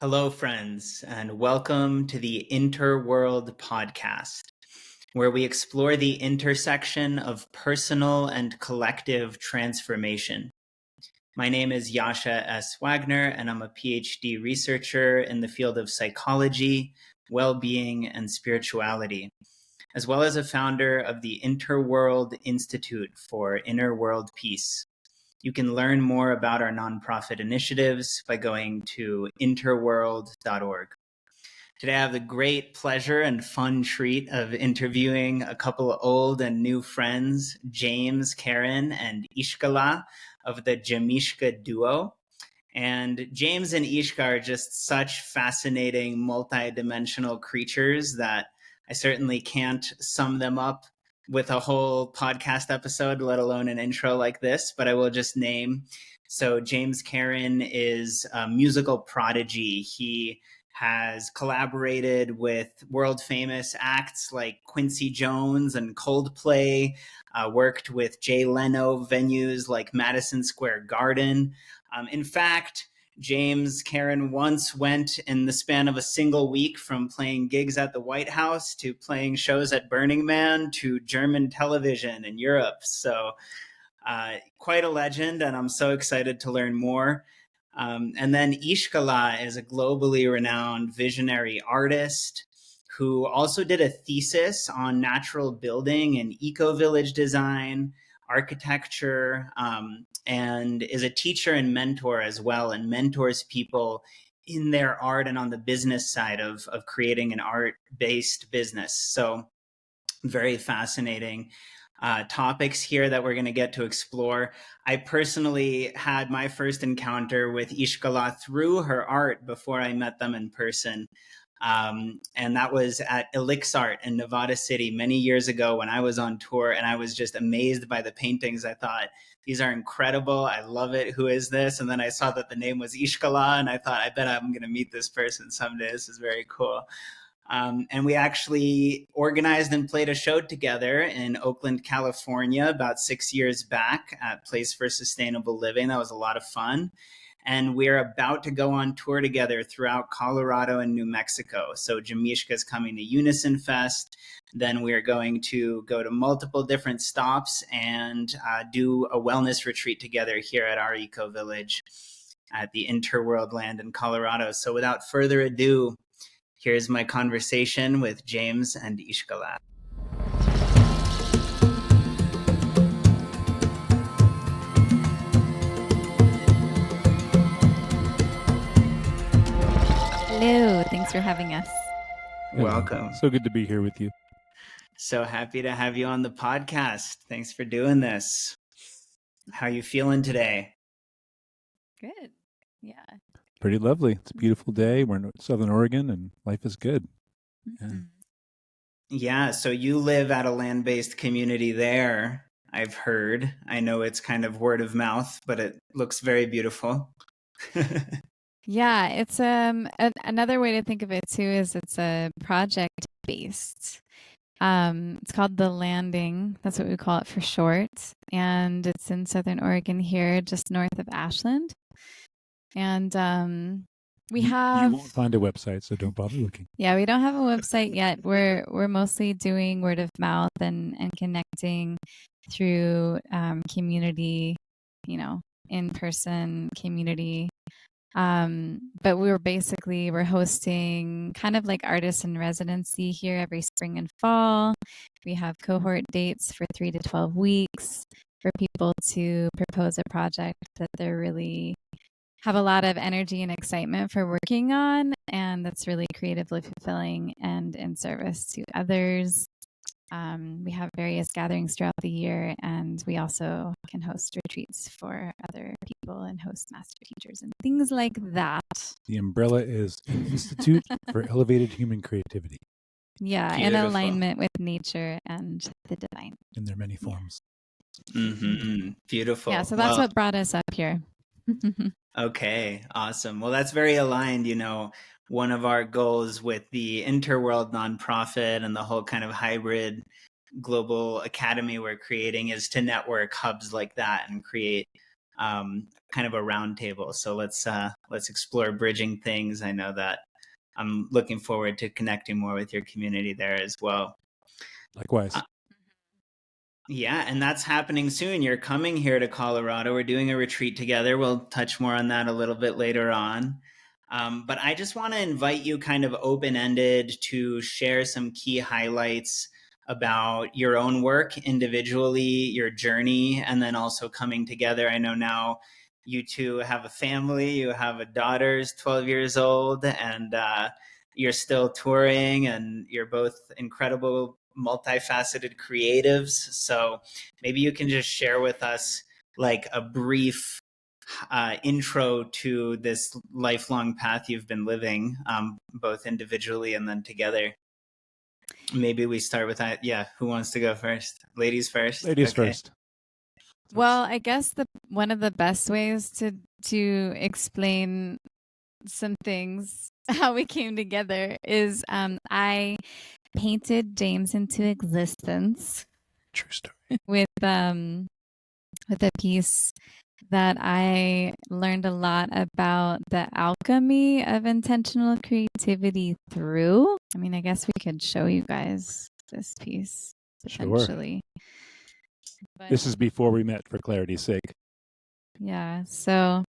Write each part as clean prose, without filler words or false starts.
Hello, friends, and welcome to the Interworld podcast, where we explore the intersection of personal and collective transformation. My name is Yasha S. Wagner, and I'm a PhD researcher in the field of psychology, well-being, and spirituality, as well as a founder of the Interworld Institute for Inner World Peace. You can learn more about our nonprofit initiatives by going to interworld.org. Today, I have the great pleasure and fun treat of interviewing a couple of old and new friends, James, Caran, and Ishka Lha of the JAMeeSHKA duo. And James and Ishka are just such fascinating, multi-dimensional creatures that I certainly can't sum them up with a whole podcast episode, let alone an intro like this, but I will just name. So James Caran is a musical prodigy. He has collaborated with world famous acts like Quincy Jones and Coldplay, worked with Jay Leno venues like Madison Square Garden. In fact, James Caran once went in the span of a single week from playing gigs at the White House to playing shows at Burning Man to German television in Europe. So quite a legend, and I'm so excited to learn more. And then Ishka Lha is a globally renowned visionary artist who also did a thesis on natural building and eco-village design, architecture, and is a teacher and mentor as well, and mentors people in their art and on the business side of creating an art-based business. So very fascinating topics here that we're going to get to explore. I personally had my first encounter with Ishka Lha through her art before I met them in person. And that was at Elixart in Nevada City many years ago when I was on tour, and I was just amazed by the paintings. I thought, these are incredible. I love it. Who is this? And then I saw that the name was Ishka Lha, and I thought, I bet I'm going to meet this person someday. This is very cool. And we actually organized and played a show together in Oakland, California, about 6 years back at Place for Sustainable Living. That was a lot of fun. And we're about to go on tour together throughout Colorado and New Mexico. So JAMeeSHKA is coming to Unison Fest. Then we're going to go to multiple different stops and do a wellness retreat together here at our eco village at the Interworld land in Colorado. So without further ado, here's my conversation with James and Ishka Lha. Hello, thanks for having us. Welcome. So good to be here with you. So happy to have you on the podcast. Thanks for doing this. How are you feeling today? Good. Yeah. Pretty lovely. It's a beautiful day. We're in Southern Oregon and life is good. Mm-hmm. Yeah. So you live at a land-based community there, I've heard. I know it's kind of word of mouth, but it looks very beautiful. Yeah, it's another way to think of it too is it's a project based. It's called The Landing. That's what we call it for short. And it's in Southern Oregon here, just north of Ashland. And we have... You won't find a website, so don't bother looking. Yeah, we don't have a website yet. We're mostly doing word of mouth and connecting through community, in-person community. But we're hosting kind of like artists in residency here every spring and fall. We have cohort dates for 3 to 12 weeks for people to propose a project that they're really have a lot of energy and excitement for working on, and that's really creatively fulfilling and in service to others. We have various gatherings throughout the year, and we also can host retreats for other people and host master teachers and things like that. The umbrella is an Institute for Elevated Human Creativity. Yeah, Beautiful. in alignment with nature and the divine. In their many forms. Mm-hmm. Beautiful. Yeah, so that's what brought us up here. Okay, awesome. Well, that's very aligned. One of our goals with the Interworld nonprofit and the whole kind of hybrid global academy we're creating is to network hubs like that and create kind of a round table. So let's explore bridging things. I know that I'm looking forward to connecting more with your community there as well. Likewise. Yeah, and that's happening soon. You're coming here to Colorado. We're doing a retreat together. We'll touch more on that a little bit later on. But I just want to invite you kind of open-ended to share some key highlights about your own work individually, your journey, and then also coming together. I know now you two have a family. You have a daughter who's 12 years old, and you're still touring, and you're both incredible multifaceted creatives. So maybe you can just share with us like a brief intro to this lifelong path you've been living, both individually and then together. Maybe we start with that. Yeah, who wants to go first? Ladies first. Ladies first. Well, I guess one of the best ways to explain some things how we came together is I painted James into existence. True story. With a piece that I learned a lot about the alchemy of intentional creativity through. I mean, I guess we could show you guys this piece potentially. Sure. But this is before we met, for clarity's sake. Yeah, so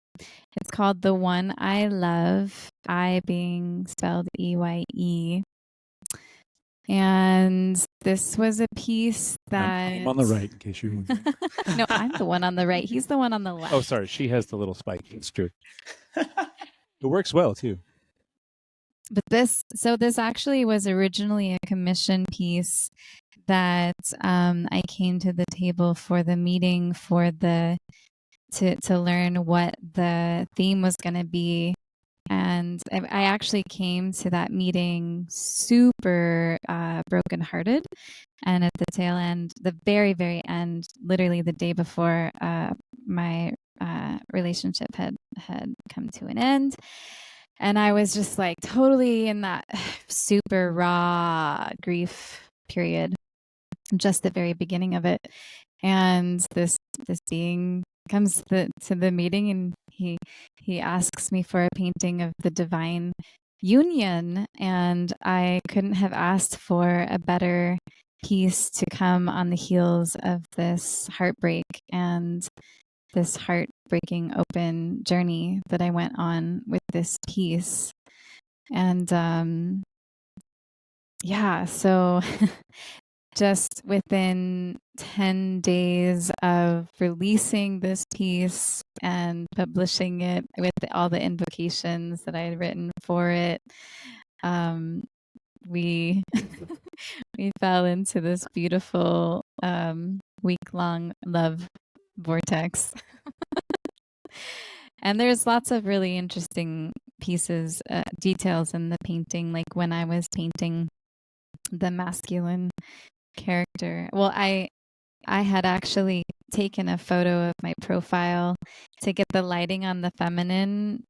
it's called The One I Love, I being spelled EYE. And this was a piece that... I'm on the right, in case you... No, I'm the one on the right. He's the one on the left. Oh, sorry. She has the little spike. It's true. It works well, too. But this actually was originally a commission piece that I came to the table for the meeting for to learn what the theme was going to be. And I actually came to that meeting super brokenhearted. And at the tail end, the very, very end, literally the day before my relationship had come to an end. And I was just like totally in that super raw grief period, just the very beginning of it. And this being comes to the meeting, and he asks me for a painting of the divine union, and I couldn't have asked for a better piece to come on the heels of this heartbreak and this heartbreaking open journey that I went on with this piece. And yeah, so just within 10 days of releasing this piece and publishing it with all the invocations that I had written for it, we we fell into this beautiful week-long love vortex. And there's lots of really interesting pieces, details in the painting, like when I was painting the masculine character. Well, I had actually taken a photo of my profile to get the lighting on the feminine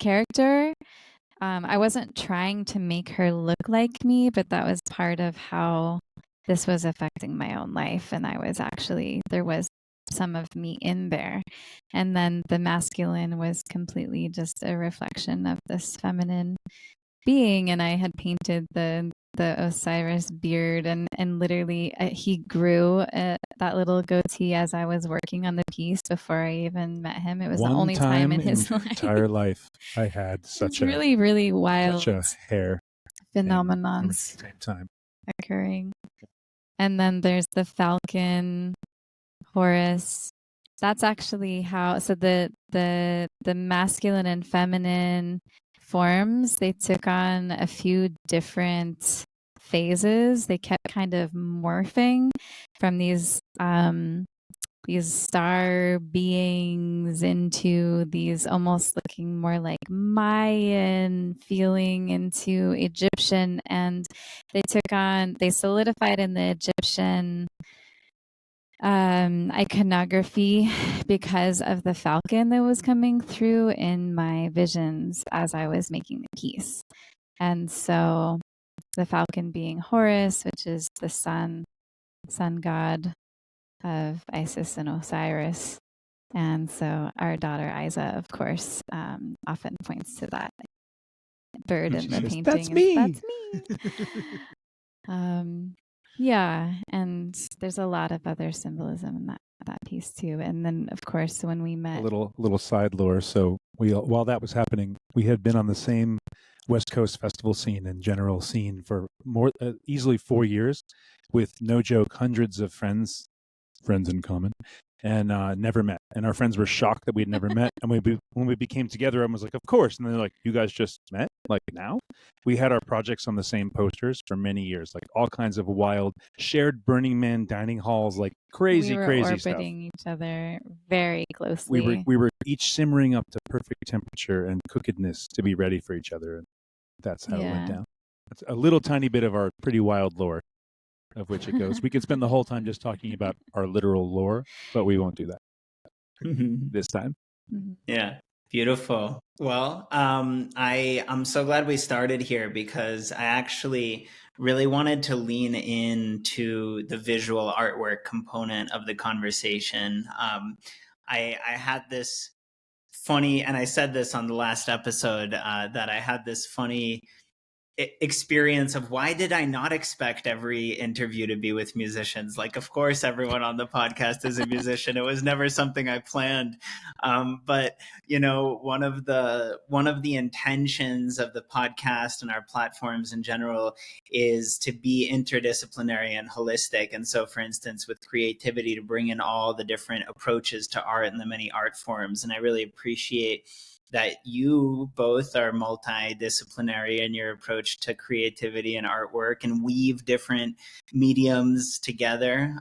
character. I wasn't trying to make her look like me, but that was part of how this was affecting my own life. And there was some of me in there. And then the masculine was completely just a reflection of this feminine being. And I had painted the Osiris beard, and literally he grew that little goatee as I was working on the piece before I even met him. It was the only time in his life. Entire life I had such really, really wild such a hair phenomenon at the same time occurring. And then there's the falcon, Horus. That's actually how. So the masculine and feminine forms, they took on a few different phases. They kept kind of morphing from these star beings into these almost looking more like Mayan feeling into Egyptian, and they solidified in the Egyptian iconography because of the falcon that was coming through in my visions as I was making the piece. And so the falcon being Horus, which is the sun god of Isis and Osiris. And so our daughter, Isa, of course, often points to that bird in the painting. That's me. That's me. Yeah. And there's a lot of other symbolism in that piece too. And then, of course, when we met. A little side lore. So while that was happening, we had been on the same West Coast festival scene and general scene for more easily 4 years, with no joke, hundreds of friends in common, and never met. And our friends were shocked that we'd never met. And when we became together, I was like, of course. And they're like, you guys just met? Like now? We had our projects on the same posters for many years, like all kinds of wild shared Burning Man dining halls, like crazy orbiting stuff. Each other very closely. We were each simmering up to perfect temperature and cookedness to be ready for each other. And that's how it went down. That's a little tiny bit of our pretty wild lore, of which it goes. We could spend the whole time just talking about our literal lore, but we won't do that this time. Yeah, beautiful. Well, I'm so glad we started here, because I actually really wanted to lean into the visual artwork component of the conversation. I had this funny, and I said this on the last episode, that I had this funny experience of, why did I not expect every interview to be with musicians? Like, of course, everyone on the podcast is a musician. It was never something I planned. But one of the intentions of the podcast and our platforms in general is to be interdisciplinary and holistic. And so, for instance, with creativity, to bring in all the different approaches to art and the many art forms. And I really appreciate that you both are multidisciplinary in your approach to creativity and artwork, and weave different mediums together.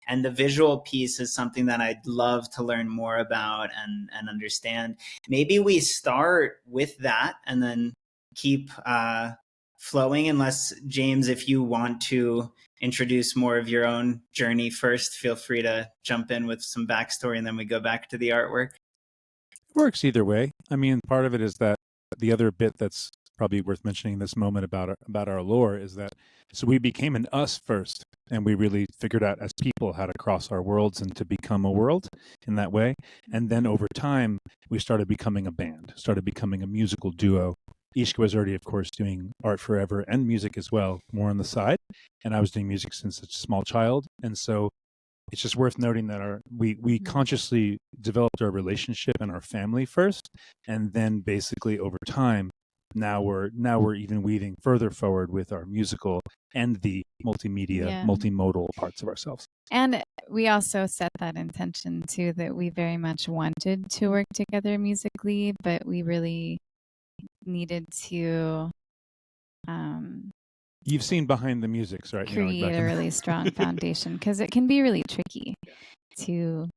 And the visual piece is something that I'd love to learn more about and understand. Maybe we start with that and then keep flowing, unless, James, if you want to introduce more of your own journey first, feel free to jump in with some backstory, and then we go back to the artwork. Works either way. I mean, part of it is that the other bit that's probably worth mentioning in this moment about our lore is that, so we became an us first, and we really figured out as people how to cross our worlds and to become a world in that way. And then over time, we started becoming a band, started becoming a musical duo. Ishka was already, of course, doing art forever and music as well, more on the side. And I was doing music since a small child. And so it's just worth noting that we consciously developed our relationship and our family first, and then basically over time, now we're even weaving further forward with our musical and the multimedia, multimodal parts of ourselves. And we also set that intention too, that we very much wanted to work together musically, but we really needed to You've seen behind the musics, right? Create a really strong foundation, because it can be really tricky to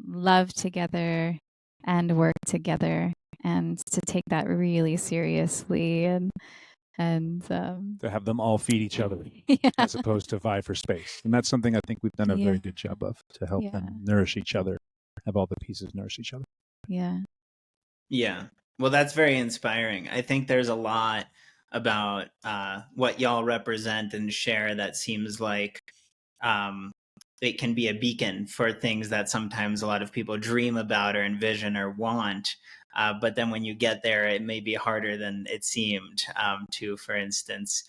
love together and work together, and to take that really seriously, and to have them all feed each other as opposed to vie for space. And that's something I think we've done a very good job of, to help them nourish each other, have all the pieces nourish each other. Yeah. Well, that's very inspiring. I think there's a lot about what y'all represent and share that seems like it can be a beacon for things that sometimes a lot of people dream about or envision or want. But then when you get there, it may be harder than it seemed to, for instance,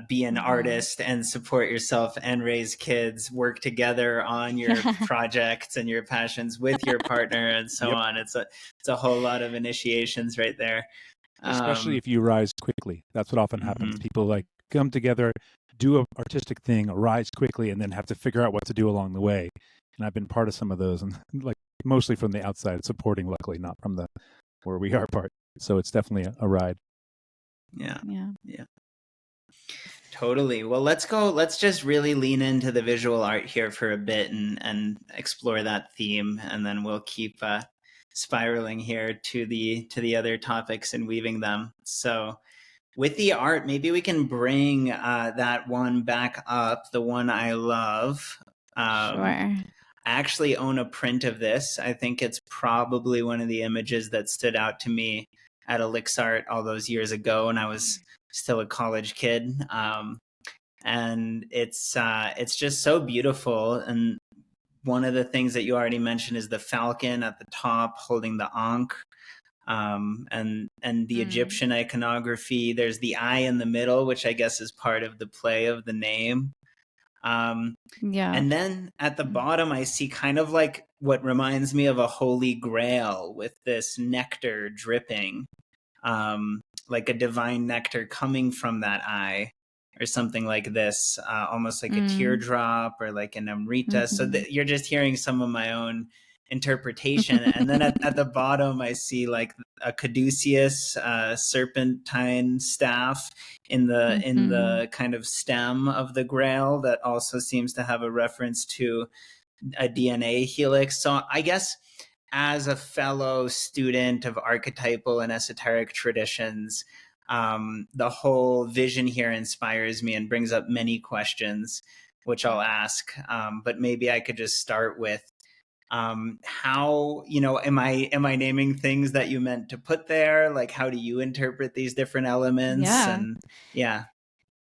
be an artist and support yourself and raise kids, work together on your projects and your passions with your partner and so on. It's a whole lot of initiations right there. Especially if you rise quickly. That's what often happens. People like come together, do an artistic thing, rise quickly, and then have to figure out what to do along the way. And I've been part of some of those, and like mostly from the outside, supporting, luckily, not from the where we are part. So it's definitely a ride. Yeah. Totally. Well, let's just really lean into the visual art here for a bit and explore that theme, and then we'll keep spiraling here to the other topics and weaving them. So with the art, maybe we can bring that one back up, the one I love. Sure. I actually own a print of this. I think it's probably one of the images that stood out to me at Elixart all those years ago when I was still a college kid. And it's just so beautiful. And one of the things that you already mentioned is the falcon at the top holding the ankh. And the Egyptian iconography. There's the eye in the middle, which I guess is part of the play of the name. And then at the bottom, I see kind of like what reminds me of a holy grail with this nectar dripping, like a divine nectar coming from that eye, or something like this, almost like a teardrop or like an amrita. So you're just hearing some of my own interpretation. And then at the bottom, I see like a caduceus serpentine staff in the kind of stem of the grail that also seems to have a reference to a DNA helix. So I guess as a fellow student of archetypal and esoteric traditions, the whole vision here inspires me and brings up many questions, which I'll ask. But maybe I could just start with how, am I naming things that you meant to put there? Like, how do you interpret these different elements?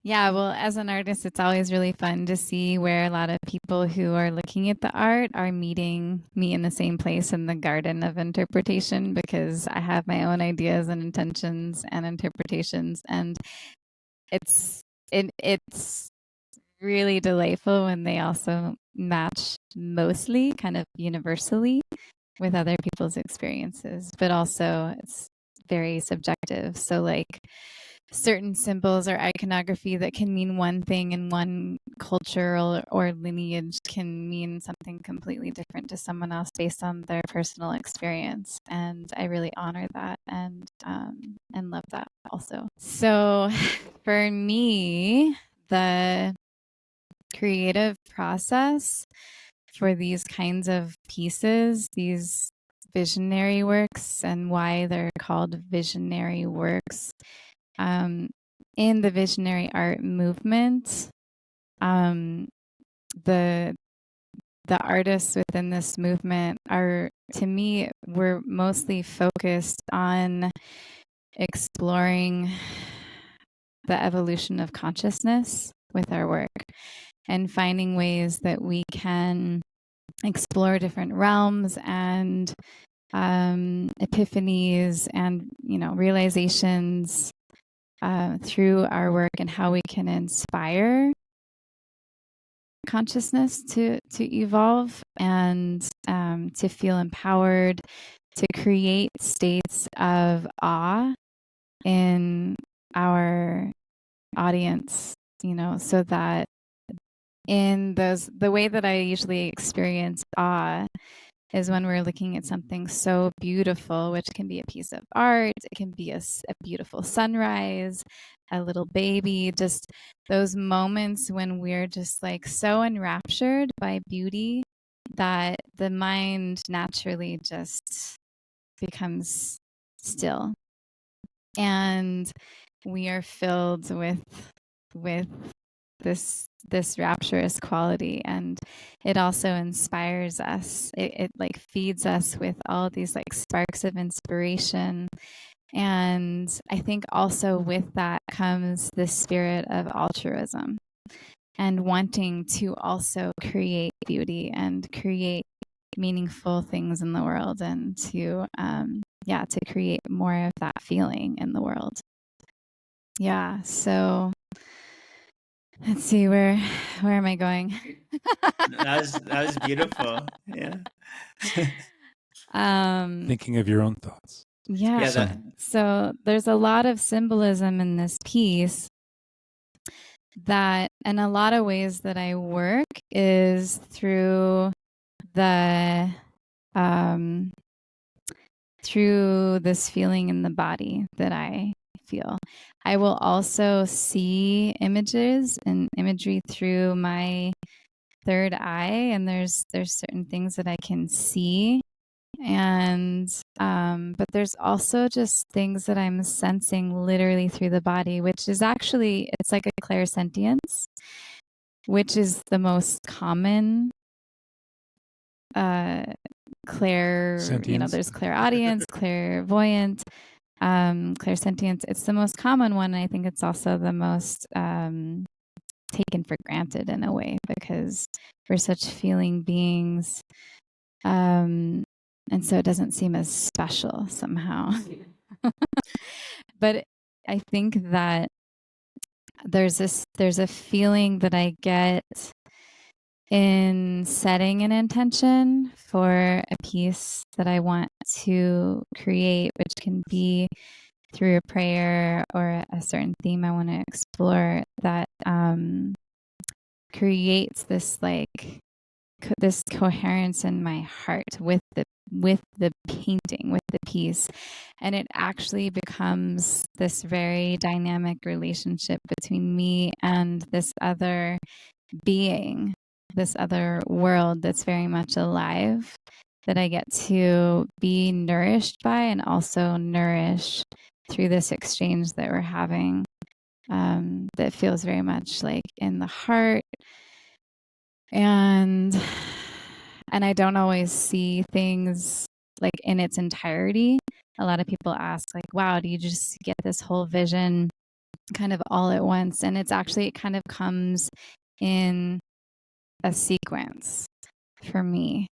Well, as an artist, it's always really fun to see where a lot of people who are looking at the art are meeting me in the same place in the garden of interpretation, because I have my own ideas and intentions and interpretations, and it's really delightful when they also match mostly kind of universally with other people's experiences, but also it's very subjective. So like certain symbols or iconography that can mean one thing in one culture or lineage can mean something completely different to someone else based on their personal experience. And I really honor that and love that also. So for me, the creative process for these kinds of pieces, these visionary works, and why they're called visionary works, in the visionary art movement, the artists within this movement are, to me, we're mostly focused on exploring the evolution of consciousness with our work and finding ways that we can explore different realms and epiphanies and realizations through our work, and how we can inspire consciousness to evolve and to feel empowered, to create states of awe in our audience, so that in the way that I usually experience awe is when we're looking at something so beautiful, which can be a piece of art, it can be a beautiful sunrise, a little baby, just those moments when we're just like so enraptured by beauty that the mind naturally just becomes still. And we are filled with this rapturous quality, and it also inspires us. It like feeds us with all of these like sparks of inspiration. And I think also with that comes the spirit of altruism and wanting to also create beauty and create meaningful things in the world, and to create more of that feeling in the world. So let's see, where am I going? That was beautiful. Thinking of your own thoughts. So there's a lot of symbolism in this piece that, and a lot of ways that I work is through through this feeling in the body that I feel. I will also see images and imagery through my third eye, and there's certain things that I can see, and but there's also just things that I'm sensing literally through the body, which is actually, it's like a clairsentience, which is the most common there's clairaudience, clairvoyant, clairsentience. It's the most common one, and I think it's also the most taken for granted in a way, because we're such feeling beings. And so it doesn't seem as special somehow. But I think that there's a feeling that I get in setting an intention for a piece that I want to create, which can be through a prayer or a certain theme I want to explore, that creates this this coherence in my heart with the painting, with the piece. And it actually becomes this very dynamic relationship between me and this other being, this other world that's very much alive, that I get to be nourished by and also nourish through this exchange that we're having, that feels very much like in the heart. And I don't always see things like in its entirety. A lot of people ask, like, wow, do you just get this whole vision kind of all at once? And it's actually, it kind of comes in a sequence for me.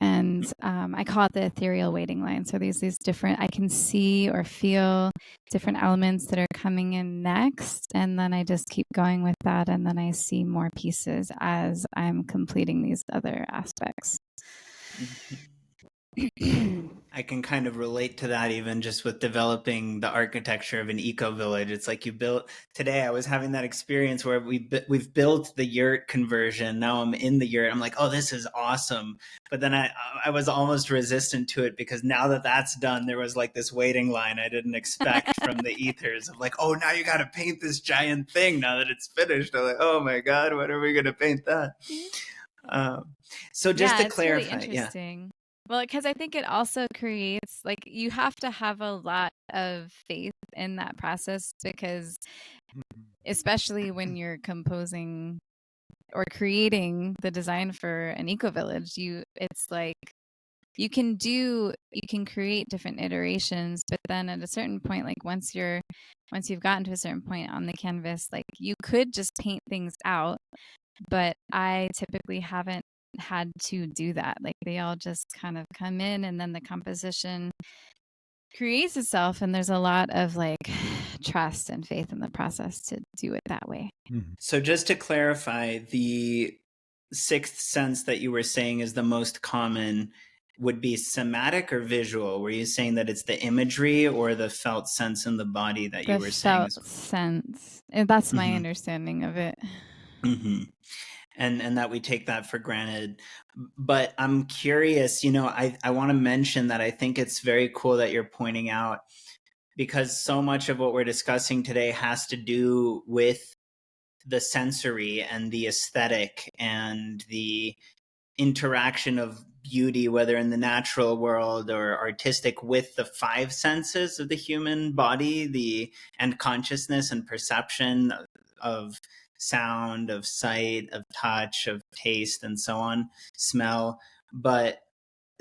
And I call it the ethereal waiting line. So these different, I can see or feel different elements that are coming in next. And then I just keep going with that. And then I see more pieces as I'm completing these other aspects. I can kind of relate to that even just with developing the architecture of an eco-village. It's like you built, today I was having that experience where we've built the yurt conversion. Now I'm in the yurt. I'm like, oh, this is awesome. But then I was almost resistant to it, because now that that's done, there was like this waiting line I didn't expect from the ethers of like, oh, now you got to paint this giant thing now that it's finished. I'm like, oh my God, when are we going to paint that? So just to clarify, really interesting. Well, because I think it also creates, like, you have to have a lot of faith in that process, because especially when you're composing or creating the design for an eco-village, it's like you can create different iterations, but then at a certain point, like once you've gotten to a certain point on the canvas, like you could just paint things out, but I typically haven't had to do that. Like they all just kind of come in, and then the composition creates itself, and there's a lot of like trust and faith in the process to do it that way. So just to clarify, the sixth sense that you were saying is the most common would be somatic or visual? Were you saying that it's the imagery or the felt sense in the body that you were saying? The felt sense. And that's my understanding of it. And that we take that for granted. But I'm curious, I want to mention that I think it's very cool that you're pointing out, because so much of what we're discussing today has to do with the sensory and the aesthetic and the interaction of beauty, whether in the natural world or artistic, with the five senses of the human body, and consciousness and perception of sound, of sight, of touch, of taste, and so on, smell. But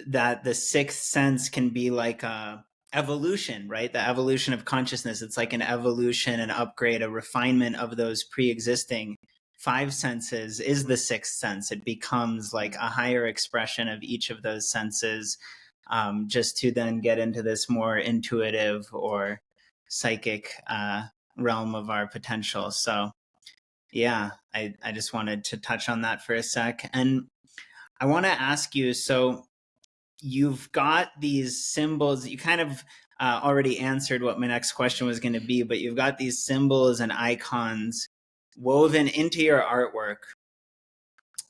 that the sixth sense can be like a evolution, right? The evolution of consciousness. It's like an evolution, an upgrade, a refinement of those pre-existing five senses is the sixth sense. It becomes like a higher expression of each of those senses, just to then get into this more intuitive or psychic realm of our potential. So yeah, I just wanted to touch on that for a sec. And I want to ask you, so you've got these symbols. You kind of already answered what my next question was going to be, but you've got these symbols and icons woven into your artwork.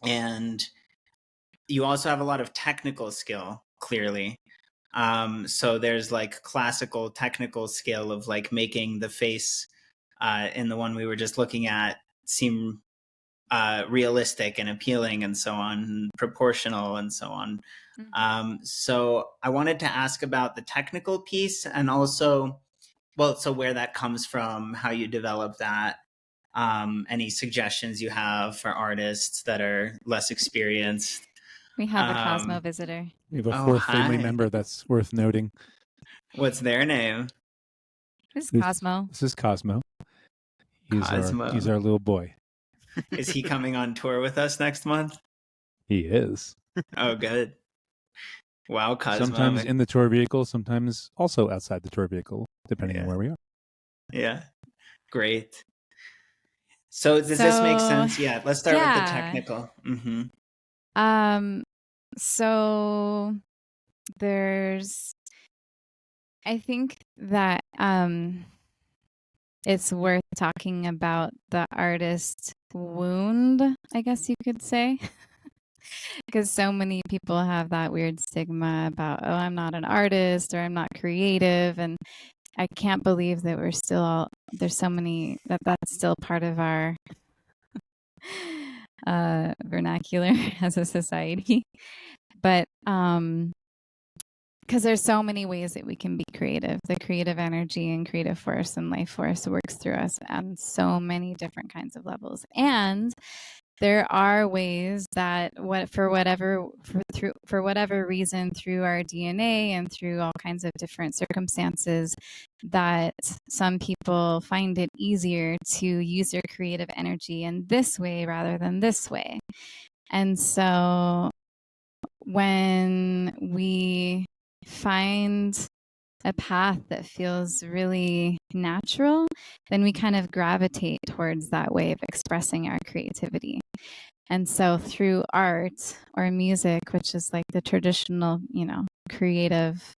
And you also have a lot of technical skill, clearly. So there's like classical technical skill of like making the face in the one we were just looking at seem realistic and appealing and so on, and proportional and so on. So I wanted to ask about the technical piece, and also, so where that comes from, how you develop that, any suggestions you have for artists that are less experienced. We have a Cosmo visitor. We have a fourth family member that's worth noting. What's their name? This is Cosmo. This is Cosmo. He's our little boy. Is he coming on tour with us next month? He is. Oh, good. Wow, Cosmo. Sometimes in the tour vehicle, sometimes also outside the tour vehicle, depending on where we are. Yeah, great. So does this make sense? Yeah, let's start with the technical. So I think that it's worth talking about the artist wound, I guess you could say. Because so many people have that weird stigma about, oh, I'm not an artist or I'm not creative. And I can't believe that we're still, there's so many, that's still part of our vernacular as a society. But because there's so many ways that we can be creative. The creative energy and creative force and life force works through us on so many different kinds of levels. And there are ways that for whatever reason, through our DNA and through all kinds of different circumstances, that some people find it easier to use their creative energy in this way rather than this way. And so when we find a path that feels really natural, then we kind of gravitate towards that way of expressing our creativity. And so through art or music, which is like the traditional, creative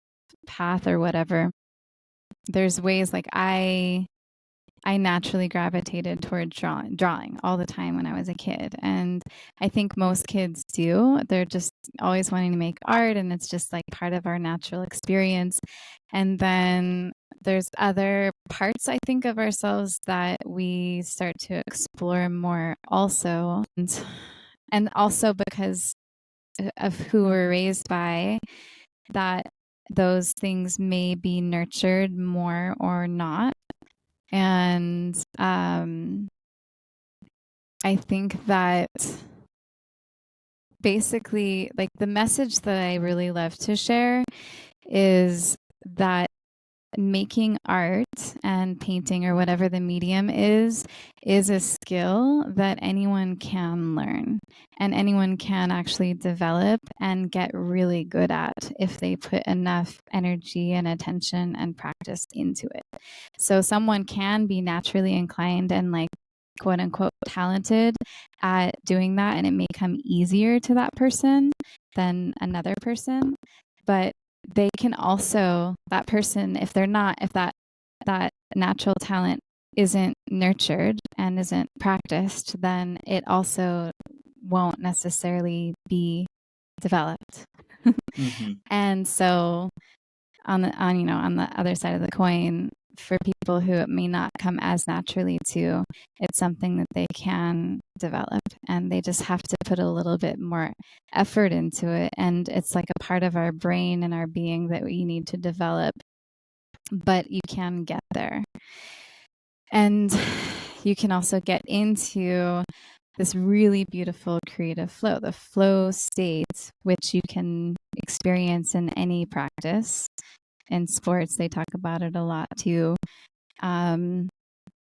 path or whatever, there's ways like I naturally gravitated toward drawing all the time when I was a kid. And I think most kids do. They're just always wanting to make art, and it's just like part of our natural experience. And then there's other parts, I think, of ourselves that we start to explore more also. And also because of who we're raised by, that those things may be nurtured more or not. And I think that basically, like, the message that I really love to share is that making art and painting or whatever the medium is a skill that anyone can learn and anyone can actually develop and get really good at if they put enough energy and attention and practice into it. So someone can be naturally inclined and, like, quote unquote talented at doing that, and it may come easier to that person than another person, but they can also, that person, if that natural talent isn't nurtured and isn't practiced, then it also won't necessarily be developed. And so on the other side of the coin, for people who it may not come as naturally to, it's something that they can develop, and they just have to put a little bit more effort into it. And it's like a part of our brain and our being that we need to develop, but you can get there. And you can also get into this really beautiful creative flow, the flow state, which you can experience in any practice. In sports, they talk about it a lot too,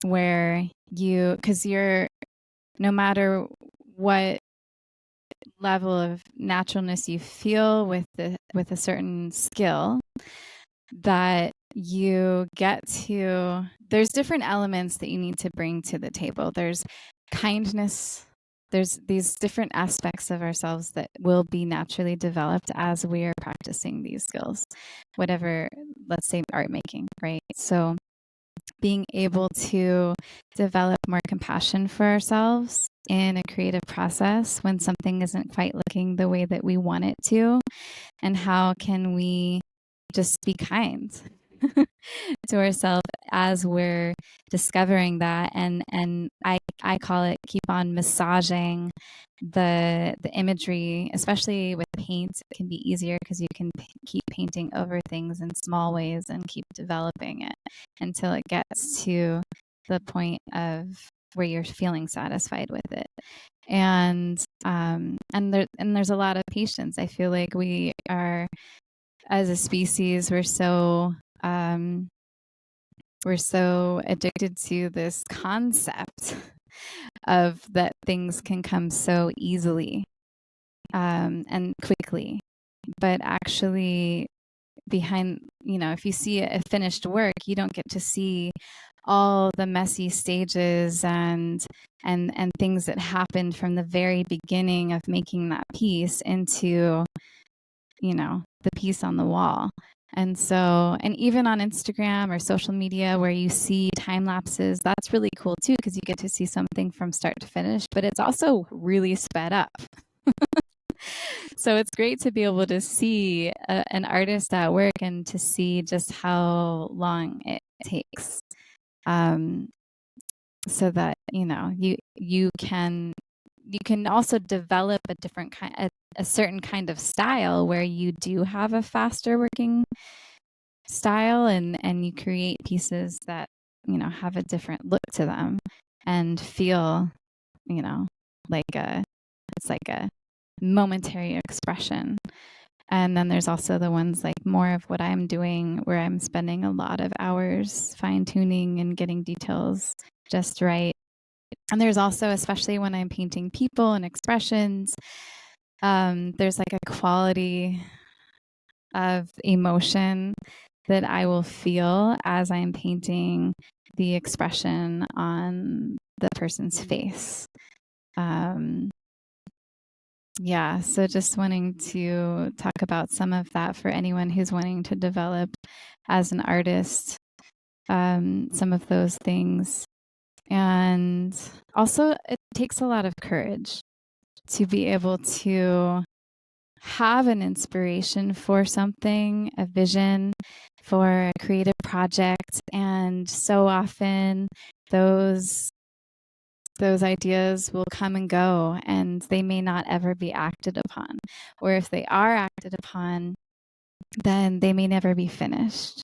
where because you're, no matter what level of naturalness you feel with a certain skill, that you get to, there's different elements that you need to bring to the table. There's kindness. There's these different aspects of ourselves that will be naturally developed as we are practicing these skills, whatever, let's say art making, right? So being able to develop more compassion for ourselves in a creative process when something isn't quite looking the way that we want it to, and how can we just be kind to ourselves as we're discovering that. And I call it, keep on massaging the imagery, especially with paint. It can be easier because you can keep painting over things in small ways and keep developing it until it gets to the point of where you're feeling satisfied with it. And there's a lot of patience. I feel like we are, as a species, we're so addicted to this concept of that things can come so easily and quickly. But actually behind, if you see a finished work, you don't get to see all the messy stages and things that happened from the very beginning of making that piece into, the piece on the wall. And so, and even on Instagram or social media where you see time lapses, that's really cool too, because you get to see something from start to finish, but it's also really sped up. So it's great to be able to see an artist at work and to see just how long it takes. So that, you can also develop a different kind, a certain kind of style where you do have a faster working style and you create pieces that, have a different look to them and feel, it's like a momentary expression. And then there's also the ones like more of what I'm doing where I'm spending a lot of hours fine-tuning and getting details just right. And there's also, especially when I'm painting people and expressions, there's like a quality of emotion that I will feel as I'm painting the expression on the person's face. Yeah, so just wanting to talk about some of that for anyone who's wanting to develop as an artist, some of those things. And also, it takes a lot of courage to be able to have an inspiration for something, a vision for a creative project. And so often those ideas will come and go and they may not ever be acted upon. Or if they are acted upon, then they may never be finished.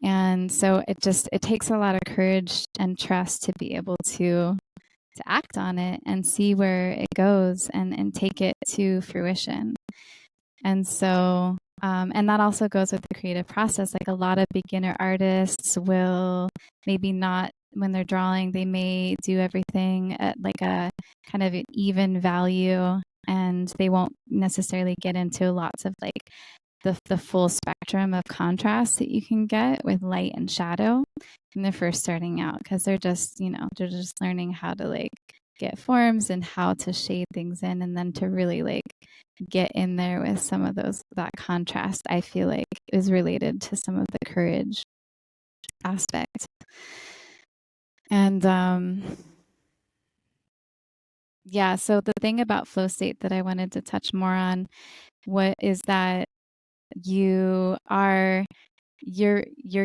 And so it takes a lot of courage and trust to be able to act on it and see where it goes and take it to fruition. And so, and that also goes with the creative process. Like a lot of beginner artists will maybe not, when they're drawing, they may do everything at like a kind of an even value, and they won't necessarily get into lots of like the full spectrum of contrast that you can get with light and shadow when they're first starting out, because they're just learning how to like get forms and how to shade things in, and then to really like get in there with some of that contrast, I feel like is related to some of the courage aspect. And yeah, so the thing about flow state that I wanted to touch more on is that you're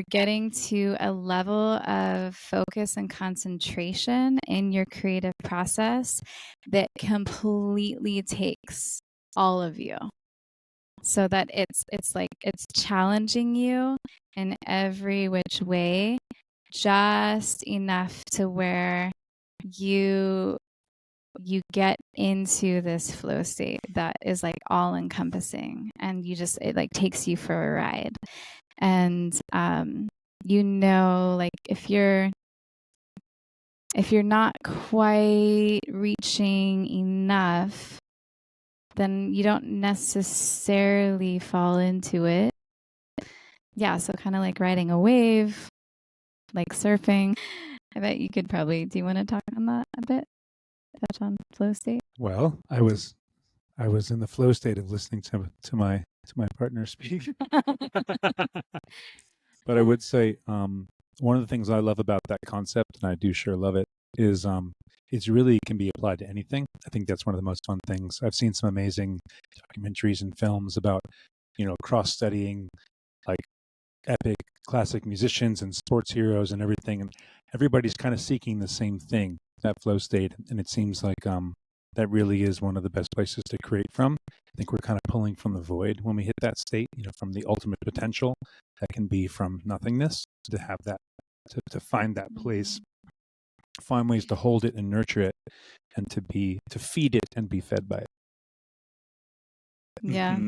getting to a level of focus and concentration in your creative process that completely takes all of you, so that it's like it's challenging you in every which way, just enough to where you get into this flow state that is like all encompassing, and it like takes you for a ride. And like if you're not quite reaching enough, then you don't necessarily fall into it. Yeah, so kind of like riding a wave, like surfing. I bet you could probably, do you want to talk on that a bit? Touch on flow state? Well, I was in the flow state of listening to my partner speak. But I would say one of the things I love about that concept, and I do sure love it, is it's really can be applied to anything. I think that's one of the most fun things. I've seen some amazing documentaries and films about, cross-studying like epic classic musicians and sports heroes and everything, and everybody's kind of seeking the same thing, that flow state. And it seems like that really is one of the best places to create from. I think we're kind of pulling from the void when we hit that state, from the ultimate potential that can be from nothingness, to have that, to find that place, find ways to hold it and nurture it, and to feed it and be fed by it. Yeah.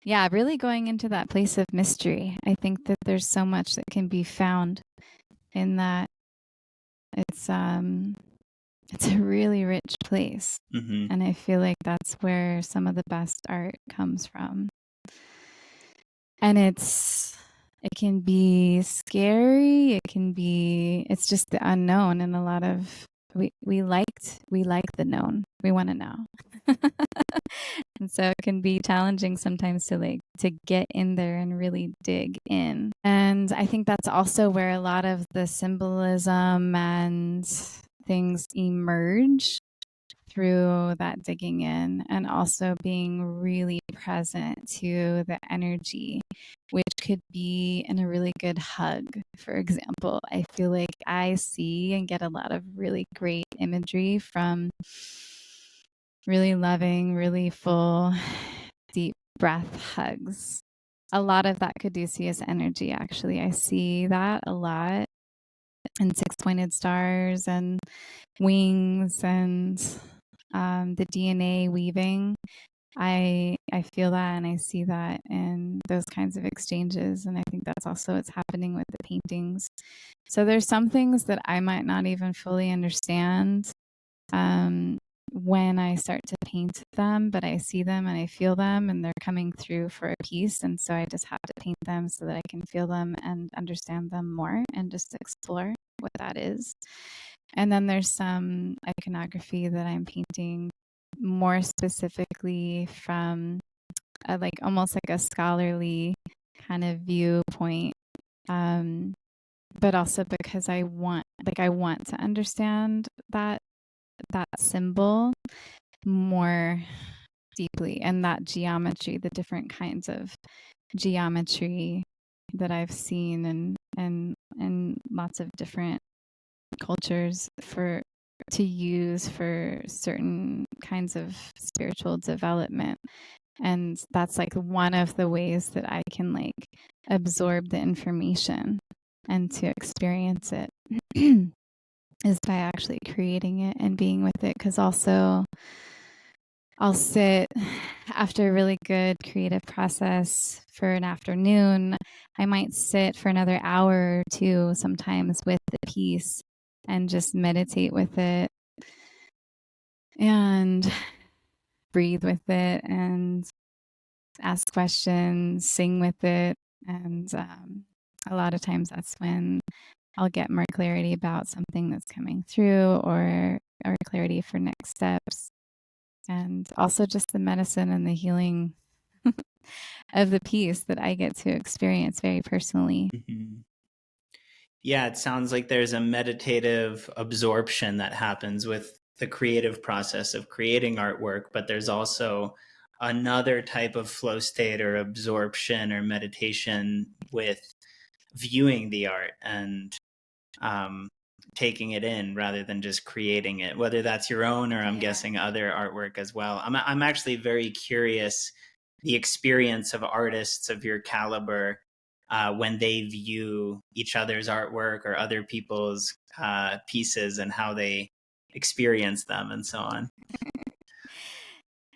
Yeah, really going into that place of mystery. I think that there's so much that can be found in that. It's it's a really rich place. Mm-hmm. And I feel like that's where some of the best art comes from. And it can be scary. It's just the unknown. And a lot of, we like the known. We want to know. And so it can be challenging sometimes to get in there and really dig in. And I think that's also where a lot of the symbolism and things emerge through that digging in, and also being really present to the energy, which could be in a really good hug. For example, I feel like I see and get a lot of really great imagery from really loving, really full, deep breath hugs. A lot of that Caduceus energy, actually. I see that a lot in six-pointed stars and wings and the DNA weaving. I feel that and I see that in those kinds of exchanges. And I think that's also what's happening with the paintings. So there's some things that I might not even fully understand when I start to paint them, but I see them and I feel them and they're coming through for a piece. And so I just have to paint them so that I can feel them and understand them more and just explore what that is. And then there's some iconography that I'm painting more specifically from like almost like a scholarly kind of viewpoint, but also because I want to understand that symbol more deeply, and that geometry, the different kinds of geometry that I've seen and lots of different cultures to use for certain kinds of spiritual development. And that's like one of the ways that I can like absorb the information and to experience it is by actually creating it and being with it. Because also I'll sit after a really good creative process for an afternoon. I might sit for another hour or two sometimes with the piece and just meditate with it and breathe with it and ask questions, sing with it. And a lot of times that's when I'll get more clarity about something that's coming through or clarity for next steps. And also just the medicine and the healing of the piece that I get to experience very personally. Mm-hmm. Yeah, it sounds like there's a meditative absorption that happens with the creative process of creating artwork, but there's also another type of flow state or absorption or meditation with viewing the art and taking it in rather than just creating it, whether that's your own or I'm guessing other artwork as well. I'm actually very curious the experience of artists of your caliber when they view each other's artwork or other people's pieces and how they experience them and so on.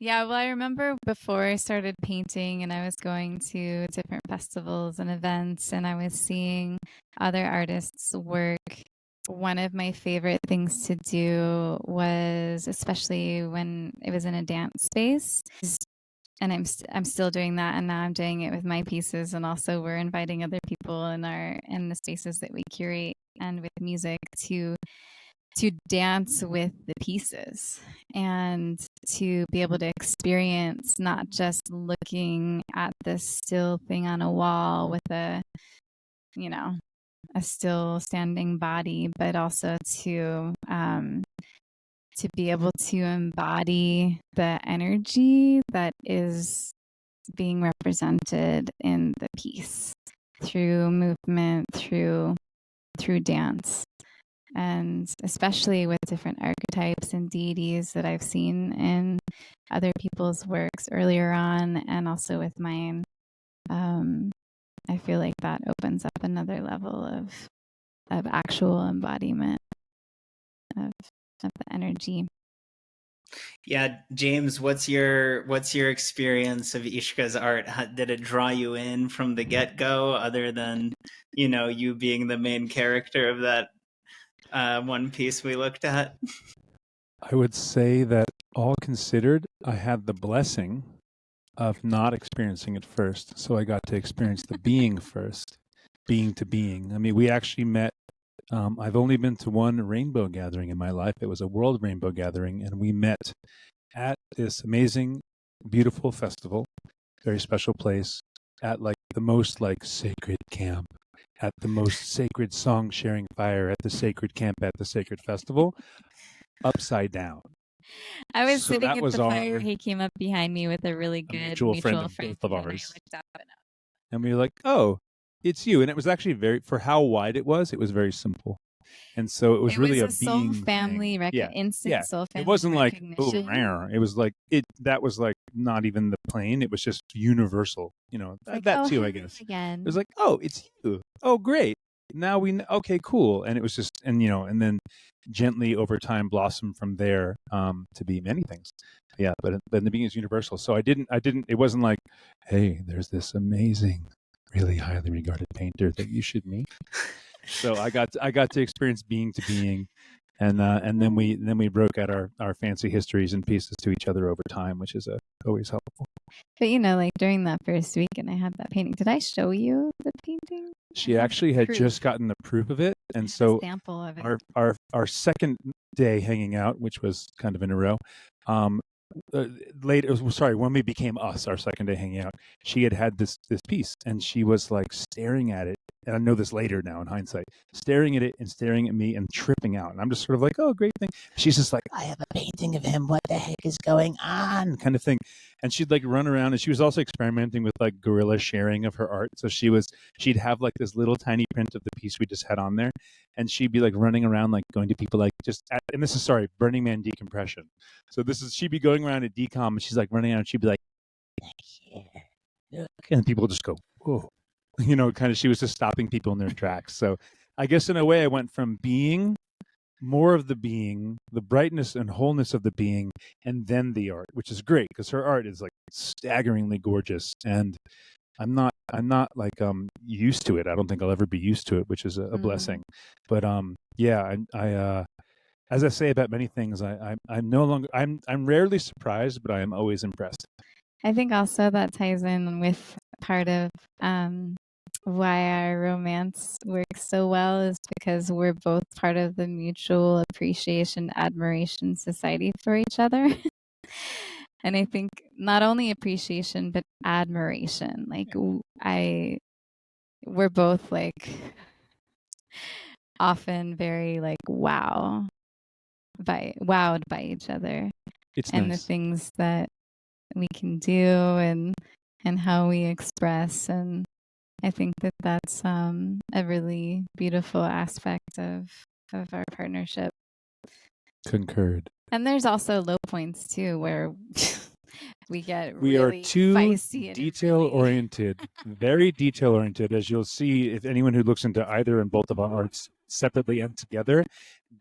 Yeah, well, I remember before I started painting and I was going to different festivals and events and I was seeing other artists' work. One of my favorite things to do was, especially when it was in a dance space, and I'm still doing that, and now I'm doing it with my pieces, and also we're inviting other people in the spaces that we curate and with music to dance with the pieces and to be able to experience not just looking at this still thing on a wall with a still standing body, but also to be able to embody the energy that is being represented in the piece through movement, through dance. And especially with different archetypes and deities that I've seen in other people's works earlier on and also with mine, I feel like that opens up another level of actual embodiment of the energy. Yeah, James, what's your experience of Ishka's art? Did it draw you in from the get-go, other than you being the main character of that one piece we looked at? I would say that all considered, I had the blessing of not experiencing it first. So I got to experience the being first, being to being. I mean, we actually met. I've only been to one rainbow gathering in my life. It was a world rainbow gathering, and we met at this amazing, beautiful festival, very special place, at like the most like sacred camp, at the most sacred song sharing fire, at the sacred camp, at the sacred festival, upside down. I was So sitting that at was the fire. our He came up behind me with a really good mutual friend of friend, both of and I ours. looked up and And we were like, oh, it's you. And it was actually very, for how wide it was very simple. And so it was really a soul being family thing. instant soul family It wasn't like, oh, recognition. rare. It was like, that was like not even the plane. It was just universal, Like, that oh, too, I hi guess. again. It was like, oh, it's you. Oh, great. Now we know. Okay, cool. And it was just, and then gently over time blossom from there to be many things. Yeah, but in the beginning is universal. So it wasn't like, hey, there's this amazing, really highly regarded painter that you should meet. So I got to experience being to being, and then we broke out our fancy histories and pieces to each other over time, which is always helpful. But like during that first week, and I had that painting. Did I show you the painting? She actually had just gotten the proof of it, and so a sample of it. Our second day hanging out, which was kind of in a row, later, sorry, when we became us, our second day hanging out, she had this piece, and she was like staring at it. And I know this later now in hindsight, staring at it and staring at me and tripping out. And I'm just sort of like, oh, great thing. She's just like, I have a painting of him. What the heck is going on? Kind of thing. And she'd like run around, and she was also experimenting with like guerrilla sharing of her art. So she'd have like this little tiny print of the piece we just had on there. And she'd be like running around, like going to people like and this is, Burning Man decompression. So she'd be going around at decom, and she's like running out, and she'd be like, yeah. And people just go, whoa. Kind of, she was just stopping people in their tracks. So I guess in a way I went from being, more of the being, the brightness and wholeness of the being, and then the art, which is great because her art is like staggeringly gorgeous. And I'm not like used to it. I don't think I'll ever be used to it, which is a blessing. But yeah, I as I say about many things, I'm no longer I'm rarely surprised, but I am always impressed. I think also that ties in with part of why our romance works so well is because we're both part of the mutual appreciation, admiration society for each other. And I think not only appreciation, but admiration. Like we're both like often very like wowed by each other. It's and nice. The things that we can do and how we express. And I think that that's a really beautiful aspect of our partnership. Concurred. And there's also low points too, where we are too detail-oriented, very detail-oriented, as you'll see if anyone who looks into either and both of our arts separately and together,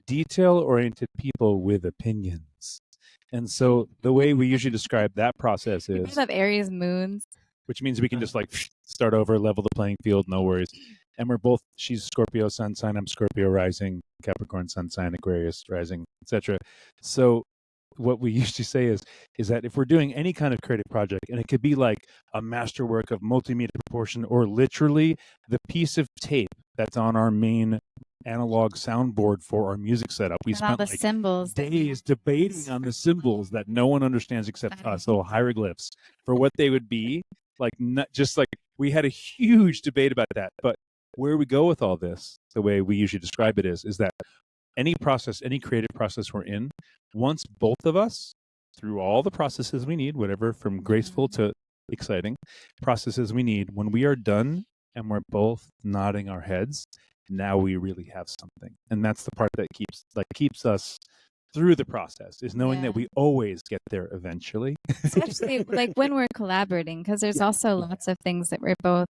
detail-oriented people with opinions. And so the way we usually describe that process is... We have Aries moons. Which means we can just like start over, level the playing field, no worries. And we're both, she's Scorpio sun sign, I'm Scorpio rising, Capricorn sun sign, Aquarius rising, etc. So what we usually say is that if we're doing any kind of creative project, and it could be like a masterwork of multimedia proportion, or literally the piece of tape that's on our main analog soundboard for our music setup, we spent like symbols days debating on the symbols that no one understands except us, little hieroglyphs, for what they would be. Like, not just like, we had a huge debate about that. But where we go with all this, the way we usually describe it is that any process, any creative process we're in, once both of us, through all the processes we need, whatever from graceful to exciting processes we need, when we are done and we're both nodding our heads, now we really have something. And that's the part that keeps us through the process, is knowing that we always get there eventually. Especially like when we're collaborating, because there's also lots of things that we're both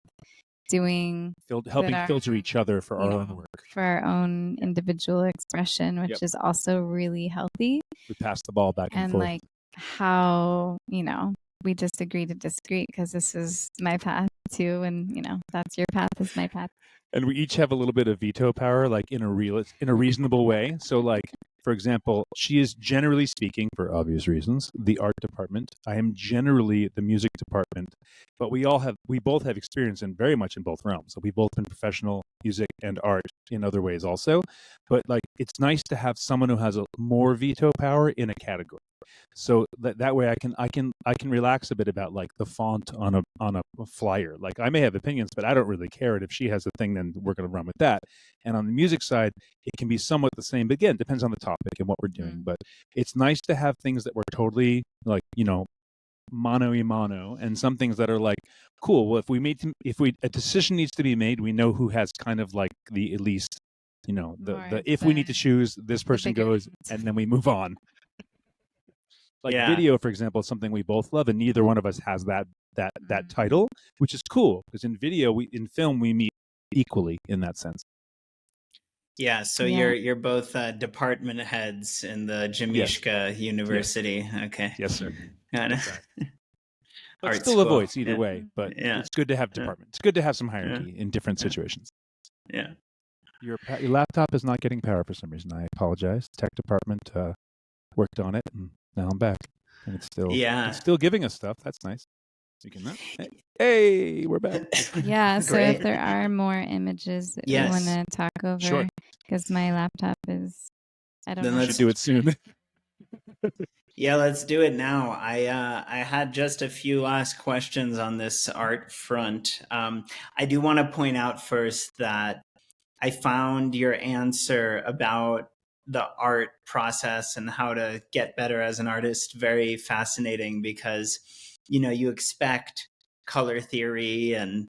doing, helping filter each other for our own work, for our own individual expression, which is also really healthy. We pass the ball back and forth. Like how we just agree to disagree, because this is my path too, and that's your path, is my path. And we each have a little bit of veto power, like in a reasonable way. So like, For example, she is generally speaking, for obvious reasons, the art department. I am generally the music department, but we both have experience in very much in both realms. So we've both been professional music and art in other ways also. But like, it's nice to have someone who has a more veto power in a category. So that way I can relax a bit about like the font on a flyer. Like, I may have opinions, but I don't really care. And if she has a thing, then we're going to run with that. And on the music side, it can be somewhat the same. But again, it depends on the topic and what we're doing. But it's nice to have things that we're totally like, mano y mano, and some things that are like, cool. Well, if a decision needs to be made, we know who has kind of like the at least, if we need to choose, this person goes, and then we move on. Like video, for example, is something we both love, and neither one of us has that title, which is cool because in film we meet equally in that sense. Yeah, so you're both department heads in the JAMeeSHKA University. Yes. Okay. Yes, sir. But Art still school. a voice either way. But it's good to have department. It's good to have some hierarchy in different situations. Yeah. Your laptop is not getting power for some reason. I apologize. Tech department worked on it, and now I'm back, and it's still giving us stuff. That's nice. You can hey, we're back. Yeah. So if there are more images that you want to talk over, because my laptop is, I don't know. Let's do it soon. Yeah, let's do it now. I had just a few last questions on this art front. I do want to point out first that I found your answer about the art process and how to get better as an artist very fascinating, because you expect color theory and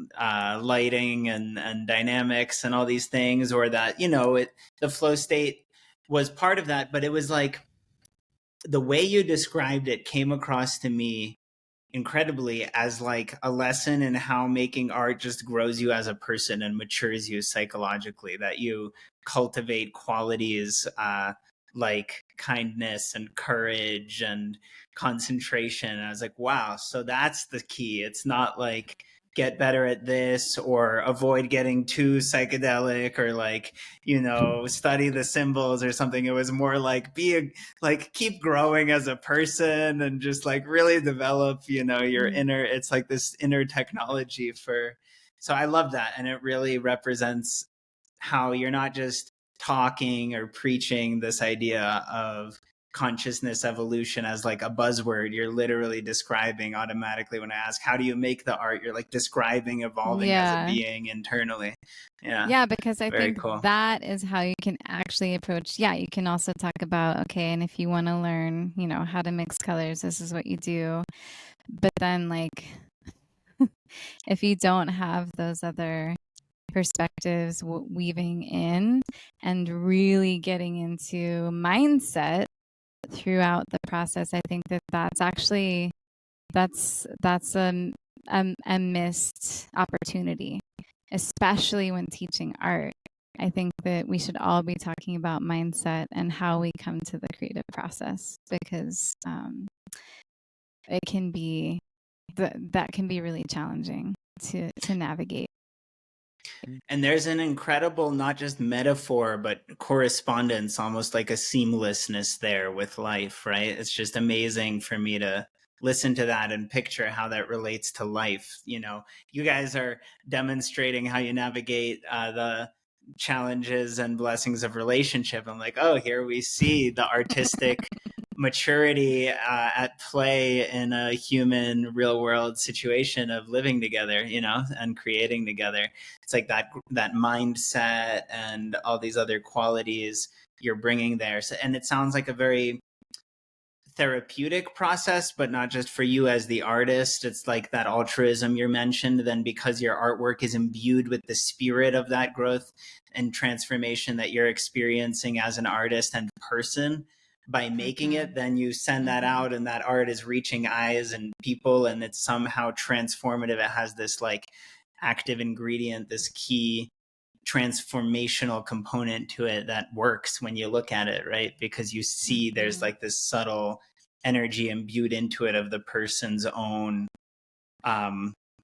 lighting and dynamics and all these things, or that the flow state was part of that, but it was like the way you described it came across to me incredibly as like a lesson in how making art just grows you as a person and matures you psychologically, that you cultivate qualities like kindness and courage and concentration. And I was like, wow, so that's the key. It's not like get better at this or avoid getting too psychedelic or like study the symbols or something. It was more like keep growing as a person and just like really develop your inner, it's like this inner technology so I love that. And it really represents how you're not just talking or preaching this idea of consciousness evolution as like a buzzword. You're literally describing automatically. When I ask how do you make the art, you're like describing evolving as a being internally. Because I think that is how you can actually approach. You can also talk about, okay, and if you want to learn how to mix colors, this is what you do. But then like if you don't have those other perspectives weaving in and really getting into mindset throughout the process, I think that's actually that's a missed opportunity, especially when teaching art. I think that we should all be talking about mindset and how we come to the creative process, because it can be that can be really challenging to navigate. And there's an incredible, not just metaphor, but correspondence, almost like a seamlessness there with life, right? It's just amazing for me to listen to that and picture how that relates to life. You guys are demonstrating how you navigate the challenges and blessings of relationship. I'm like, oh, here we see the artistic maturity at play in a human real world situation of living together, and creating together. It's like that mindset and all these other qualities you're bringing there. So, and it sounds like a very therapeutic process, but not just for you as the artist. It's like that altruism you mentioned, then because your artwork is imbued with the spirit of that growth and transformation that you're experiencing as an artist and person. By making it, then you send that out, and that art is reaching eyes and people, and it's somehow transformative. It has this like active ingredient, this key transformational component to it that works when you look at it, right? Because you see there's like this subtle energy imbued into it of the person's own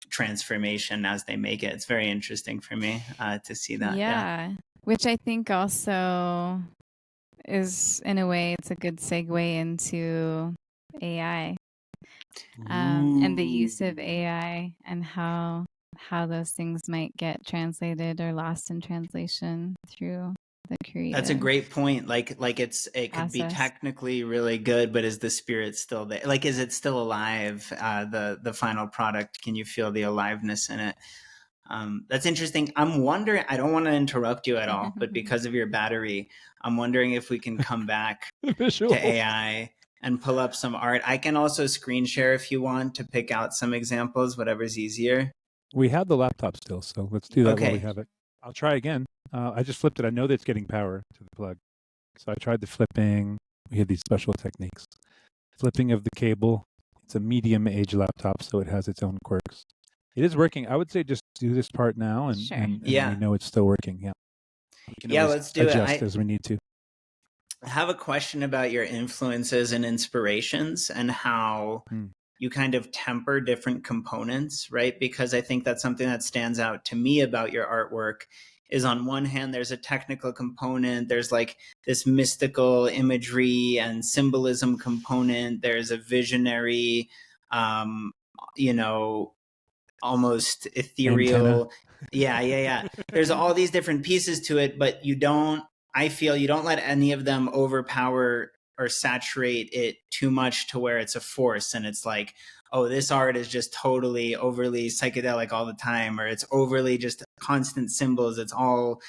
transformation as they make it. It's very interesting for me to see that. Which I think also is, in a way, it's a good segue into AI, and the use of AI and how those things might get translated or lost in translation through the creative. That's a great point. Like it could be technically really good, but is the spirit still there? Like, is it still alive? The final product, can you feel the aliveness in it? That's interesting. I'm wondering, I don't want to interrupt you at all, but because of your battery, I'm wondering if we can come back to AI and pull up some art. I can also screen share if you want to pick out some examples, whatever's easier. We have the laptop still, so let's do that while we have it. I'll try again. I just flipped it. I know that it's getting power to the plug. So I tried the flipping. We have these special techniques. Flipping of the cable. It's a medium age laptop, so it has its own quirks. It is working. I would say just do this part now, and we know it's still working. Yeah. We can let's do adjust as we need to. I have a question about your influences and inspirations and how you kind of temper different components, right? Because I think that's something that stands out to me about your artwork is, on one hand, there's a technical component. There's like this mystical imagery and symbolism component. There's a visionary, almost ethereal. Yeah. There's all these different pieces to it, but I feel you don't let any of them overpower or saturate it too much to where it's a force and it's like, oh, this art is just totally overly psychedelic all the time, or it's overly just constant symbols. It's all,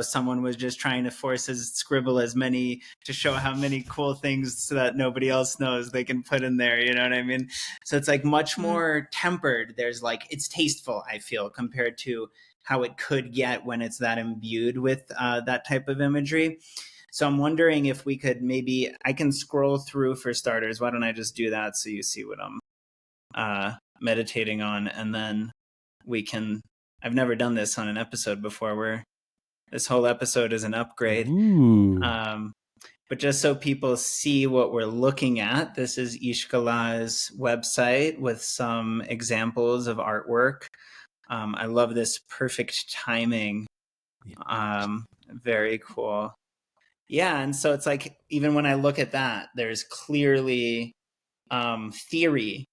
someone was just trying to force us scribble as many to show how many cool things so that nobody else knows they can put in there. You know what I mean? So it's like much more tempered. There's like, it's tasteful, I feel, compared to how it could get when it's that imbued with that type of imagery. So I'm wondering if we could I can scroll through for starters. Why don't I just do that so you see what I'm meditating on, and then I've never done this on an episode before where this whole episode is an upgrade. But just so people see what we're looking at, this is Ishka Lha's website with some examples of artwork. I love this perfect timing. Very cool. Yeah, and so it's like, even when I look at that, there's clearly theory.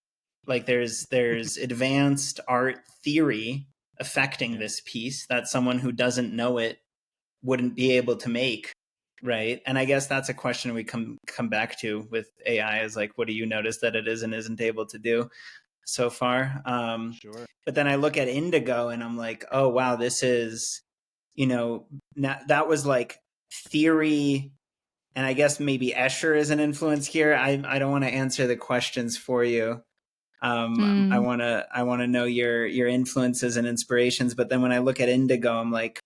Like there's advanced art theory affecting this piece that someone who doesn't know it wouldn't be able to make, right? And I guess that's a question we come back to with AI, is like, what do you notice that it is and isn't able to do so far? Sure. But then I look at Indigo and I'm like, oh wow, this is, that was like theory. And I guess maybe Escher is an influence here. I don't want to answer the questions for you. I want to know your influences and inspirations. But then when I look at Indigo, I'm like,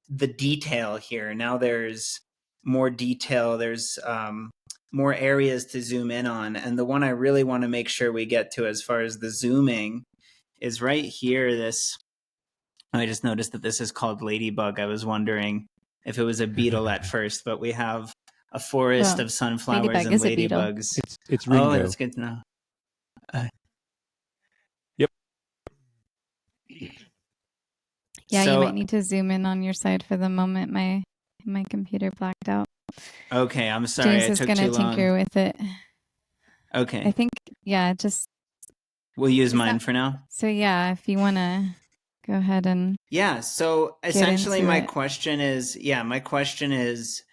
the detail here. Now there's more detail. There's more areas to zoom in on. And the one I really want to make sure we get to as far as the zooming is right here. I just noticed that this is called Ladybug. I was wondering if it was a beetle at first, but we have a forest of sunflowers and ladybugs. It's Ringo. Oh, that's good to know. Yep. Yeah, you might need to zoom in on your side for the moment. My computer blacked out. Okay, I'm sorry. James is going to tinker with it. Okay. I think, just... We'll use mine for now. So yeah, if you want to go ahead and... Yeah, so essentially my question is,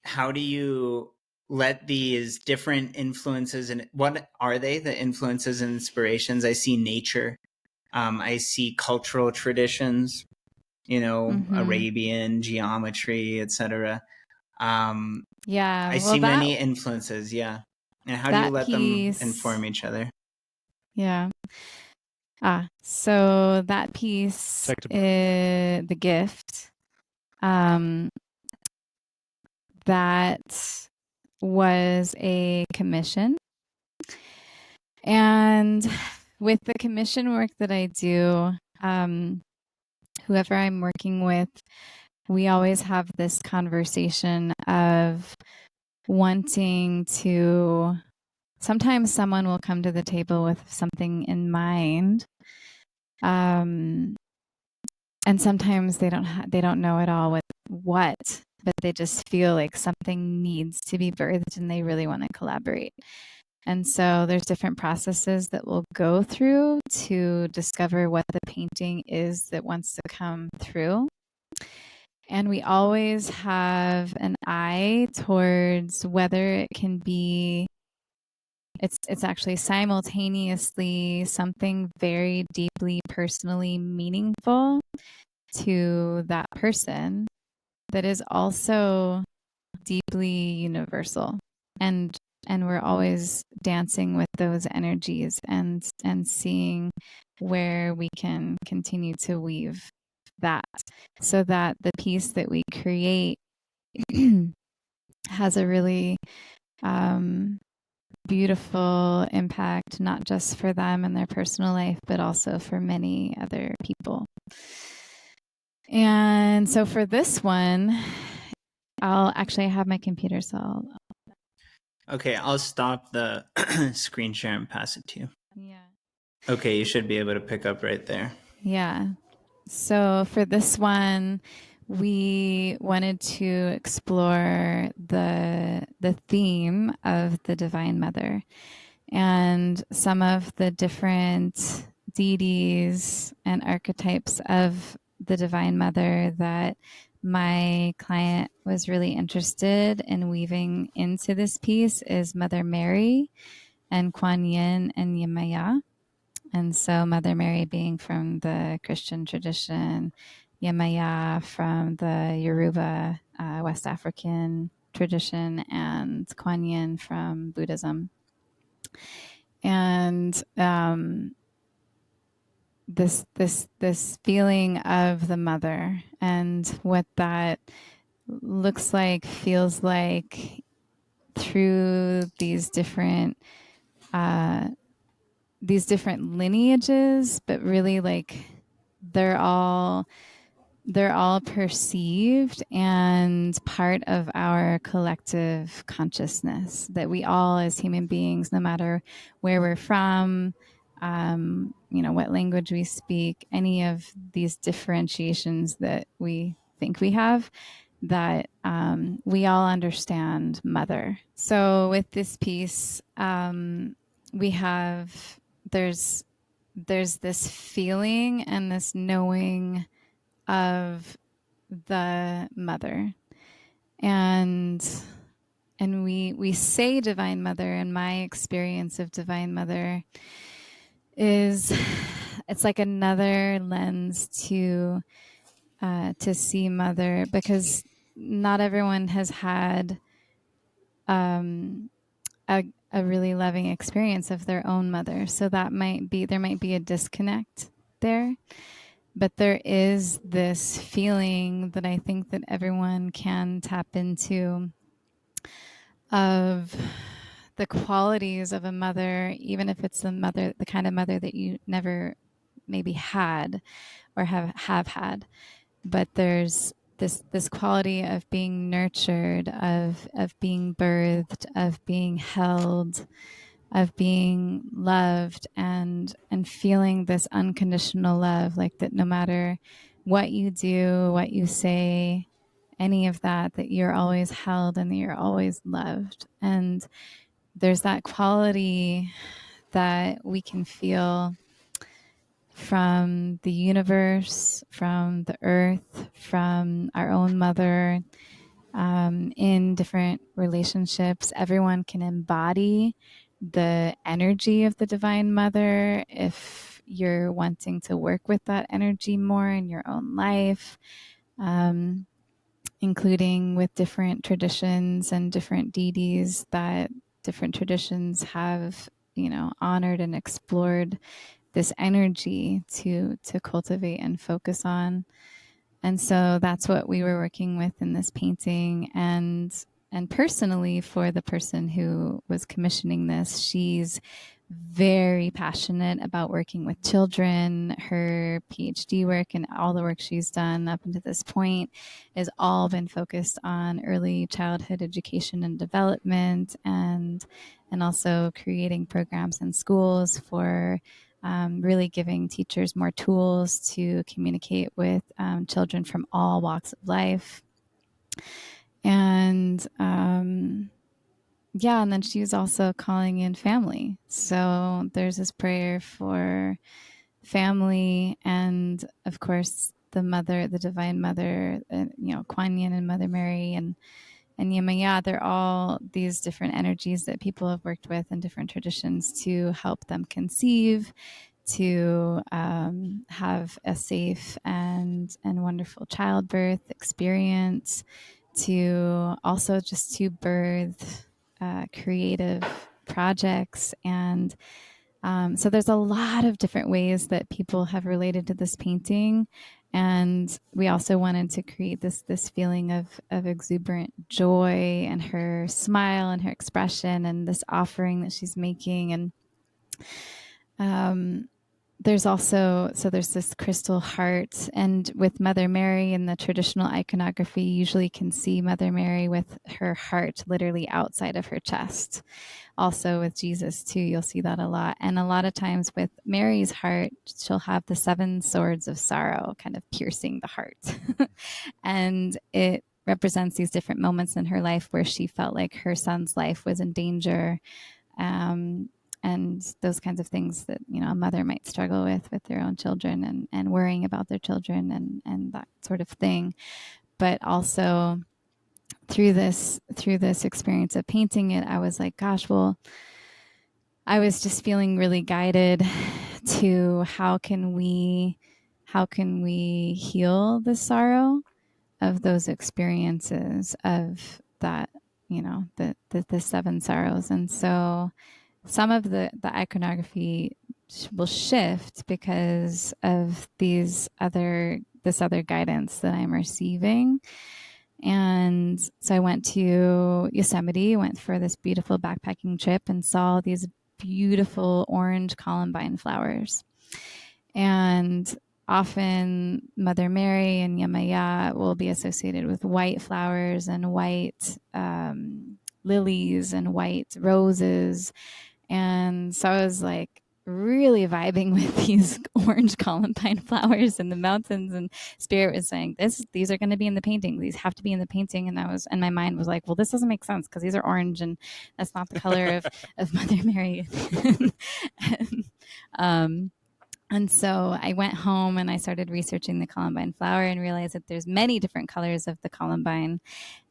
how do you let these different influences, and what are they, the influences and inspirations? I see nature. I see cultural traditions, Arabian geometry, etc. I see many influences. Yeah. And how do you let them inform each other? Yeah. So that piece, The Gift, that was a commission. And with the commission work that I do, whoever I'm working with, we always have this conversation of wanting to... Sometimes someone will come to the table with something in mind, and sometimes they don't know at all what but they just feel like something needs to be birthed and they really want to collaborate. And so there's different processes that we'll go through to discover what the painting is that wants to come through. And we always have an eye towards whether it can be, it's actually simultaneously something very deeply personally meaningful to that person that is also deeply universal. And we're always dancing with those energies and seeing where we can continue to weave that, so that the piece that we create has a really beautiful impact, not just for them and their personal life, but also for many other people. And so for this one, I'll actually have my computer, so Okay, I'll stop the screen share and pass it to you. yeah. Okay, you should be able to pick up right there. Yeah. So for this one, we wanted to explore the theme of the Divine Mother and some of the different deities and archetypes of the Divine Mother that my client was really interested in weaving into this piece is Mother Mary and Kuan Yin and Yemaya. And so Mother Mary being from the Christian tradition, Yemaya from the Yoruba, West African tradition, and Kuan Yin from Buddhism. And this feeling of the mother and what that looks like, feels like through these different lineages, but really like they're all perceived and part of our collective consciousness, that we all as human beings, no matter where we're from, what language we speak, any of these differentiations that we think we have, that we all understand mother. So with this piece, we have, there's this feeling and this knowing of the mother, and we say Divine Mother, and my experience of Divine Mother is it's like another lens to see mother, because not everyone has had a really loving experience of their own mother, so there might be a disconnect there. But there is this feeling that I think that everyone can tap into of the qualities of a mother, even if it's the kind of mother that you never maybe had or have had. But there's this quality of being nurtured, of being birthed, of being held, of being loved, and feeling this unconditional love, like that no matter what you do, what you say, any of that you're always held and that you're always loved. And there's that quality that we can feel from the universe, from the earth, from our own mother, in different relationships. Everyone can embody the energy of the Divine Mother if you're wanting to work with that energy more in your own life, including with different traditions and different deities that different traditions have, honored and explored this energy to cultivate and focus on. And so that's what we were working with in this painting. And personally, for the person who was commissioning this, she's very passionate about working with children. Her PhD work and all the work she's done up until this point has all been focused on early childhood education and development, and also creating programs in schools for really giving teachers more tools to communicate with children from all walks of life. And yeah, and then she was also calling in family. So there's this prayer for family, and of course the mother, the divine mother, Kuan Yin and Mother Mary and Yamaya. They're all these different energies that people have worked with in different traditions to help them conceive, to have a safe and wonderful childbirth experience, to also just to birth creative projects. And so there's a lot of different ways that people have related to this painting. And we also wanted to create this feeling of exuberant joy, and her smile and her expression, and this offering that she's making. And there's this crystal heart, and with Mother Mary in the traditional iconography, you usually can see Mother Mary with her heart literally outside of her chest. Also with Jesus too, you'll see that a lot. And a lot of times with Mary's heart, she'll have the 7 swords of sorrow kind of piercing the heart. And it represents these different moments in her life where she felt like her son's life was in danger. And those kinds of things that, a mother might struggle with their own children, and worrying about their children, and that sort of thing. But also through this experience of painting it, I was like, gosh, well, I was just feeling really guided to how can we heal the sorrow of those experiences of that, the 7 sorrows. And so some of the iconography will shift because of this other guidance that I'm receiving. And so I went to Yosemite, went for this beautiful backpacking trip, and saw these beautiful orange columbine flowers. And often Mother Mary and Yamaya will be associated with white flowers and white lilies and white roses. And so I was like really vibing with these orange columbine flowers in the mountains, and Spirit was saying, these are going to be in the painting. These have to be in the painting. And my mind was like, well, this doesn't make sense because these are orange and that's not the color of Mother Mary. And so I went home and I started researching the columbine flower and realized that there's many different colors of the columbine,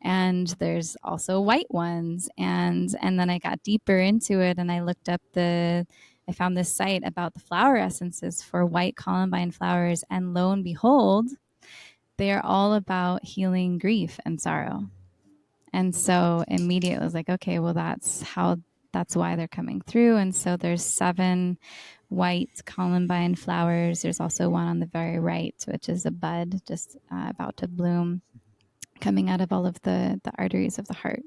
and there's also white ones. And then I got deeper into it, and I looked up I found this site about the flower essences for white columbine flowers, and lo and behold, they are all about healing grief and sorrow. And so immediately I was like, okay, well, that's why they're coming through. And so there's 7 white columbine flowers. There's also one on the very right, which is a bud just about to bloom, coming out of all of the arteries of the heart.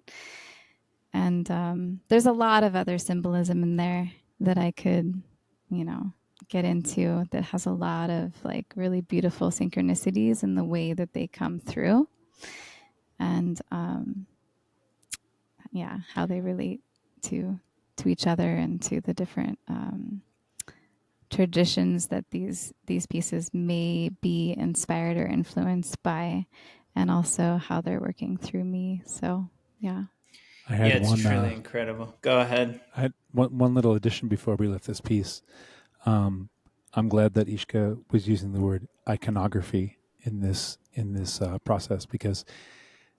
And there's a lot of other symbolism in there that I could, get into, that has a lot of like really beautiful synchronicities in the way that they come through. And how they relate to each other and to the different traditions that these pieces may be inspired or influenced by, and also how they're working through me. So It's truly incredible. Go ahead. I had one little addition before we left this piece. I'm glad that Ishka was using the word iconography in this process, because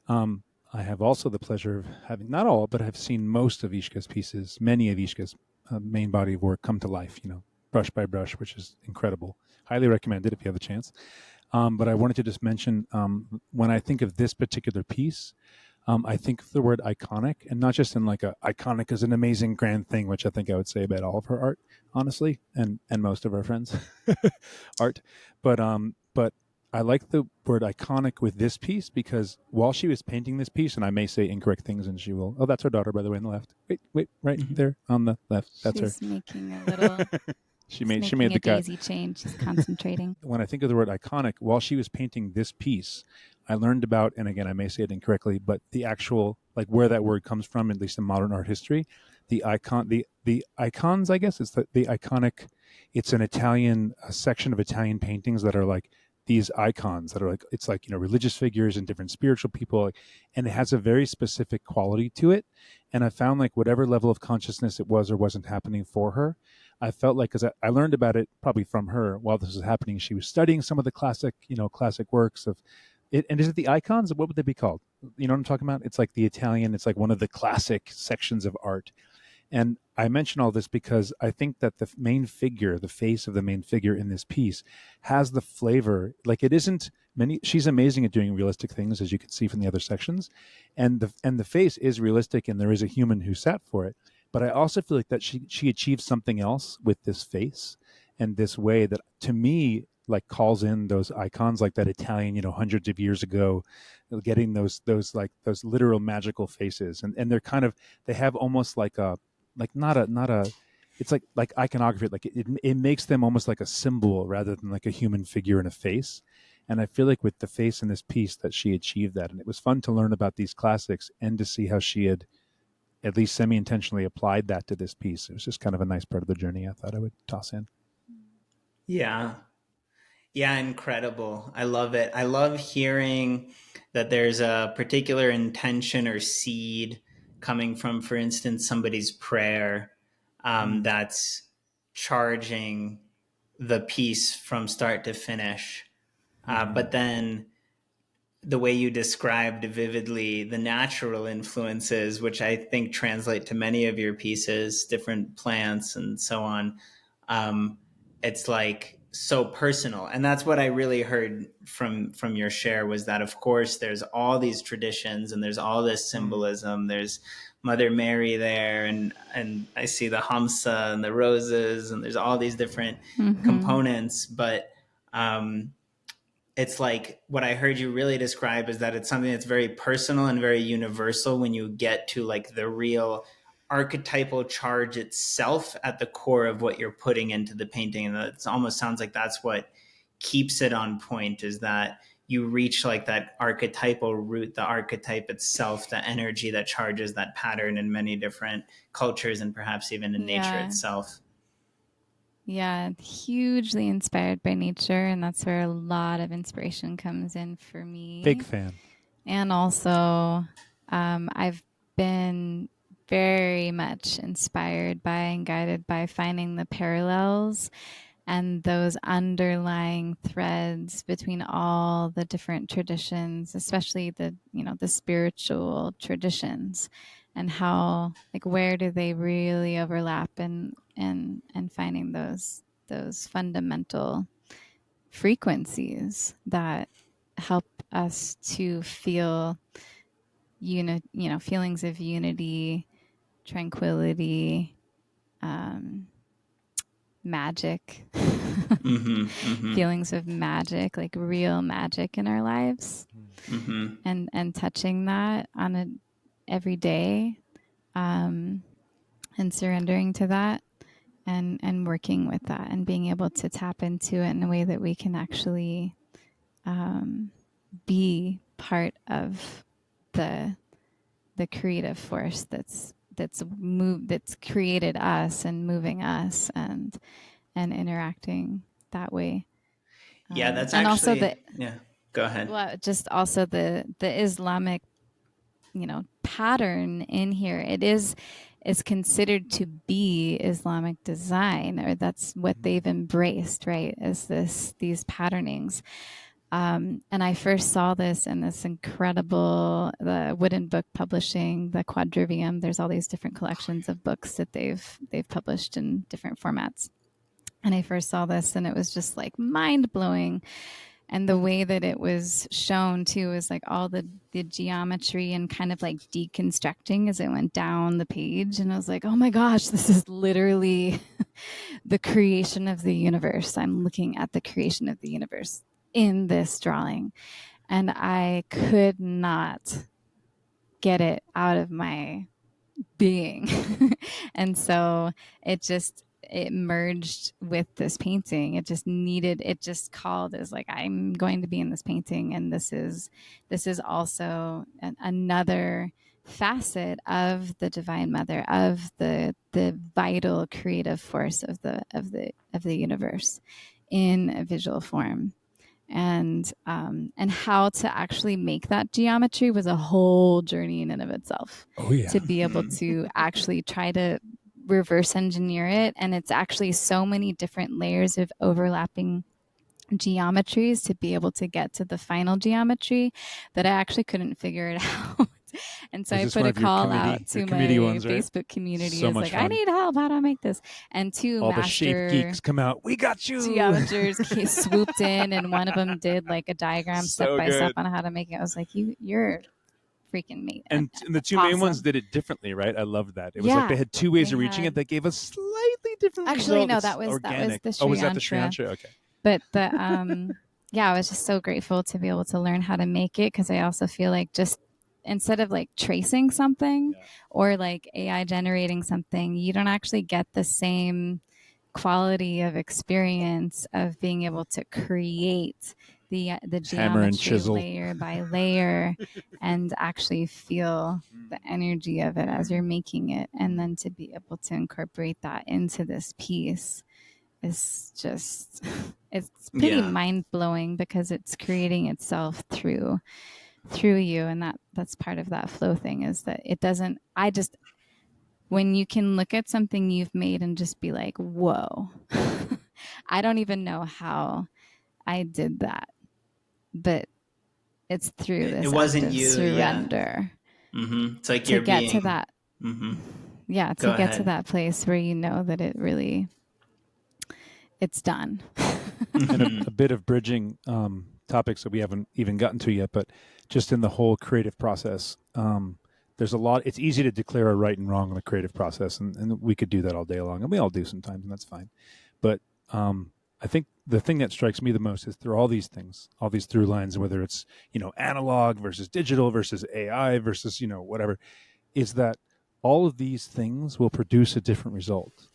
I have also the pleasure of having, not all, but I've seen most of Ishka's pieces, many of Ishka's main body of work come to life, brush by brush, which is incredible. Highly recommend it if you have a chance. But I wanted to just mention, when I think of this particular piece, I think of the word iconic, and not just in like iconic is an amazing grand thing, which I think I would say about all of her art, honestly, and most of our friends' art. But I like the word iconic with this piece, because while she was painting this piece, and I may say incorrect things, and she will. Oh, that's her daughter, by the way, on the left. Wait, right there on the left. That's She's her. Making a little. She made a the cut. daisy chain. She's concentrating. When I think of the word iconic, while she was painting this piece, I learned about, and again, I may say it incorrectly, but the actual, like, where that word comes from, at least in modern art history, the icons, I guess, it's the iconic. It's an Italian, a section of Italian paintings that are like these icons that are like, it's like, religious figures and different spiritual people, and it has a very specific quality to it. And I found like whatever level of consciousness it was or wasn't happening for her, I felt like, because I learned about it probably from her while this was happening. She was studying some of the classic works of it. And is it the icons? What would they be called? You know what I'm talking about? It's like the Italian, it's like one of the classic sections of art. And I mention all this because I think that the main figure, the face of the main figure in this piece, has the flavor. Like, it isn't many. She's amazing at doing realistic things, as you can see from the other sections, and the face is realistic, and there is a human who sat for it. But I also feel like that she achieved something else with this face and this way that, to me, like, calls in those icons, like that Italian, hundreds of years ago, getting those literal magical faces, and they're kind of, they have almost like a, like not a it's like iconography, like it makes them almost like a symbol rather than like a human figure in a face. And I feel like with the face in this piece that she achieved that, and it was fun to learn about these classics and to see how she had at least semi-intentionally applied that to this piece. It was just kind of a nice part of the journey I thought I would toss in. Yeah. Yeah, incredible. I love it. I love hearing that there's a particular intention or seed coming from, for instance, somebody's prayer that's charging the piece from start to finish. But then the way you described vividly the natural influences, which I think translate to many of your pieces, different plants and so on, it's like so personal. And that's what I really heard from your share, was that, of course, there's all these traditions and there's all this symbolism. There's Mother Mary there, and I see the Hamsa and the roses, and there's all these different components. But it's like, what I heard you really describe is that it's something that's very personal and very universal when you get to like the real archetypal charge itself at the core of what you're putting into the painting. And it almost sounds like that's what keeps it on point, is that you reach like that archetypal root, the archetype itself, the energy that charges that pattern in many different cultures and perhaps even in nature itself. Yeah, hugely inspired by nature, and that's where a lot of inspiration comes in for me. Big fan. And also, I've been very much inspired by and guided by finding the parallels and those underlying threads between all the different traditions, especially the spiritual traditions, and how, like, where do they really overlap, and finding those fundamental frequencies that help us to feel feelings of unity, tranquility, magic, feelings of magic, like real magic in our lives, and touching that on a every day, and surrendering to that, and working with that, and being able to tap into it in a way that we can actually be part of the creative force that's created us and moving us and interacting that way. Yeah, that's and actually, also yeah, go ahead. Well, just also the Islamic, pattern in here. It's considered to be Islamic design, or that's what they've embraced, right? Is these patternings. And I first saw this in this incredible, the Wooden Book Publishing, the Quadrivium. There's all these different collections of books that they've published in different formats. And I first saw this, and it was just like mind blowing. And the way that it was shown too is like all the geometry and kind of like deconstructing as it went down the page. And I was like, oh my gosh, this is literally the creation of the universe. I'm looking at the creation of the universe in this drawing. And I could not get it out of my being. And so it merged with this painting. It just called as like, I'm going to be in this painting. And this is also another facet of the Divine Mother, of the vital creative force of the universe in a visual form. and how to actually make that geometry was a whole journey in and of itself. Oh yeah. To be able to actually try to reverse engineer it, and it's actually so many different layers of overlapping geometries to be able to get to the final geometry that I actually couldn't figure it out. And so I put a call out to my Facebook community. So It's much like, I fun. need help. How do I make this? And two All the master shape geeks come out. We got you. geometers swooped in, and one of them did like a diagram step by step on how to make it. I was like, you're freaking mate. And the two main ones did it differently, right? I loved that. It was like they had two ways of reaching it that gave us slightly different actually results. No, that was organic. the Sri was that the Sri Yantra? Okay. But the yeah, I was just so grateful to be able to learn how to make it, because I also feel like just instead of like tracing something or like AI generating something, you don't actually get the same quality of experience of being able to create the geometry layer by layer and actually feel the energy of it as you're making it, and then to be able to incorporate that into this piece is just it's pretty mind-blowing, because it's creating itself through you, and that's part of that flow thing, is that it doesn't when you can look at something you've made and just be like, whoa. I don't even know how I did that, but it's through this act of surrender. It's like to get to that to get to that place where you know that it really it's done. And a bit of bridging topics that we haven't even gotten to yet, but just in the whole creative process, there's a lot. It's easy to declare a right and wrong in the creative process, and we could do that all day long, and we all do sometimes, and that's fine. But I think the thing that strikes me the most is through all these things, all these through lines, whether it's analog versus digital versus AI versus whatever, is that all of these things will produce a different result.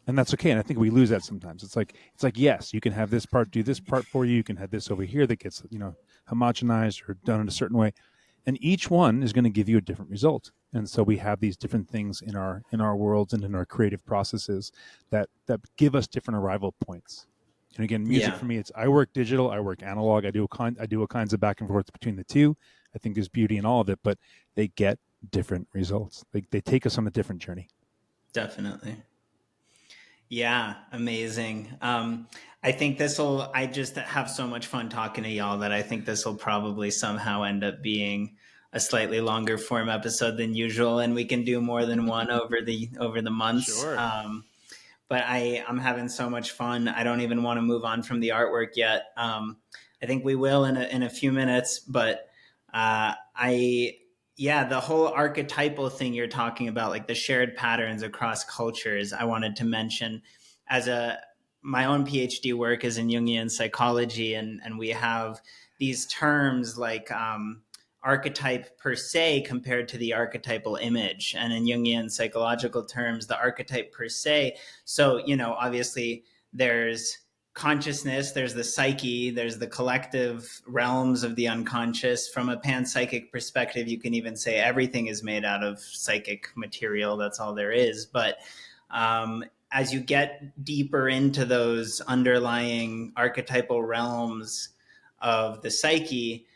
And that's okay. And I think we lose that sometimes. It's like, yes, you can have this part do this part for you. You can have this over here that gets, homogenized or done in a certain way. And each one is going to give you a different result. And so we have these different things in our worlds and in our creative processes that give us different arrival points. And again, music for me, it's I work digital, I work analog, I do all kinds of back and forth between the two. I think there's beauty in all of it, but they get different results. They take us on a different journey. Definitely. Yeah, amazing. I think I just have so much fun talking to y'all that I think this will probably somehow end up being a slightly longer form episode than usual, and we can do more than one over the months. Sure. But I'm having so much fun. I don't even want to move on from the artwork yet. I think we will in a few minutes, but the whole archetypal thing you're talking about, like the shared patterns across cultures, I wanted to mention my own PhD work is in Jungian psychology, and we have these terms like archetype per se compared to the archetypal image. And in Jungian psychological terms, the archetype per se. So, obviously there's consciousness, there's the psyche, there's the collective realms of the unconscious. From a panpsychic perspective, you can even say everything is made out of psychic material. That's all there is. But as you get deeper into those underlying archetypal realms of the psyche,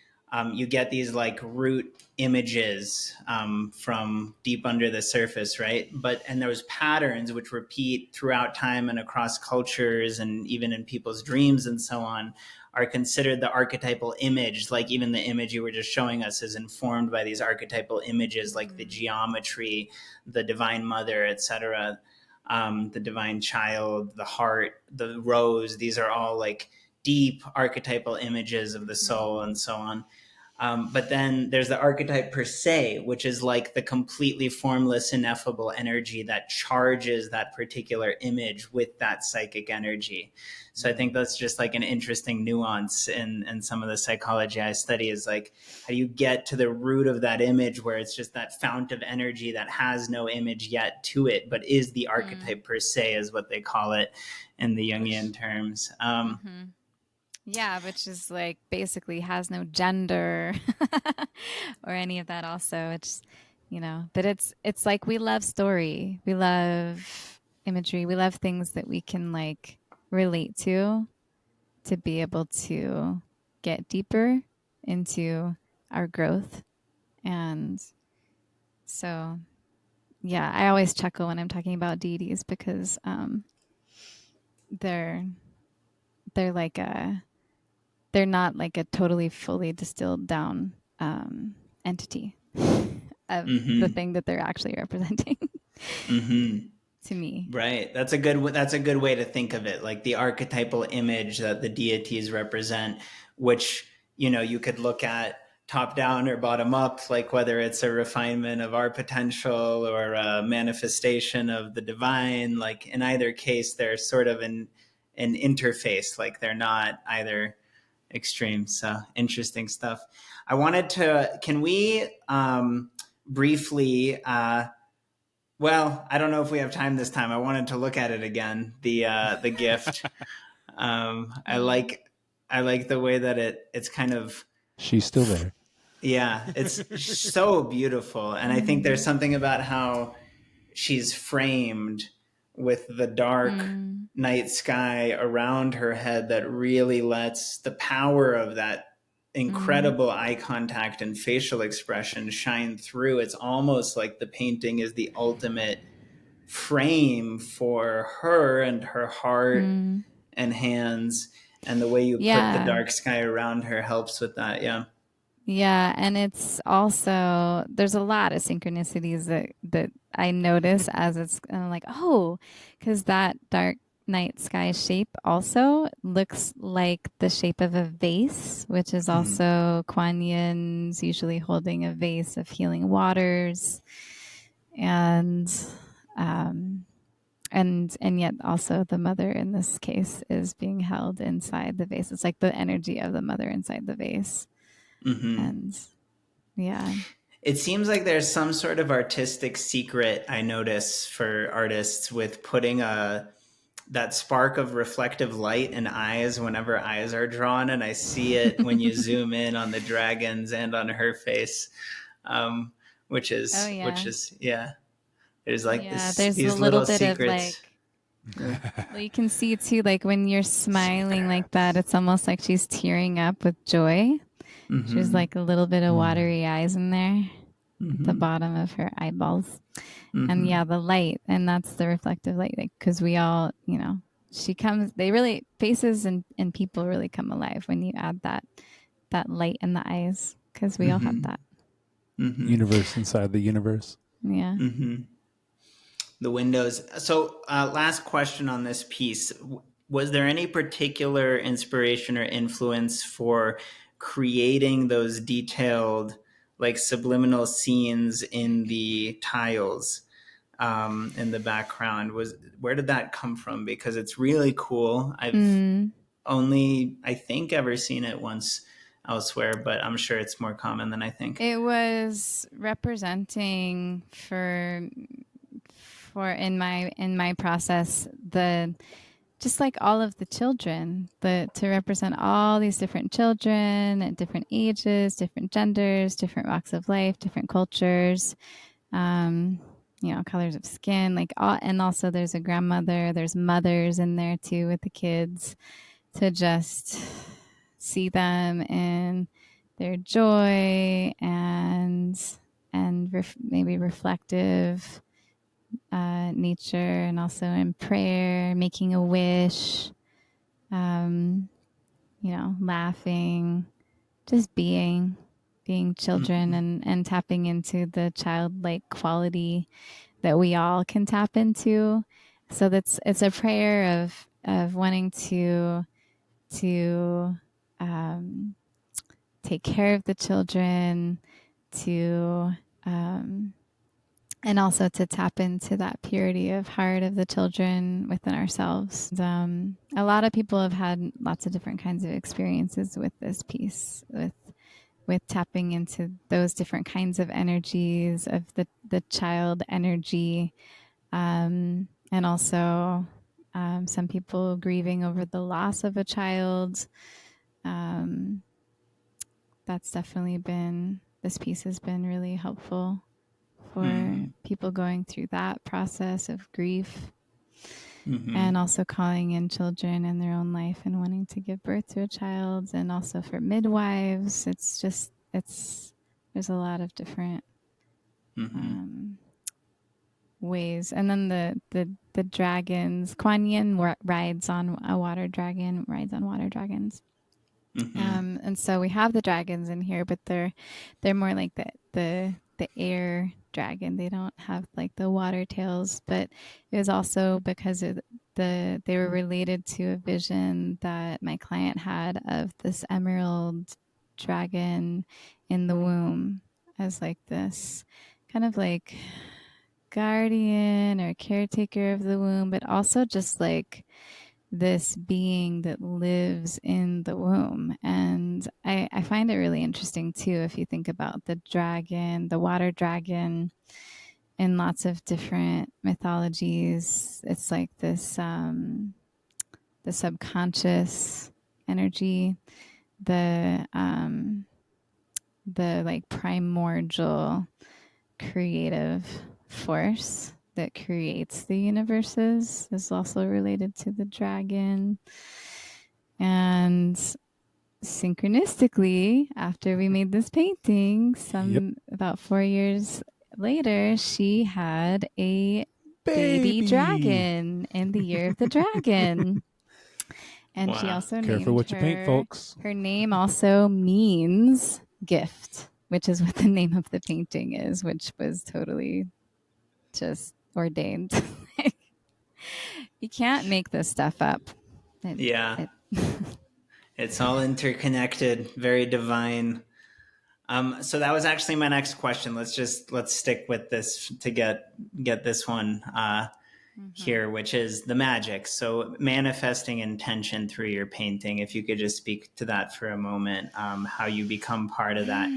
you get these like root images from deep under the surface, right? And those patterns which repeat throughout time and across cultures and even in people's dreams and so on are considered the archetypal image. Like even the image you were just showing us is informed by these archetypal images, like the geometry, the divine mother, etc., the divine child, the heart, the rose. These are all like deep archetypal images of the soul and so on. But then there's the archetype per se, which is like the completely formless, ineffable energy that charges that particular image with that psychic energy. So I think that's just like an interesting nuance in some of the psychology I study, is like, how do you get to the root of that image where it's just that fount of energy that has no image yet to it, but is the archetype per se, is what they call it in the Jungian terms. Yeah, which is like basically has no gender or any of that also. It's, but it's like we love story. We love imagery. We love things that we can like relate to be able to get deeper into our growth. And so, yeah, I always chuckle when I'm talking about deities because they're like they're not like a totally fully distilled down entity of the thing that they're actually representing to me. Right. That's a good way to think of it. Like the archetypal image that the deities represent, which, you could look at top down or bottom up, like whether it's a refinement of our potential or a manifestation of the divine. Like in either case, they're sort of an interface, like they're not either extreme. So interesting stuff. Can we briefly, well, I don't know if we have time this time. I wanted to look at it again, the gift. I like the way that it's kind of, She's still there. yeah, it's so beautiful. And I think there's something about how she's framed with the dark night sky around her head that really lets the power of that incredible eye contact and facial expression shine through. It's almost like the painting is the ultimate frame for her and her heart and hands, and the way you put the dark sky around her helps with that. Yeah, and it's also, there's a lot of synchronicities that I notice as it's like, oh, because that dark night sky shape also looks like the shape of a vase, which is also Kuan Yin's usually holding a vase of healing waters, and yet also the mother in this case is being held inside the vase. It's like the energy of the mother inside the vase. And yeah, it seems like there's some sort of artistic secret I notice for artists with putting that spark of reflective light in eyes whenever eyes are drawn, and I see it when you zoom in on the dragons and on her face, which is there's like there's these a little little bit secrets. of like, well, you can see too, like when you're smiling like that, it's almost like she's tearing up with joy. She's like a little bit of watery eyes in there at the bottom of her eyeballs. And yeah, the light, and that's the reflective light, like, because we all, faces and people really come alive when you add that light in the eyes, because we all have that. Universe inside the universe. Yeah. The windows. So last question on this piece. Was there any particular inspiration or influence for creating those detailed, like subliminal scenes in the tiles in the background? Where did that come from? Because it's really cool. I've only, I think, ever seen it once elsewhere, but I'm sure it's more common than I think. It was representing for in my process, just like all of the children, to represent all these different children at different ages, different genders, different walks of life, different cultures, colors of skin, and also there's a grandmother, there's mothers in there too with the kids, to just see them in their joy and maybe reflective nature, and also in prayer, making a wish, laughing, just being children, and tapping into the childlike quality that we all can tap into. So it's a prayer of wanting to take care of the children, to and also to tap into that purity of heart of the children within ourselves. A lot of people have had lots of different kinds of experiences with this piece, with tapping into those different kinds of energies of the child energy, and also some people grieving over the loss of a child. That's definitely this piece has been really helpful for people going through that process of grief. and also calling in children in their own life and wanting to give birth to a child, and also for midwives. There's a lot of different ways. And then the dragons, Kuan Yin rides on water dragons. And so we have the dragons in here, but they're more like the air dragon. They don't have like the water tails, but it was also because they were related to a vision that my client had of this emerald dragon in the womb as like this kind of like guardian or caretaker of the womb, but also just like this being that lives in the womb. And I find it really interesting too, if you think about the dragon, the water dragon, in lots of different mythologies. It's like this the subconscious energy, the like primordial creative force that creates the universes is also related to the dragon. And synchronistically, after we made this painting, about 4 years later, she had a baby dragon in the year of the dragon. And she also Careful what you paint, folks. Her name also means gift, which is what the name of the painting is, which was totally just ordained. You can't make this stuff up. It's all interconnected, very divine. So that was actually my next question. Let's stick with this to get this one here, which is the magic. So manifesting intention through your painting. If you could just speak to that for a moment, how you become part of that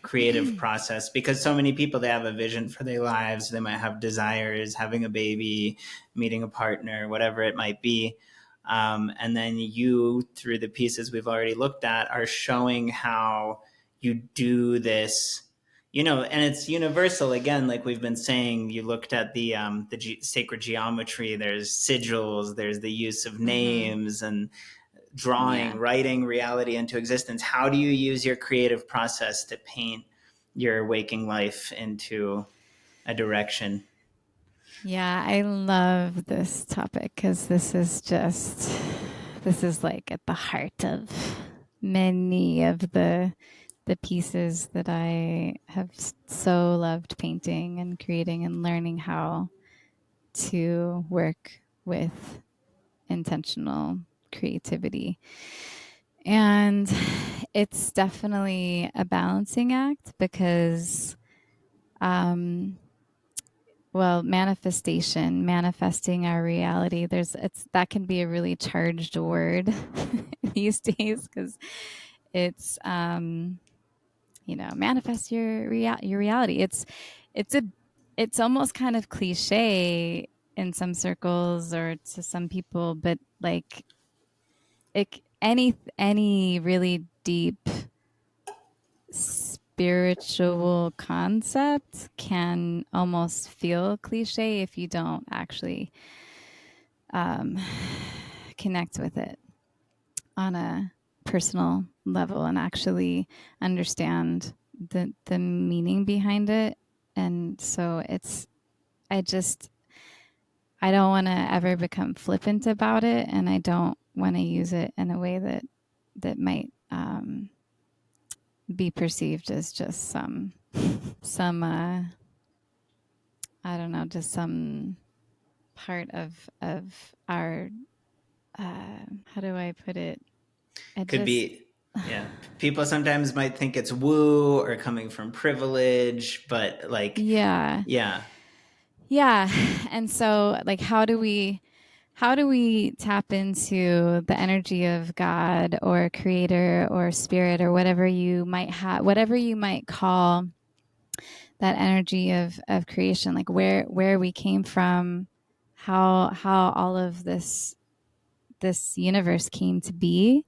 creative process, because so many people, they have a vision for their lives. They might have desires, having a baby, meeting a partner, whatever it might be. And then you, through the pieces we've already looked at, are showing how you do this, and it's universal. Again, like we've been saying, you looked at the sacred geometry. There's sigils, there's the use of names and drawing, writing reality into existence. How do you use your creative process to paint your waking life into a direction? Yeah, I love this topic because this is like at the heart of many of the pieces that I have so loved painting and creating and learning how to work with intentional creativity. And it's definitely a balancing act because manifesting our reality, that can be a really charged word these days because it's manifest your reality. It's almost kind of cliche in some circles or to some people, but like any really deep spiritual concept can almost feel cliche if you don't actually connect with it on a personal level and actually understand the meaning behind it. And so I don't want to ever become flippant about it, and I don't want to use it in a way that might be perceived as just some I don't know, just some part of our how do I put it? People sometimes might think it's woo or coming from privilege, but like yeah. And so like how do we tap into the energy of God or creator or spirit or whatever you might call that energy of creation, like where we came from, how all of this universe came to be,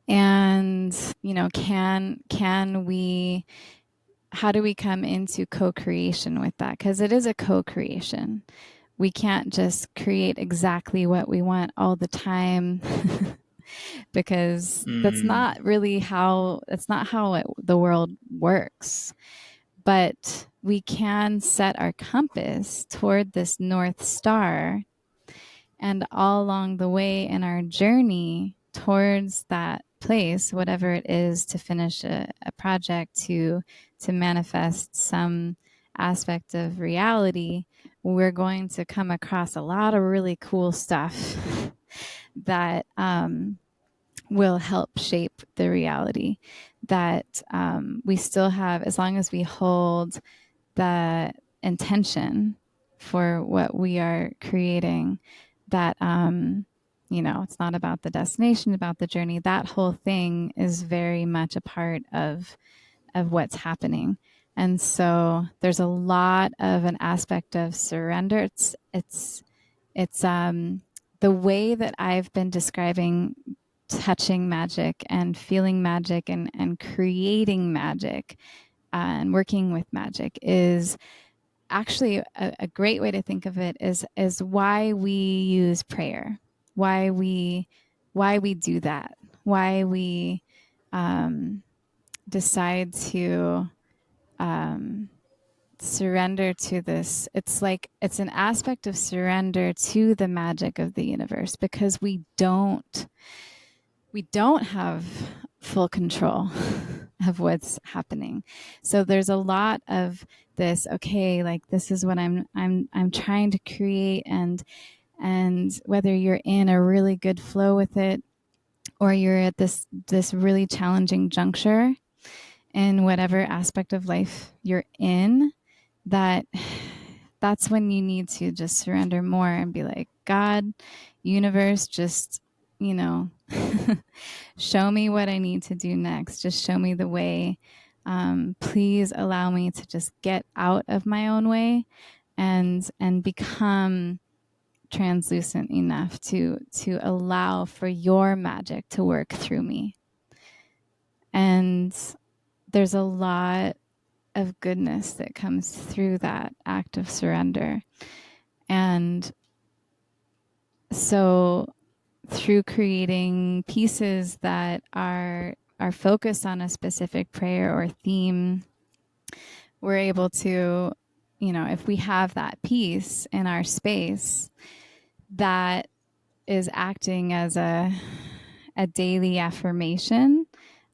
and how do we come into co-creation with that? Because it is a co-creation we can't just create exactly what we want all the time because that's not really how the world works. But we can set our compass toward this North Star, and all along the way in our journey towards that place, whatever it is, to finish a project, to manifest some aspect of reality, we're going to come across a lot of really cool stuff that will help shape the reality that we still have, as long as we hold the intention for what we are creating, that it's not about the destination, about the journey. That whole thing is very much a part of what's happening. And so there's a lot of an aspect of surrender. It's the way that I've been describing touching magic and feeling magic and creating magic and working with magic is actually a great way to think of it is why we use prayer, why we do that, why we decide to surrender to this. It's an aspect of surrender to the magic of the universe, because we don't have full control of what's happening. So there's a lot of this, okay, like this is what I'm trying to create, and whether you're in a really good flow with it, or you're at this really challenging juncture in whatever aspect of life you're in, that's when you need to just surrender more and be like, God, universe, just, show me what I need to do next. Just show me the way. Please allow me to just get out of my own way and become translucent enough to allow for your magic to work through me. And there's a lot of goodness that comes through that act of surrender. And so through creating pieces that are focused on a specific prayer or theme, we're able to, if we have that piece in our space, that is acting as a daily affirmation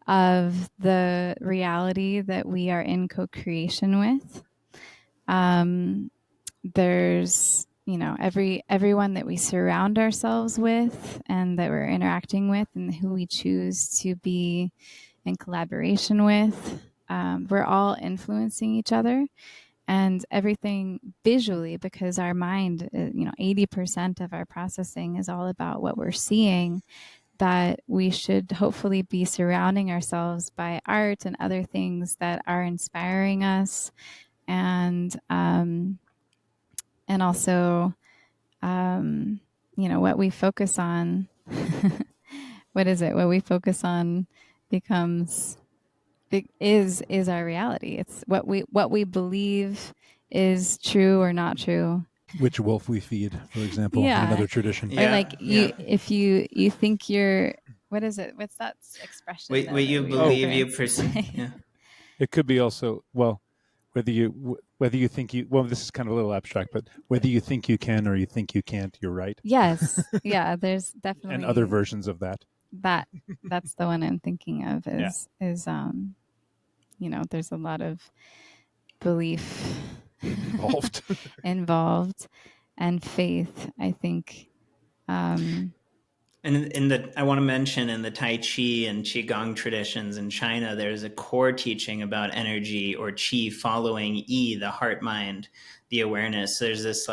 of the reality that we are in co-creation with. There's, everyone that we surround ourselves with and that we're interacting with and who we choose to be in collaboration with, we're all influencing each other, and everything visually, because our mind, 80% of our processing is all about what we're seeing, that we should hopefully be surrounding ourselves by art and other things that are inspiring us, and also, what we focus on, what is it? What we focus on becomes, is our reality. It's what we believe is true or not true. Which wolf we feed, for example, in another tradition. Or if you think you're, what is it? What's that expression? What you believe you perceive. Yeah. It could be also, whether you think you, this is kind of a little abstract, but whether you think you can or you think you can't, you're right. Yes. Yeah, there's definitely. And other versions of that. That's the one I'm thinking of is there's a lot of belief involved and faith, I think. And I want to mention in the Tai Chi and Qigong traditions in China, there's a core teaching about energy or Qi following Yi, the heart mind, the awareness. So there's this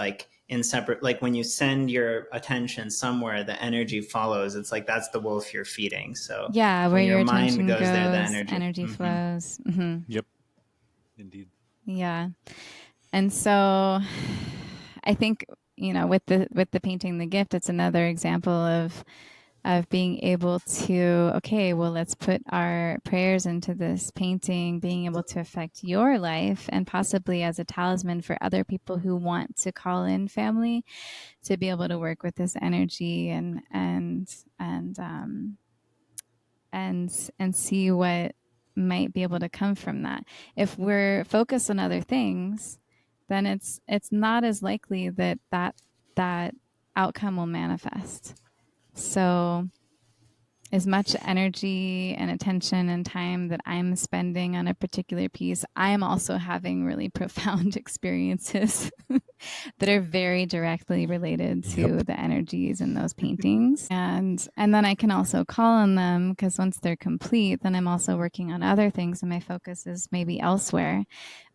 inseparable, when you send your attention somewhere, the energy follows. It's that's the wolf you're feeding. So where your mind goes, there, the energy flows. Mm-hmm. Yep. Indeed. Yeah. And so I think, with the painting The Gift, it's another example of of being able to, okay, well, let's put our prayers into this painting, being able to affect your life and possibly as a talisman for other people who want to call in family, to be able to work with this energy and see what might be able to come from that. If we're focused on other things, then it's not as likely that outcome will manifest. So as much energy and attention and time that I'm spending on a particular piece, I'm also having really profound experiences that are very directly related to the energies in those paintings. And then I can also call on them, because once they're complete, then I'm also working on other things and my focus is maybe elsewhere.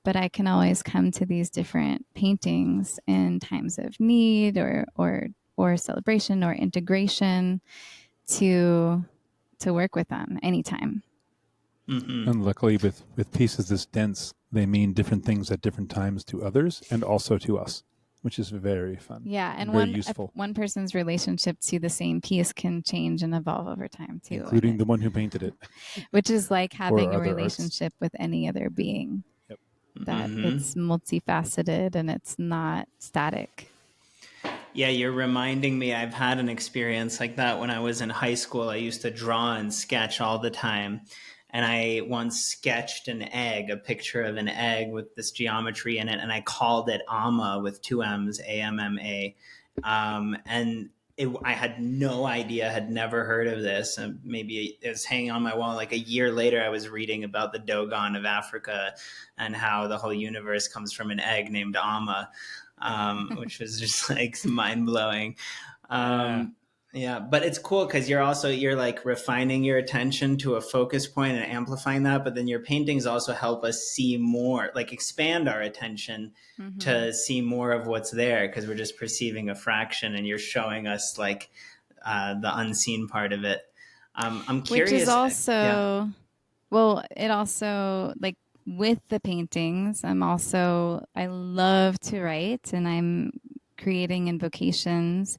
But I can always come to these different paintings in times of need or celebration or integration to work with them anytime. Mm-hmm. And luckily with pieces this dense, they mean different things at different times to others and also to us, which is very fun. Yeah, and very useful. One person's relationship to the same piece can change and evolve over time too, including the one who painted it, which is like having a relationship with any other being. Yep. That it's multifaceted and it's not static. Yeah, you're reminding me, I've had an experience like that when I was in high school. I used to draw and sketch all the time. And I once sketched an egg, a picture of an egg with this geometry in it, and I called it Amma with two M's, A-M-M-A. And I had no idea, had never heard of this. And maybe it was hanging on my wall. Like a year later, I was reading about the Dogon of Africa and how the whole universe comes from an egg named Amma. Which was just like mind blowing. Yeah, but it's cool because you're like refining your attention to a focus point and amplifying that. But then your paintings also help us see more, like expand our attention to see more of what's there, because we're just perceiving a fraction and you're showing us like the unseen part of it. I'm curious. Which is also, well, it also, like, with the paintings, I love to write, and I'm creating invocations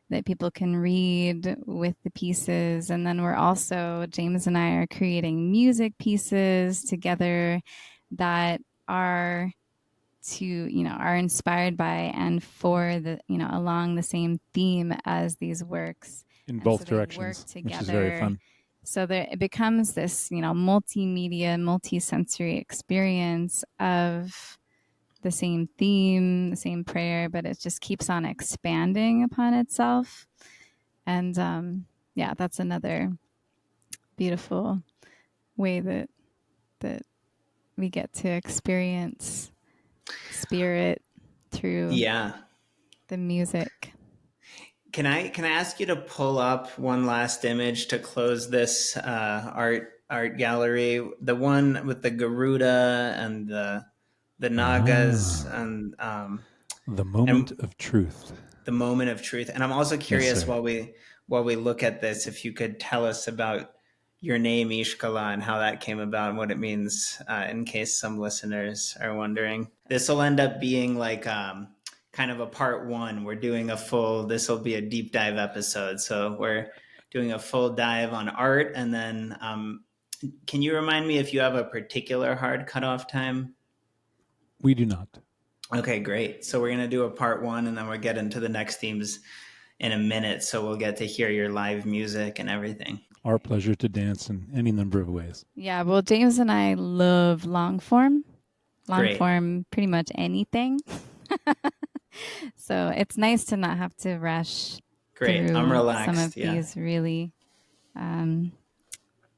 that people can read with the pieces. And then James and I are creating music pieces together that are inspired by and for the, along the same theme as these works. In both directions, which is very fun. So it becomes this, multimedia, multi-sensory experience of the same theme, the same prayer, but it just keeps on expanding upon itself. And that's another beautiful way that we get to experience spirit through the music. Can I ask you to pull up one last image to close this art gallery? The one with the Garuda and the Nagas and the moment of truth. The moment of truth. And I'm also curious, while we look at this, if you could tell us about your name, Ishka Lha, and how that came about and what it means, in case some listeners are wondering. This will end up being like kind of a part one. We're doing this will be a deep dive episode. So we're doing a full dive on art. And then can you remind me if you have a particular hard cutoff time? We do not. Okay, great. So we're going to do a part one, and then we'll get into the next themes in a minute. So we'll get to hear your live music and everything. Our pleasure to dance in any number of ways. Yeah, well, James and I love long form pretty much anything. So it's nice to not have to rush through I'm relaxed. Some of these really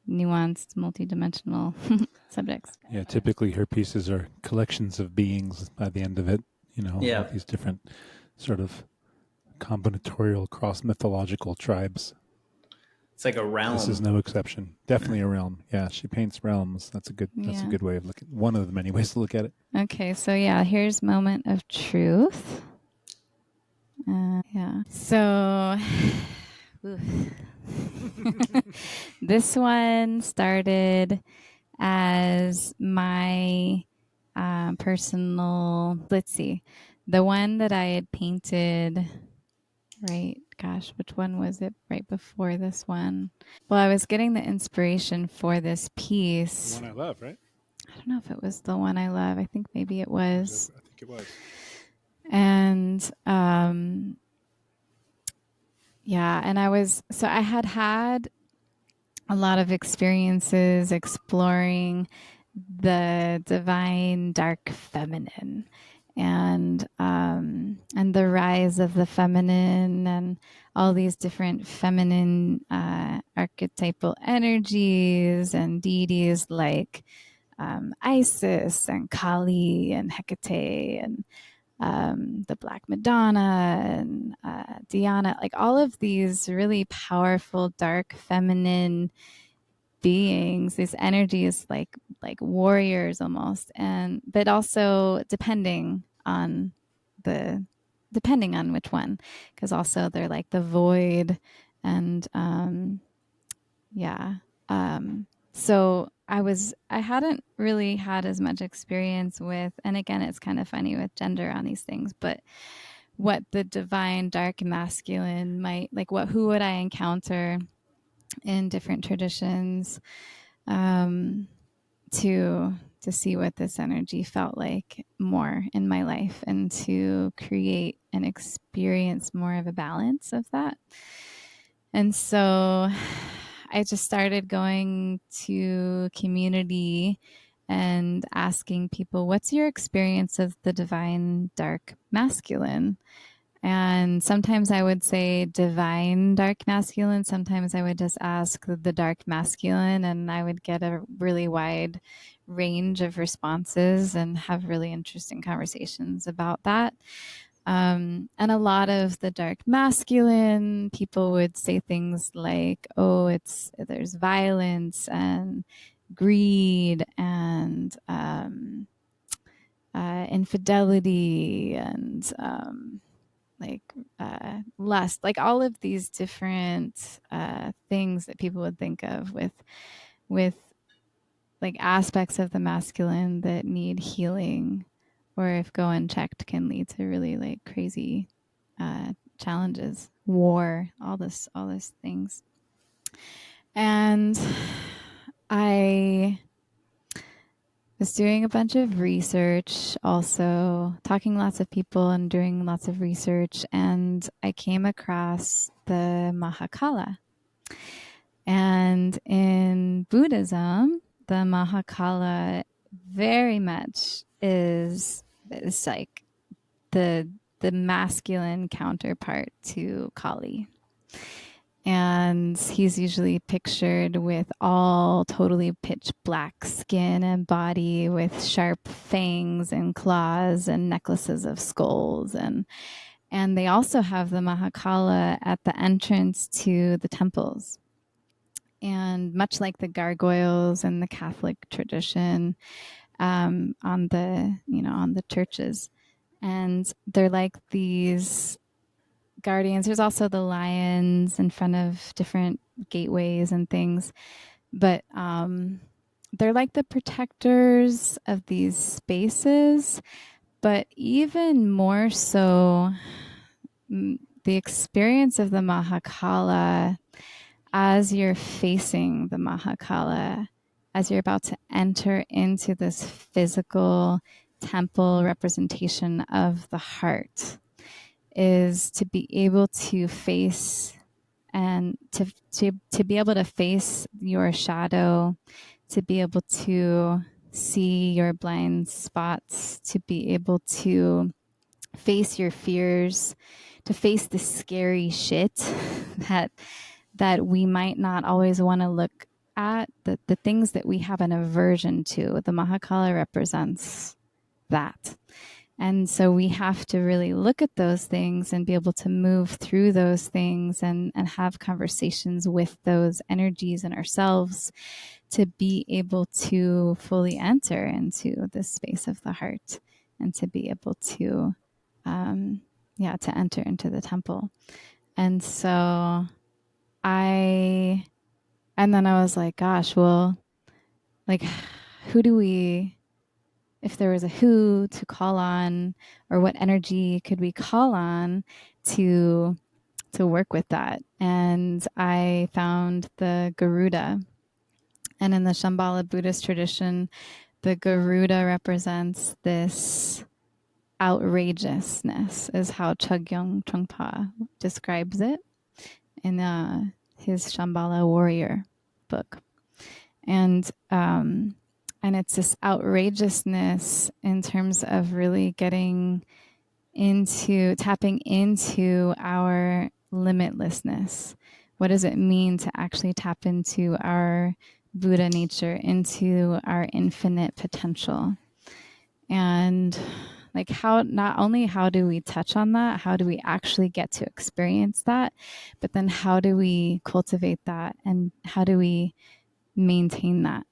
nuanced, multidimensional subjects. Yeah, typically her pieces are collections of beings by the end of it, these different sort of combinatorial cross-mythological tribes. It's like a realm. This is no exception. Definitely a realm. Yeah, she paints realms. That's a good way of looking. One of the many ways to look at it. Okay, so here's Moment of Truth. So this one started as my personal, the one that I had painted right gosh, which one was it right before this one? Well, I was getting the inspiration for this piece. The one I love, right? I don't know if it was the one I love. I think maybe it was. I think it was. And yeah, and I had a lot of experiences exploring the divine dark feminine and the rise of the feminine and all these different feminine archetypal energies and deities like Isis and Kali and Hecate and the Black Madonna and Diana, like all of these really powerful dark feminine beings, these energies like warriors almost, and but also depending on which one, because also they're like the void and yeah. So I hadn't really had as much experience with, and again, it's kind of funny with gender on these things, but what the divine dark masculine might, like who would I encounter in different traditions, to see what this energy felt like more in my life and to create and experience more of a balance of that. And so I just started going to community and asking people, what's your experience of the divine dark masculine? And sometimes I would say divine dark masculine. Sometimes I would just ask the dark masculine, and I would get a really wide range of responses and have really interesting conversations about that. And a lot of the dark masculine people would say things like, oh, there's violence and greed and infidelity and lust, like all of these different things that people would think of with like aspects of the masculine that need healing, or if go unchecked can lead to really like crazy challenges, war, all this things. And I was doing a bunch of research, also talking to lots of people and doing lots of research, and I came across the Mahakala. And in Buddhism, the Mahakala very much is like the masculine counterpart to Kali. And he's usually pictured with all totally pitch black skin and body with sharp fangs and claws and necklaces of skulls. And they also have the Mahakala at the entrance to the temples. And much like the gargoyles in the Catholic tradition, on the churches. And they're like these guardians. There's also the lions in front of different gateways and things, but they're like the protectors of these spaces. But even more so, the experience of the Mahakala as you're facing the Mahakala, as you're about to enter into this physical temple representation of the heart, is to be able to face and to be able to face your shadow, to be able to see your blind spots, to be able to face your fears, to face the scary shit that we might not always want to look at, the things that we have an aversion to. The Mahakala represents that. And so we have to really look at those things and be able to move through those things and have conversations with those energies in ourselves to be able to fully enter into this space of the heart and to be able to, to enter into the temple. And so and then I was like, gosh, well, like, if there was a who to call on, or what energy could we call on to work with that. And I found the Garuda. And in the Shambhala Buddhist tradition, the Garuda represents this outrageousness, is how Chogyam Trungpa describes it in his Shambhala Warrior book. And it's this outrageousness in terms of really tapping into our limitlessness. What does it mean to actually tap into our Buddha nature, into our infinite potential? And like not only how do we touch on that, how do we actually get to experience that, but then how do we cultivate that and how do we maintain that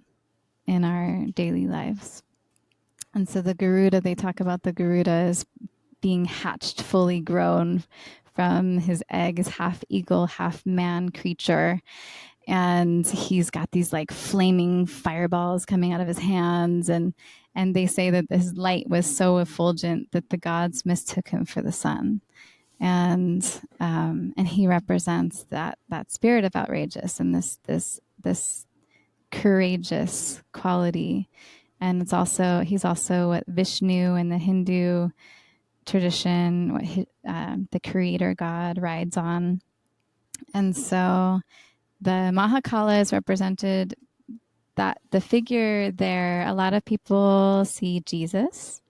in our daily lives? And so the Garuda, they talk about the Garuda as being hatched, fully grown from his egg, is half eagle, half man creature. And he's got these like flaming fireballs coming out of his hands. And they say that his light was so effulgent that the gods mistook him for the sun. And he represents that spirit of outrageous and this courageous quality. And he's also what Vishnu in the Hindu tradition, what the creator god rides on. And so the Mahakala is represented, that the figure there, a lot of people see Jesus.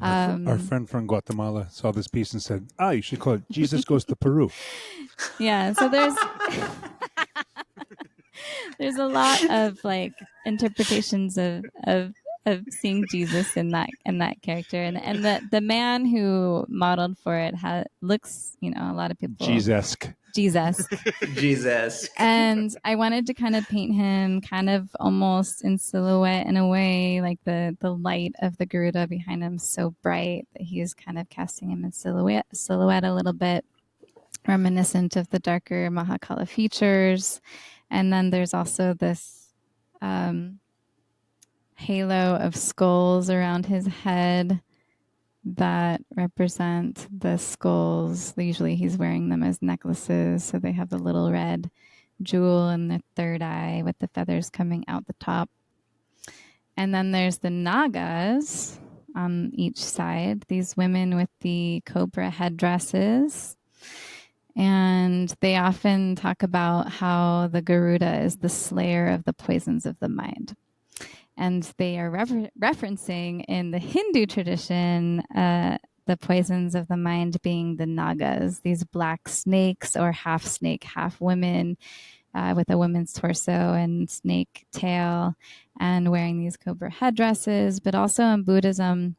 Our friend from Guatemala saw this piece and said, you should call it Jesus Goes to Peru. Yeah, so there's a lot of like interpretations of seeing Jesus in that character, and the man who modeled for it looks, a lot of people Jesus. And I wanted to kind of paint him kind of almost in silhouette in a way, like the light of the Garuda behind him is so bright that he's kind of casting him in silhouette a little bit, reminiscent of the darker Mahakala features. And then there's also this halo of skulls around his head that represent the skulls. Usually he's wearing them as necklaces, so they have the little red jewel in the third eye with the feathers coming out the top. And then there's the Nagas on each side, these women with the cobra headdresses. And they often talk about how the Garuda is the slayer of the poisons of the mind. And they are referencing in the Hindu tradition the poisons of the mind being the Nagas, these black snakes or half snake, half women with a woman's torso and snake tail and wearing these cobra headdresses. But also in Buddhism,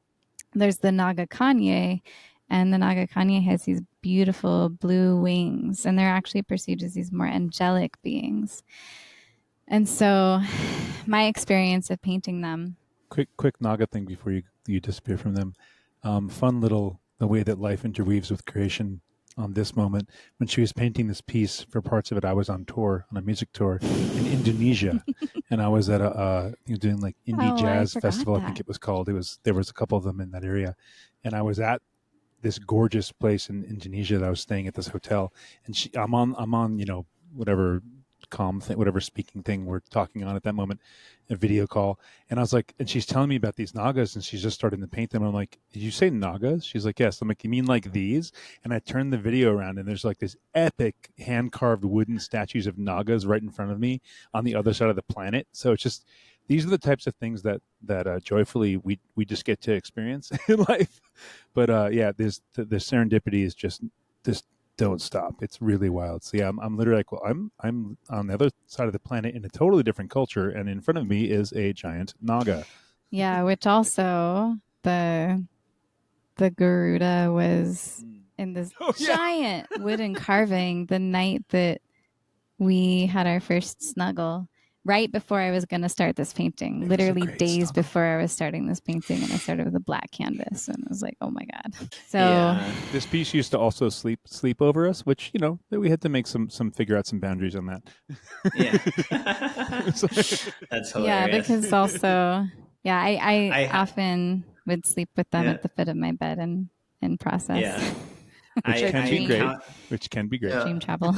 there's the Naga Kanye, and the Naga Kanye has these beautiful blue wings, and they're actually perceived as these more angelic beings. And so my experience of painting them. Quick Naga thing before you disappear from them. Fun little, the way that life interweaves with creation on this moment. When she was painting this piece, for parts of it, I was on a music tour in Indonesia. And I was at doing like indie jazz festival, I think it was called. There was a couple of them in that area. And I was at this gorgeous place in Indonesia that I was staying at this hotel. And I'm on, whatever calm thing, whatever speaking thing we're talking on at that moment, a video call. And I was like, and she's telling me about these Nagas, and she's just starting to paint them. I'm like, did you say Nagas? She's like, yes. I'm like, you mean like these? And I turned the video around, and there's like this epic hand-carved wooden statues of Nagas right in front of me on the other side of the planet. So it's just, these are the types of things that joyfully we just get to experience in life. But there's the serendipity is just don't stop. It's really wild. So yeah, I'm literally like, well, I'm on the other side of the planet in a totally different culture, and in front of me is a giant Naga. Yeah, which also the Garuda was in this giant wooden carving the night that we had our first snuggle. Right before I was going to start this painting, literally days before I was starting this painting, and I started with a black canvas, and I was like, "Oh my god!" So this piece used to also sleep over us, which we had to make some figure out some boundaries on that. Yeah, that's hilarious. Yeah, because also, I often would sleep with them at the foot of my bed and process. Yeah. Which can be great. Which can be great. Dream travel.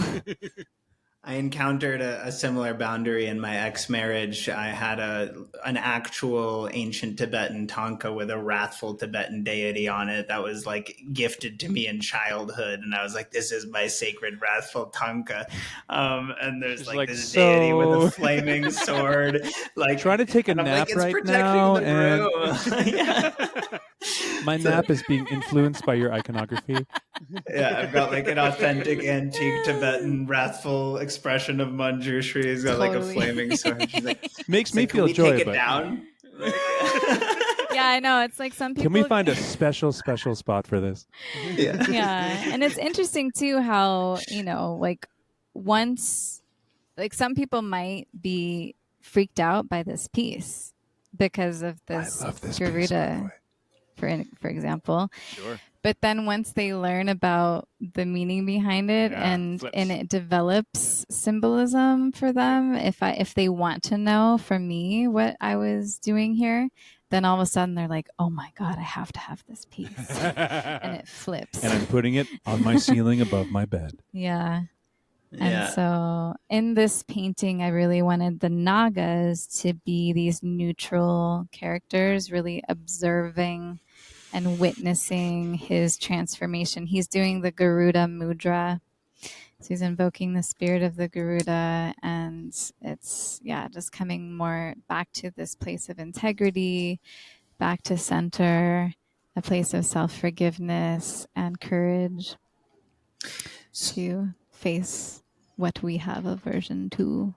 I encountered a similar boundary in my ex-marriage. I had an actual ancient Tibetan tanka with a wrathful Tibetan deity on it that was like gifted to me in childhood, and I was like, "This is my sacred wrathful tanka." And there's like this deity with a flaming sword, like trying to take a nap right now, and my nap is being influenced by your iconography. Yeah, I've got like an authentic antique Tibetan wrathful expression of Manjushri. He's got like a flaming sword. She's like, makes me feel joy. Take it down. Yeah, I know. It's like some people. Can we find a special spot for this? Yeah, and it's interesting too how like once, like some people might be freaked out by this piece because of this. I love this Garuda, piece, for example. Sure. But then once they learn about the meaning behind it, and it develops symbolism for them, if they want to know from me what I was doing here, then all of a sudden they're like, "Oh my God, I have to have this piece," and it flips. And I'm putting it on my ceiling above my bed. Yeah. And so in this painting, I really wanted the Nagas to be these neutral characters, really observing and witnessing his transformation. He's doing the Garuda mudra. So he's invoking the spirit of the Garuda, and it's just coming more back to this place of integrity, back to center, a place of self-forgiveness and courage to face what we have aversion to.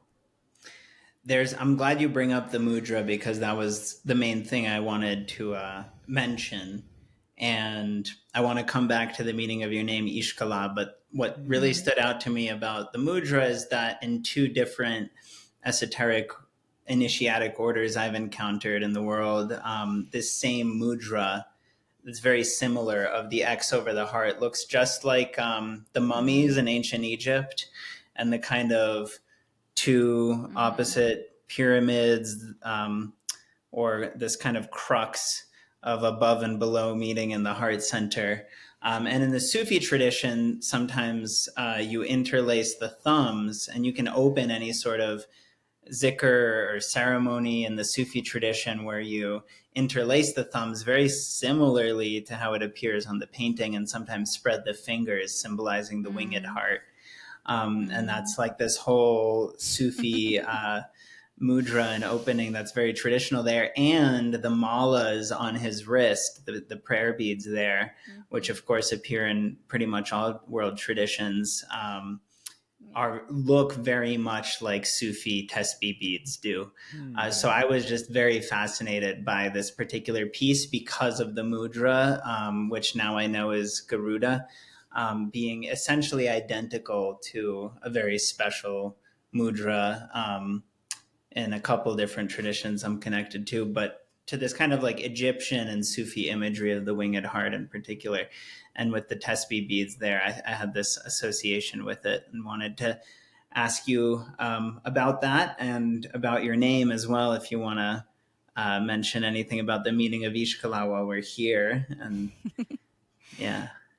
I'm glad you bring up the mudra, because that was the main thing I wanted to mention. And I want to come back to the meaning of your name, Ishka Lha. But what really stood out to me about the mudra is that in two different esoteric initiatic orders I've encountered in the world, this same mudra that's very similar of the X over the heart looks just like the mummies in ancient Egypt, and the kind of two opposite pyramids, or this kind of crux of above and below meeting in the heart center. And in the Sufi tradition, sometimes you interlace the thumbs, and you can open any sort of zikr or ceremony in the Sufi tradition where you interlace the thumbs very similarly to how it appears on the painting, and sometimes spread the fingers, symbolizing the winged heart. And that's like this whole Sufi mudra and opening that's very traditional there. And the malas on his wrist, the prayer beads there, which of course appear in pretty much all world traditions, look very much like Sufi tesbih beads do. So I was just very fascinated by this particular piece because of the mudra, which now I know is Garuda, being essentially identical to a very special mudra in a couple different traditions I'm connected to, but to this kind of like Egyptian and Sufi imagery of the winged heart in particular. And with the tesbih beads there, I had this association with it, and wanted to ask you about that, and about your name as well, if you want to mention anything about the meaning of Ishka Lha while we're here. And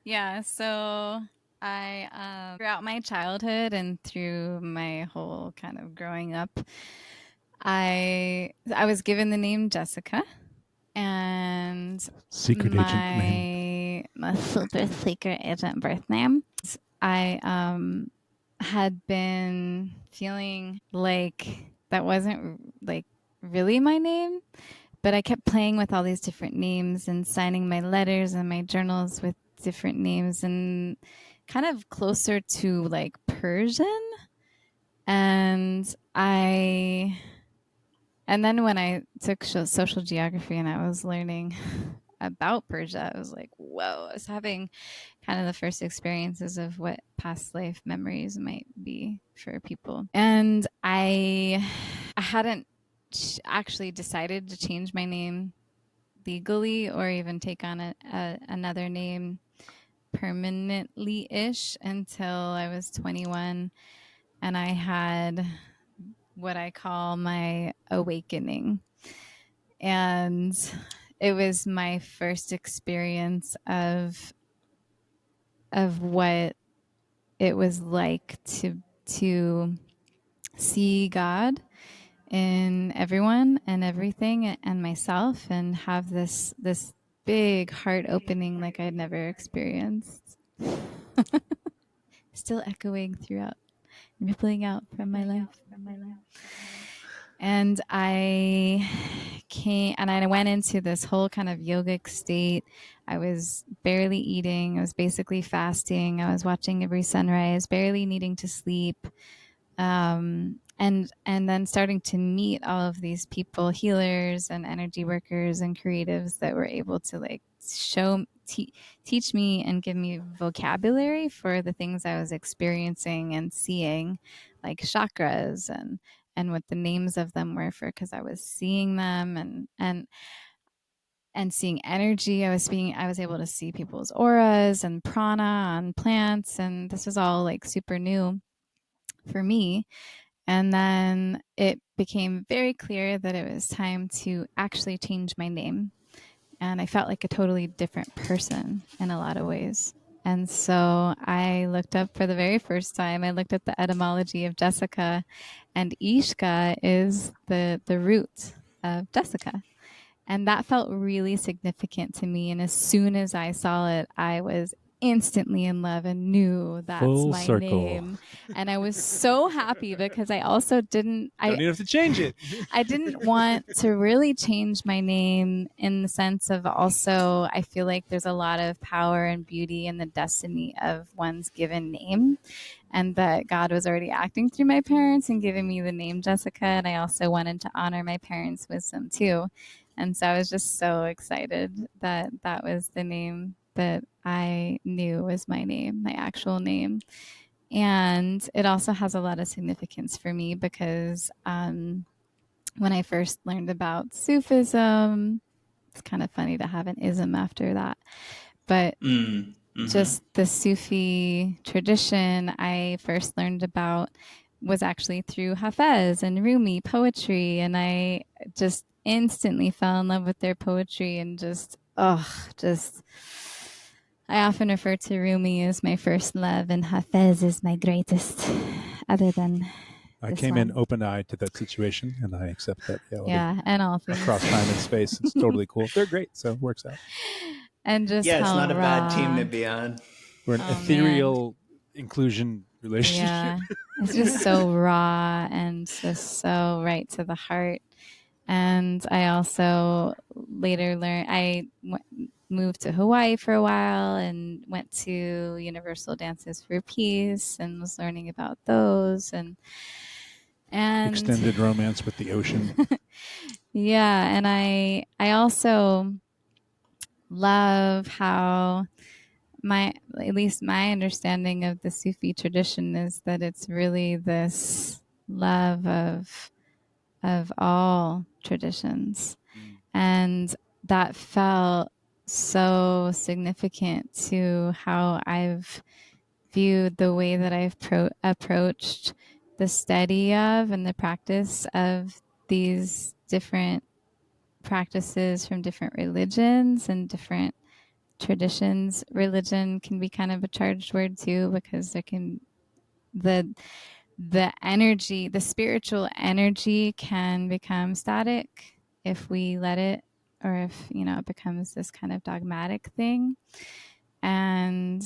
Yeah, so I, throughout my childhood and through my whole kind of growing up, I was given the name Jessica, and secret agent name. My super secret agent birth name. I had been feeling like that wasn't like really my name, but I kept playing with all these different names and signing my letters and my journals with different names, and kind of closer to like Persian. And then when I took social geography and I was learning about Persia, I was like, whoa, I was having kind of the first experiences of what past life memories might be for people. And I hadn't actually decided to change my name legally or even take on another name permanently-ish until I was 21. And I had what I call my awakening. And it was my first experience of of what it was like to see God in everyone and everything and myself, and have this big heart opening like I'd never experienced. Still echoing throughout, rippling out from my life. And I went into this whole kind of yogic state. I was barely eating. I was basically fasting. I was watching every sunrise, barely needing to sleep. And then starting to meet all of these people, healers and energy workers and creatives that were able to like teach me and give me vocabulary for the things I was experiencing and seeing, like chakras and what the names of them were, for because I was seeing them and seeing energy. I was able to see people's auras and prana on plants, and this was all like super new for me. And then it became very clear that it was time to actually change my name. And I felt like a totally different person in a lot of ways. And so I looked up for the very first time, I looked at the etymology of Jessica, and Ishka is the root of Jessica. And that felt really significant to me. And as soon as I saw it, I was instantly in love and knew that's Full my circle. name. And I was so happy because I also Don't even have to change it. I didn't want to really change my name, in the sense of, also I feel like there's a lot of power and beauty in the destiny of one's given name, and that God was already acting through my parents and giving me the name Jessica. And I also wanted to honor my parents' wisdom too. And so I was just so excited that that was the name that I knew was my name, my actual name. And it also has a lot of significance for me because when I first learned about Sufism, it's kind of funny to have an ism after that, but just the Sufi tradition I first learned about was actually through Hafez and Rumi poetry. And I just instantly fell in love with their poetry and I often refer to Rumi as my first love and Hafez is my greatest, other than I came in open-eyed to that situation, and I accept that reality. Yeah, and all things. Across time and space, it's totally cool. They're great, so it works out. And just it's how not a bad team raw. to be on. We're an ethereal inclusion relationship. Yeah, it's just so raw and just so right to the heart. And I also later learned, moved to Hawaii for a while and went to Universal Dances for Peace and was learning about those and Extended romance with the ocean. Yeah, and I also love how at least my understanding of the Sufi tradition is that it's really this love of all traditions. And that felt so significant to how I've viewed the way that I've approached the study of and the practice of these different practices from different religions and different traditions. Religion can be kind of a charged word too, because there can the energy, the spiritual energy can become static if we let it, or if it becomes this kind of dogmatic thing. And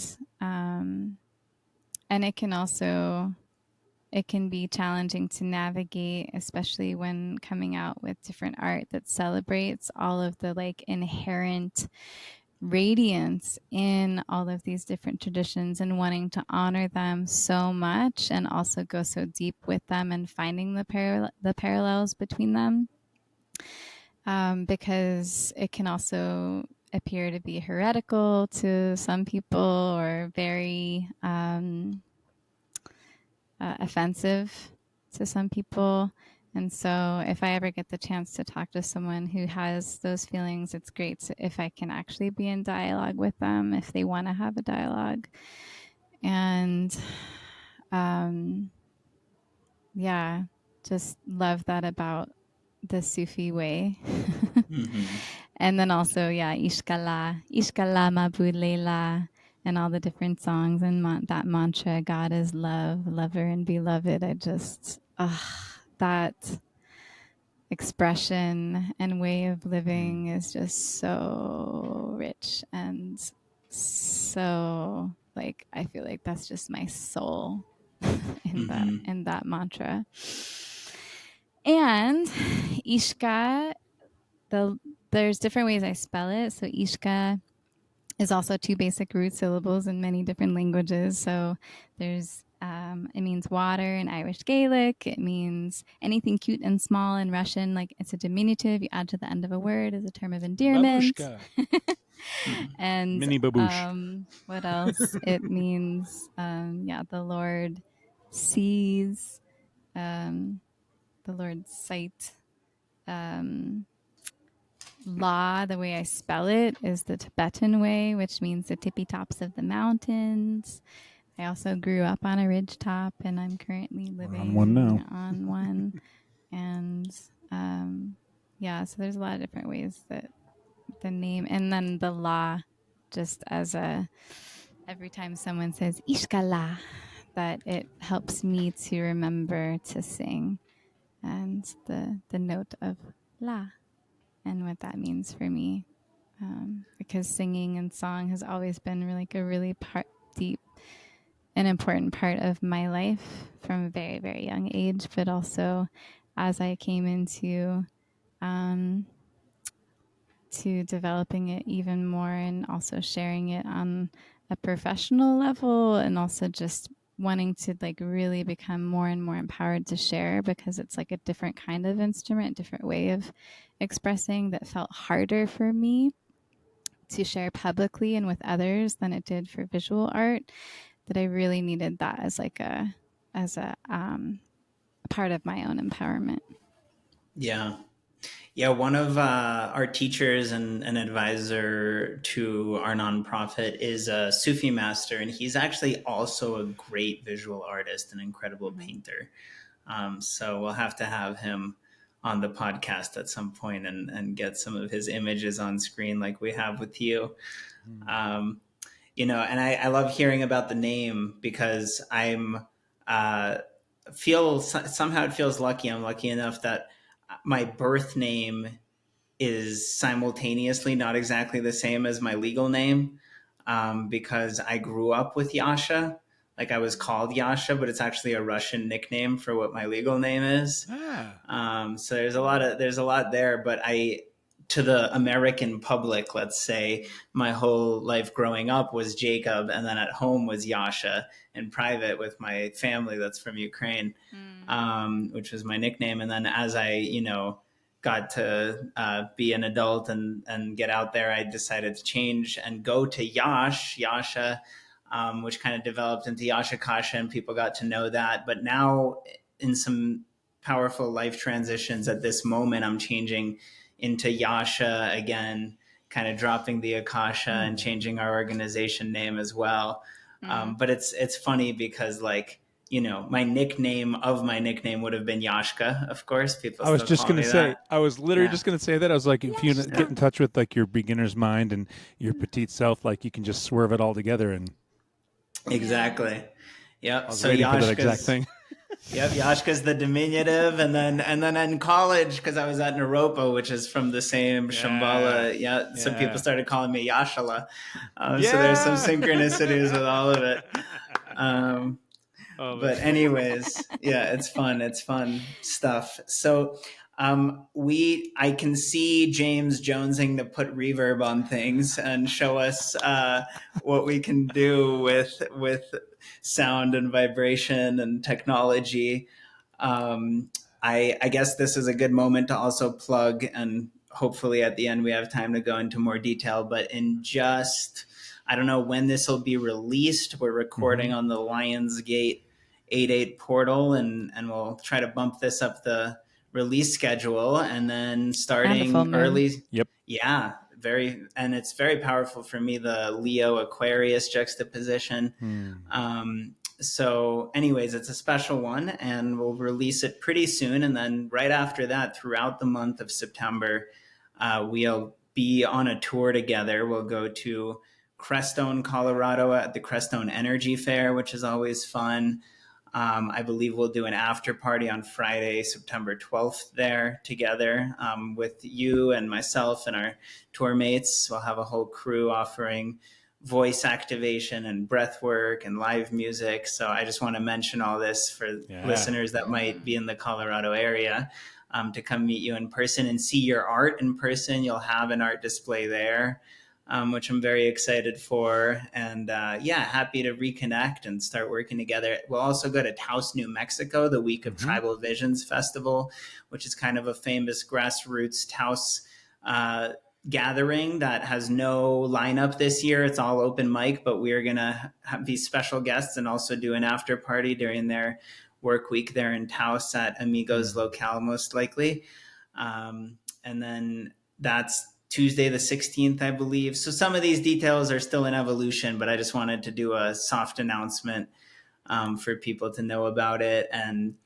it can be challenging to navigate, especially when coming out with different art that celebrates all of the like inherent radiance in all of these different traditions, and wanting to honor them so much and also go so deep with them and finding the parallels between them, because it can also appear to be heretical to some people or very offensive to some people. And so if I ever get the chance to talk to someone who has those feelings, it's great if I can actually be in dialogue with them, if they want to have a dialogue. And just love that about the Sufi way. And then also, Ishka Lha Mabud Leila. and all the different songs and that mantra, God is love, lover and beloved. I just, that expression and way of living is just so rich and so like, I feel like that's just my soul in that mantra. And Ishka, there's different ways I spell it. So Ishka is also 2 basic root syllables in many different languages. So there's it means water in Irish Gaelic. It means anything cute and small in Russian, like it's a diminutive you add to the end of a word as a term of endearment. And Mini baboosh. what else? It means the Lord sees, the Lord's sight. La, the way I spell it, is the Tibetan way, which means the tippy tops of the mountains. I also grew up on a ridge top, and I'm currently living on one now. on one. And so there's a lot of different ways that the name, and then the La, just as every time someone says Ishka La, that it helps me to remember to sing, and the note of La and what that means for me, because singing and song has always been really deep and important part of my life from a very, very young age, but also as I came into to developing it even more and also sharing it on a professional level, and also just wanting to like really become more and more empowered to share, because it's like a different kind of instrument, different way of expressing that felt harder for me to share publicly and with others than it did for visual art, that I really needed that as like a part of my own empowerment. Yeah, one of our teachers and an advisor to our nonprofit is a Sufi master, and he's actually also a great visual artist, an incredible painter. So we'll have to have him on the podcast at some point and get some of his images on screen like we have with you. And I love hearing about the name, because somehow it feels lucky. I'm lucky enough that my birth name is simultaneously not exactly the same as my legal name, because I grew up with Yasha. Like, I was called Yasha, but it's actually a Russian nickname for what my legal name is. So there's a lot there, but to the American public, let's say, my whole life growing up was Jacob, and then at home was Yasha, and private with my family that's from Ukraine, which was my nickname. And then as I, got to be an adult and get out there, I decided to change and go to Yasha, which kind of developed into Yasha Kasha, and people got to know that. But now, in some powerful life transitions at this moment, I'm changing into Yasha again, kind of dropping the Akasha and changing our organization name as well. But it's funny because, like, my nickname would have been Yashka, of course. People I was still just call going me to say, that. I was literally just going to say that. I was like, if you get in touch with like your beginner's mind and your petite self, like you can just swerve it all together. And exactly. Yep. I was waiting for that exact thing. Yep, Yashka's the diminutive, and then in college, because I was at Naropa, which is from the same Shambhala, so people started calling me Yashala. So there's some synchronicities with all of it. But anyways, it's fun stuff. So I can see James jonesing to put reverb on things and show us what we can do with sound and vibration and technology. I guess this is a good moment to also plug, and hopefully at the end we have time to go into more detail, but I don't know when this will be released. We're recording on the Lionsgate 8/8 portal, and we'll try to bump this up the release schedule, and then starting early. Yep. Yeah, and it's very powerful for me, the Leo Aquarius juxtaposition. So anyways, it's a special one, and we'll release it pretty soon. And then right after that, throughout the month of September, we'll be on a tour together. We'll go to Crestone, Colorado at the Crestone Energy Fair, which is always fun. I believe we'll do an after party on Friday, September 12th there together with you and myself and our tour mates. We'll have a whole crew offering voice activation and breath work and live music. So I just want to mention all this for listeners that might be in the Colorado area to come meet you in person and see your art in person. You'll have an art display there. Which I'm very excited for. And happy to reconnect and start working together. We'll also go to Taos, New Mexico, the week of Tribal Visions Festival, which is kind of a famous grassroots Taos gathering that has no lineup this year. It's all open mic, but we're going to be special guests and also do an after party during their work week there in Taos at Amigos Locale, most likely. And then that's Tuesday the 16th, I believe. So some of these details are still in evolution, but I just wanted to do a soft announcement for people to know about it. And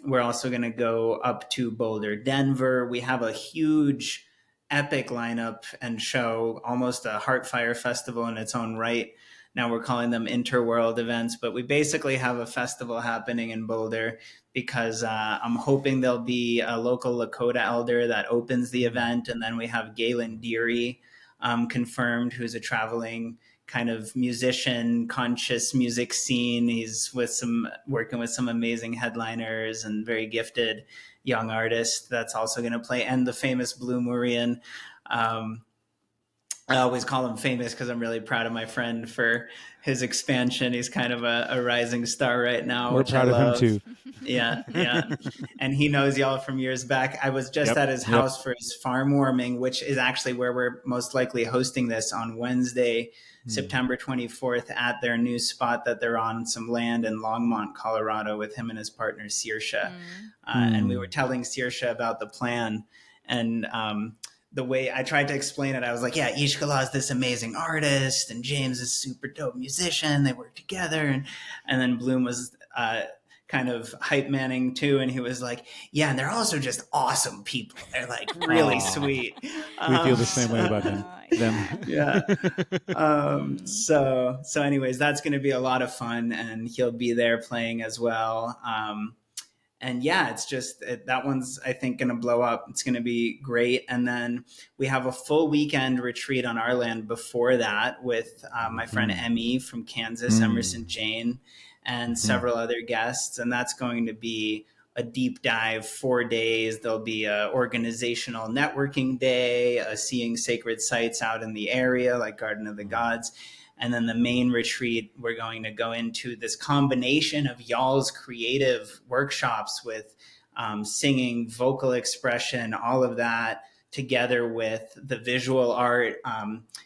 we're also going to go up to Boulder, Denver. We have a huge, epic lineup and show, almost a Heartfire festival in its own right. Now we're calling them interworld events, but we basically have a festival happening in Boulder because I'm hoping there'll be a local Lakota elder that opens the event. And then we have Galen Deary confirmed, who's a traveling kind of musician, conscious music scene. He's working with some amazing headliners and very gifted young artist that's also going to play. And the famous Blue Murian. I always call him famous because I'm really proud of my friend for his expansion. He's kind of a rising star right now. We're proud of him too. Yeah. And he knows y'all from years back. I was just at his house for his farm warming, which is actually where we're most likely hosting this on Wednesday, September 24th at their new spot that they're on some land in Longmont, Colorado with him and his partner, JAMeeSHKA. And we were telling JAMeeSHKA about the plan and, the way I tried to explain it, I was like, yeah, Ishka Lha is this amazing artist and James is super dope musician. They work together. And then Bloom was kind of hype manning too. And he was like, yeah, and they're also just awesome people. They're like really sweet. We feel the same way about them. Yeah. So anyways, that's going to be a lot of fun and he'll be there playing as well. And yeah, it's just that one's, I think, going to blow up. It's going to be great. And then we have a full weekend retreat on our land before that with my friend Emmy from Kansas, Emerson Jane, and several other guests. And that's going to be a deep dive, 4 days. There'll be a organizational networking day, a seeing sacred sites out in the area like Garden of the Gods. And then the main retreat, we're going to go into this combination of y'all's creative workshops with singing, vocal expression, all of that together with the visual art,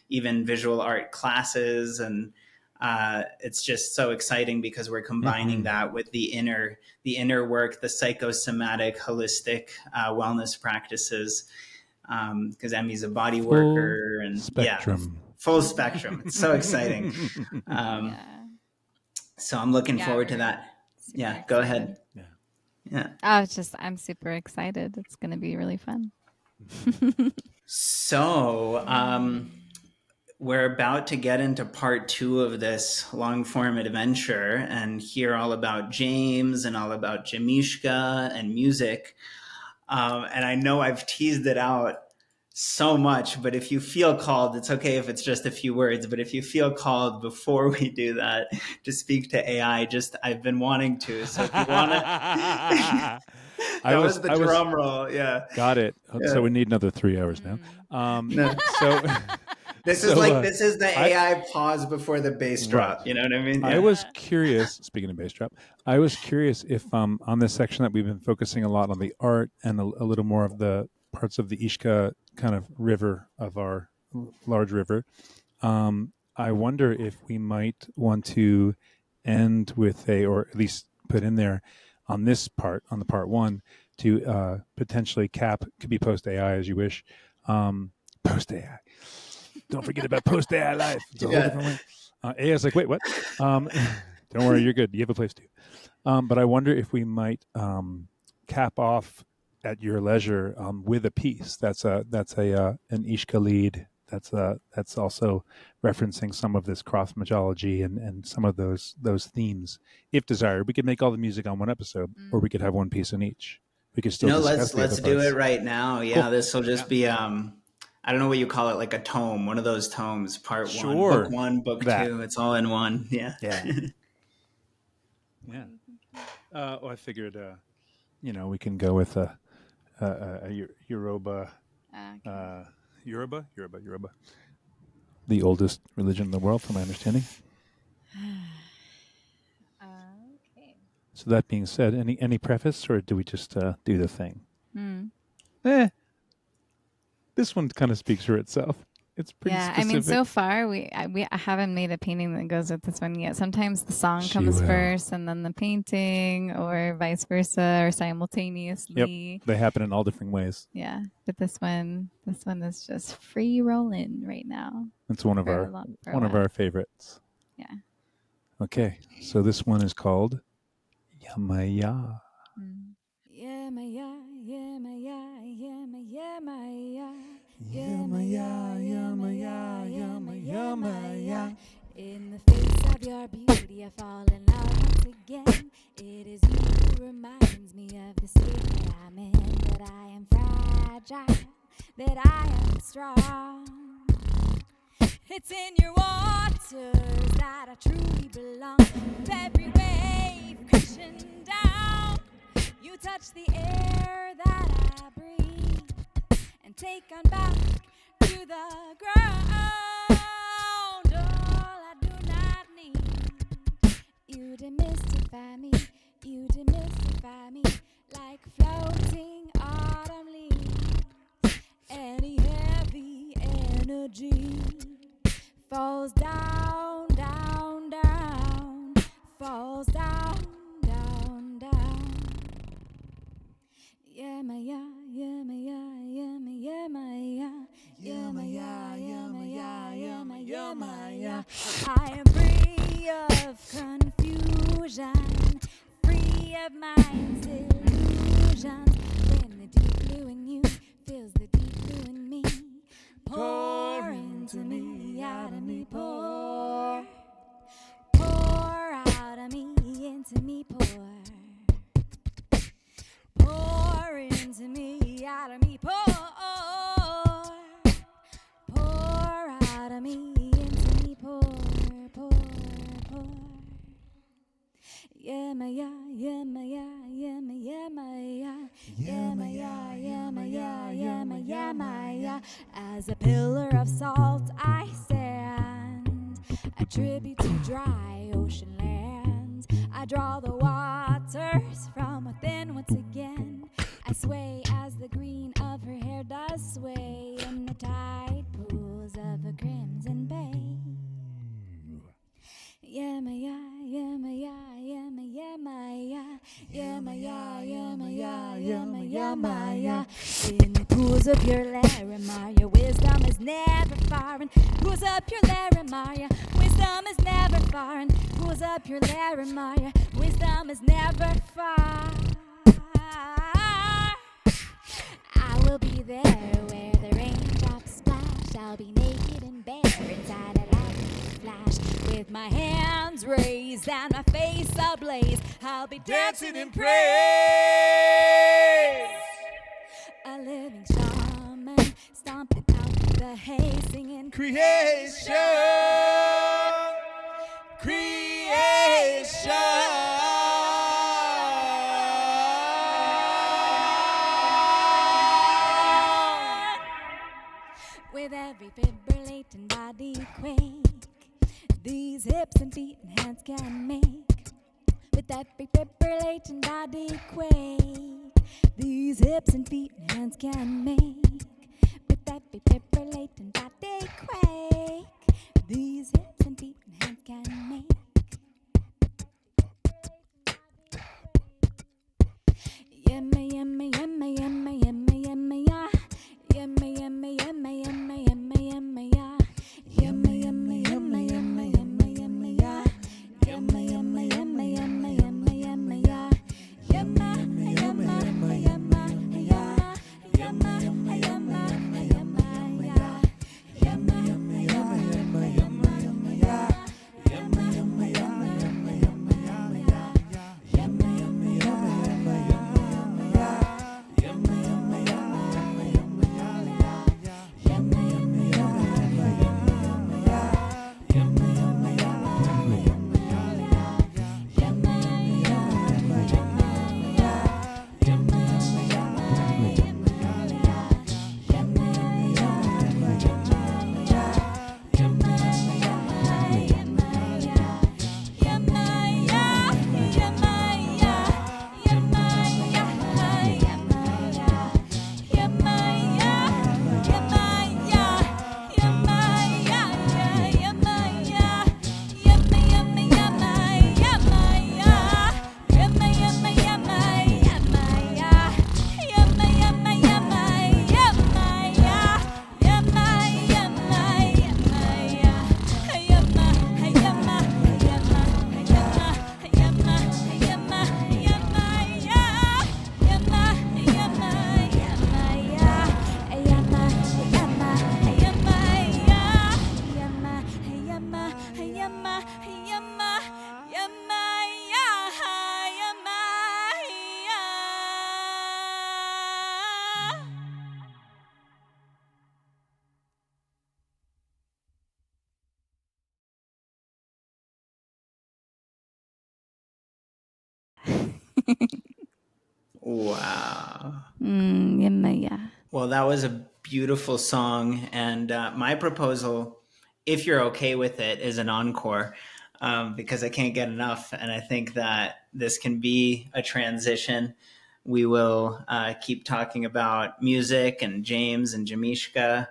even visual art classes. And it's just so exciting because we're combining that with the inner work, the psychosomatic, holistic wellness practices. Because Emmy's a body worker and spectrum. Full spectrum. It's so exciting. So I'm looking forward to that. Yeah, excited. Go ahead. Yeah. I'm super excited. It's going to be really fun. So we're about to get into part 2 of this long form adventure and hear all about James and all about JAMeeSHKA and music. And I know I've teased it out so much, but if you feel called, it's okay if it's just a few words, but if you feel called before we do that to speak to AI, I've been wanting to. So if you want to, that was the drum roll. Yeah. Got it. Yeah. So we need another 3 hours now. No. So this is the AI pause before the bass drop. Right. You know what I mean? Yeah. I was curious, speaking of bass drop, I was curious if on this section that we've been focusing a lot on the art and a little more of the parts of the Ishka kind of river of our large river. I wonder if we might want to end with or at least put in there on this part, on the part 1, to potentially cap, could be post AI as you wish. Post AI. Don't forget about post AI life. It's a whole different way. AI is like, wait, what? Don't worry, you're good. You have a place to. But I wonder if we might cap off at your leisure with a piece that's an Ishka lead that's also referencing some of this cross mythology and some of those themes. If desired, we could make all the music on one episode, or we could have one piece in each. We could still discuss let's do parts. it right now. Yeah, Cool. This will just be I don't know what you call it, like a tome, one of those tomes, part Sure. 1, book 2. It's all in one. Yeah. Yeah. Yeah. I figured, we can go with a Yoruba. Yoruba, the oldest religion in the world, from my understanding. Okay. So that being said, any preface, or do we just do the thing? This one kind of speaks for itself. It's pretty specific. I mean, so far I haven't made a painting that goes with this one yet. Sometimes the song comes first, and then the painting, or vice versa, or simultaneously. Yep, they happen in all different ways. Yeah, but this one is just free rolling right now. It's one of our favorites. Yeah. Okay, so this one is called Yamaya. Yamaya, Yamaya, Yamaya, Yamaya, Yamaya, Yamaya, Yamaya. In the face of your beauty, I fall in love once again. It is you who reminds me of the state that I'm in, that I am fragile, that I am strong. It's in your waters that I truly belong. With every wave crashing down, you touch the air that I breathe and take on back to the ground. All I do not need, you demystify me like floating autumn leaves. Any heavy energy falls down, down, down, falls down, down, down. Yamaya, Yamaya, Yamaya, Yamaya, Yamaya, Yamaya, Yamaya, Yamaya. I am free of confusion, free of mind's illusions. When the deep blue in you fills the deep blue in me, pour into me, out of me, pour out of me, into me, pour into me, out of me, pour out of me, into me, pour. Yamaya, Yamaya, Yamaya, Yamaya, Yamaya, Yamaya, Yamaya, Yamaya. As a pillar of salt I stand, a tribute to dry ocean lands. I draw the waters from within once again. I sway as the green of her hair does sway in the tide pools of a crimson bay. Yamaya, Yamaya, Yamaya, Yamaya, Yamaya, Yamaya, Yamaya, Yamaya. In the pools of your Laramar, your wisdom is never foreign. Pools up your Laramar, wisdom is never foreign. Pools up your Laramar, wisdom is never far. I will be there where the raindrops splash. I'll be naked and bare inside a lightning flash. With my hands raised and my face ablaze, I'll be dancing in praise. A living shaman, stomping out the hay, singing Creation, creation. With every fibrillating body quake, these hips and feet and hands can make. With every fibrillating body quake, these hips and feet and hands can make. With every fibrillating body quake, these hips and feet and hands can make. Yummy, yummy, yummy, yummy, yummy, yummy, yeah. Yummy, yummy, yummy, yummy, yummy, yummy, yeah. Yummy, yummy, yummy, yummy, yummy, yummy, yeah. Yummy, yummy, yummy, yummy, yummy, yummy, yeah. Yummy, yummy, yummy, yummy, yeah. Yummy, yummy, yummy, yummy, yeah. Yummy, Wow. Yamaya. Well, that was a beautiful song. And my proposal, if you're okay with it, is an encore, because I can't get enough. And I think that this can be a transition. We will keep talking about music and James and JAMeeSHKA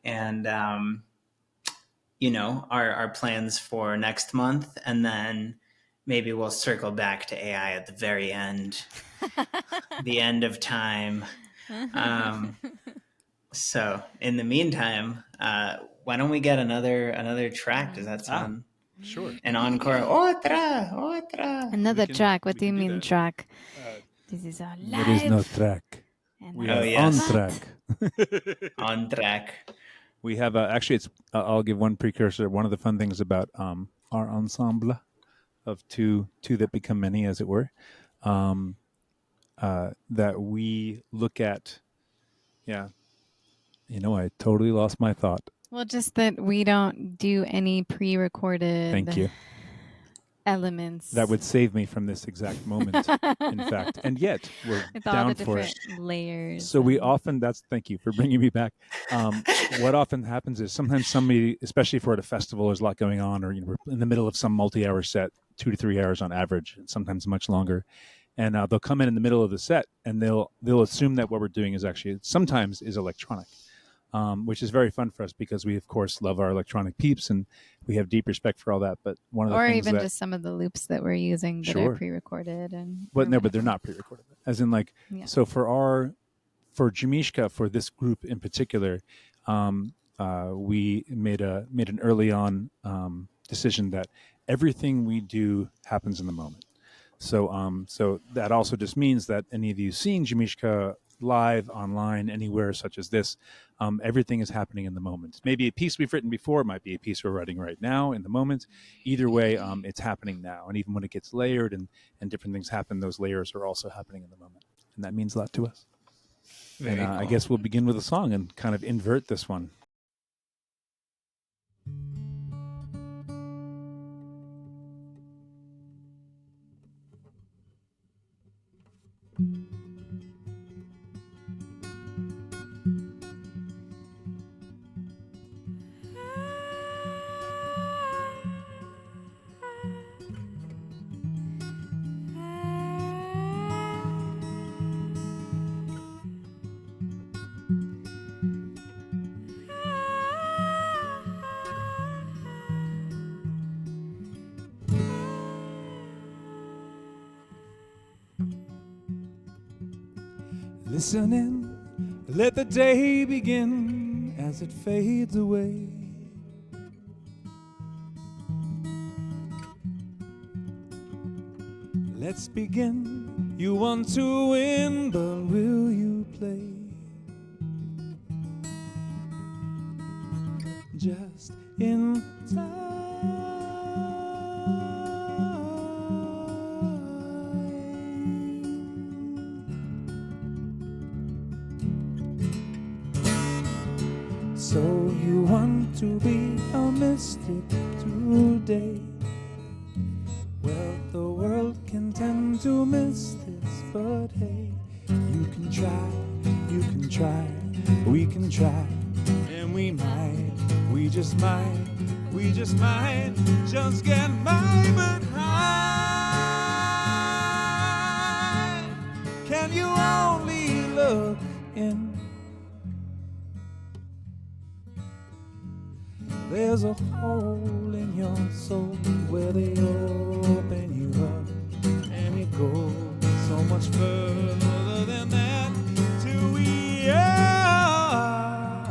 and, our plans for next month. And then maybe we'll circle back to AI at the very end, the end of time. So in the meantime, why don't we get another track? Does that sound Sure. an encore? Otra. Another can- track. What we do you can do mean that. track? This is our live. There is no track. and We our are yes. on track. On track. We have actually. It's. I'll give one precursor. One of the fun things about our ensemble of two that become many, as it were, that we look at. Yeah, I totally lost my thought. Well, just that we don't do any pre-recorded Thank you. elements. That would save me from this exact moment, in fact. And yet, we're with all down the for different it. layers. So we often, thank you for bringing me back. What often happens is sometimes somebody, especially if we're at a festival, there's a lot going on, or we're in the middle of some multi-hour set, 2 to 3 hours on average, and sometimes much longer. And they'll come in the middle of the set, and they'll assume that what we're doing is actually sometimes is electronic. Which is very fun for us because we, of course, love our electronic peeps and we have deep respect for all that. But one of the things even that, just some of the loops that we're using that Sure. are pre-recorded but they're not pre-recorded. As in, like, Yeah. So for JAMeeSHKA, for this group in particular, we made an early on decision that everything we do happens in the moment. So that also just means that any of you seeing JAMeeSHKA live, online, anywhere such as this, everything is happening in the moment. Maybe a piece we've written before, might be a piece we're writing right now in the moment. Either way, it's happening now. And even when it gets layered and different things happen, those layers are also happening in the moment. And that means a lot to us. Very And cool. I guess we'll begin with a song and kind of invert this one. Listen in, let the day begin as it fades away. Let's begin. You want to win, but will you play? Just in time. So you want to be a mystic today? Well, the world can tend to miss this, but hey, you can try, we can try, and we might, we just might, just get by behind. Can you only look in? There's a hole in your soul where they open you up, and it goes so much further than that till we are.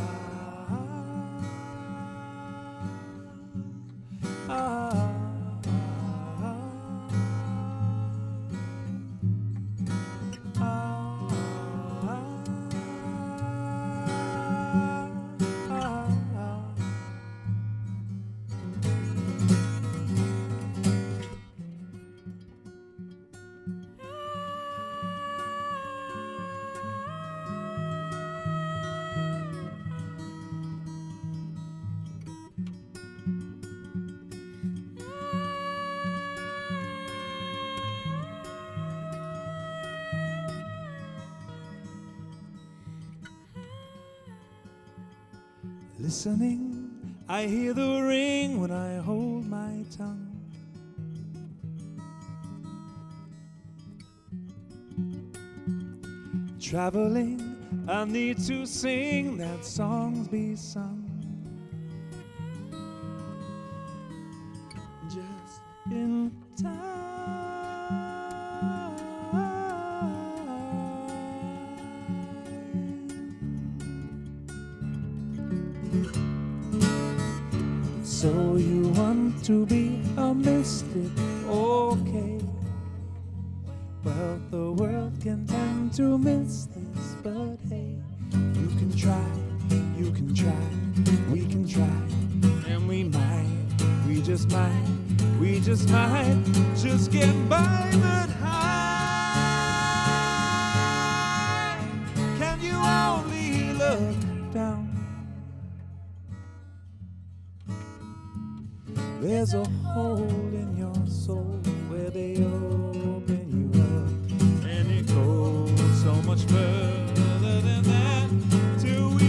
Listening, I hear the ring when I hold my tongue. Traveling, I need to sing that songs be sung. Just in time. So you want to be a mystic, okay? Well, the world can tend to miss this, but hey, you can try, we can try, and we just might just get by, but high, can you only look down? There's a hole in your soul where they open you up, and it goes so much further than that till we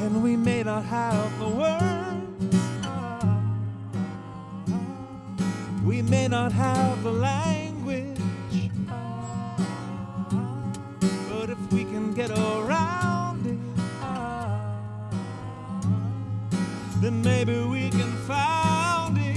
and we may not have the words, we may not have the language, but if we can get around it, then maybe we can found it.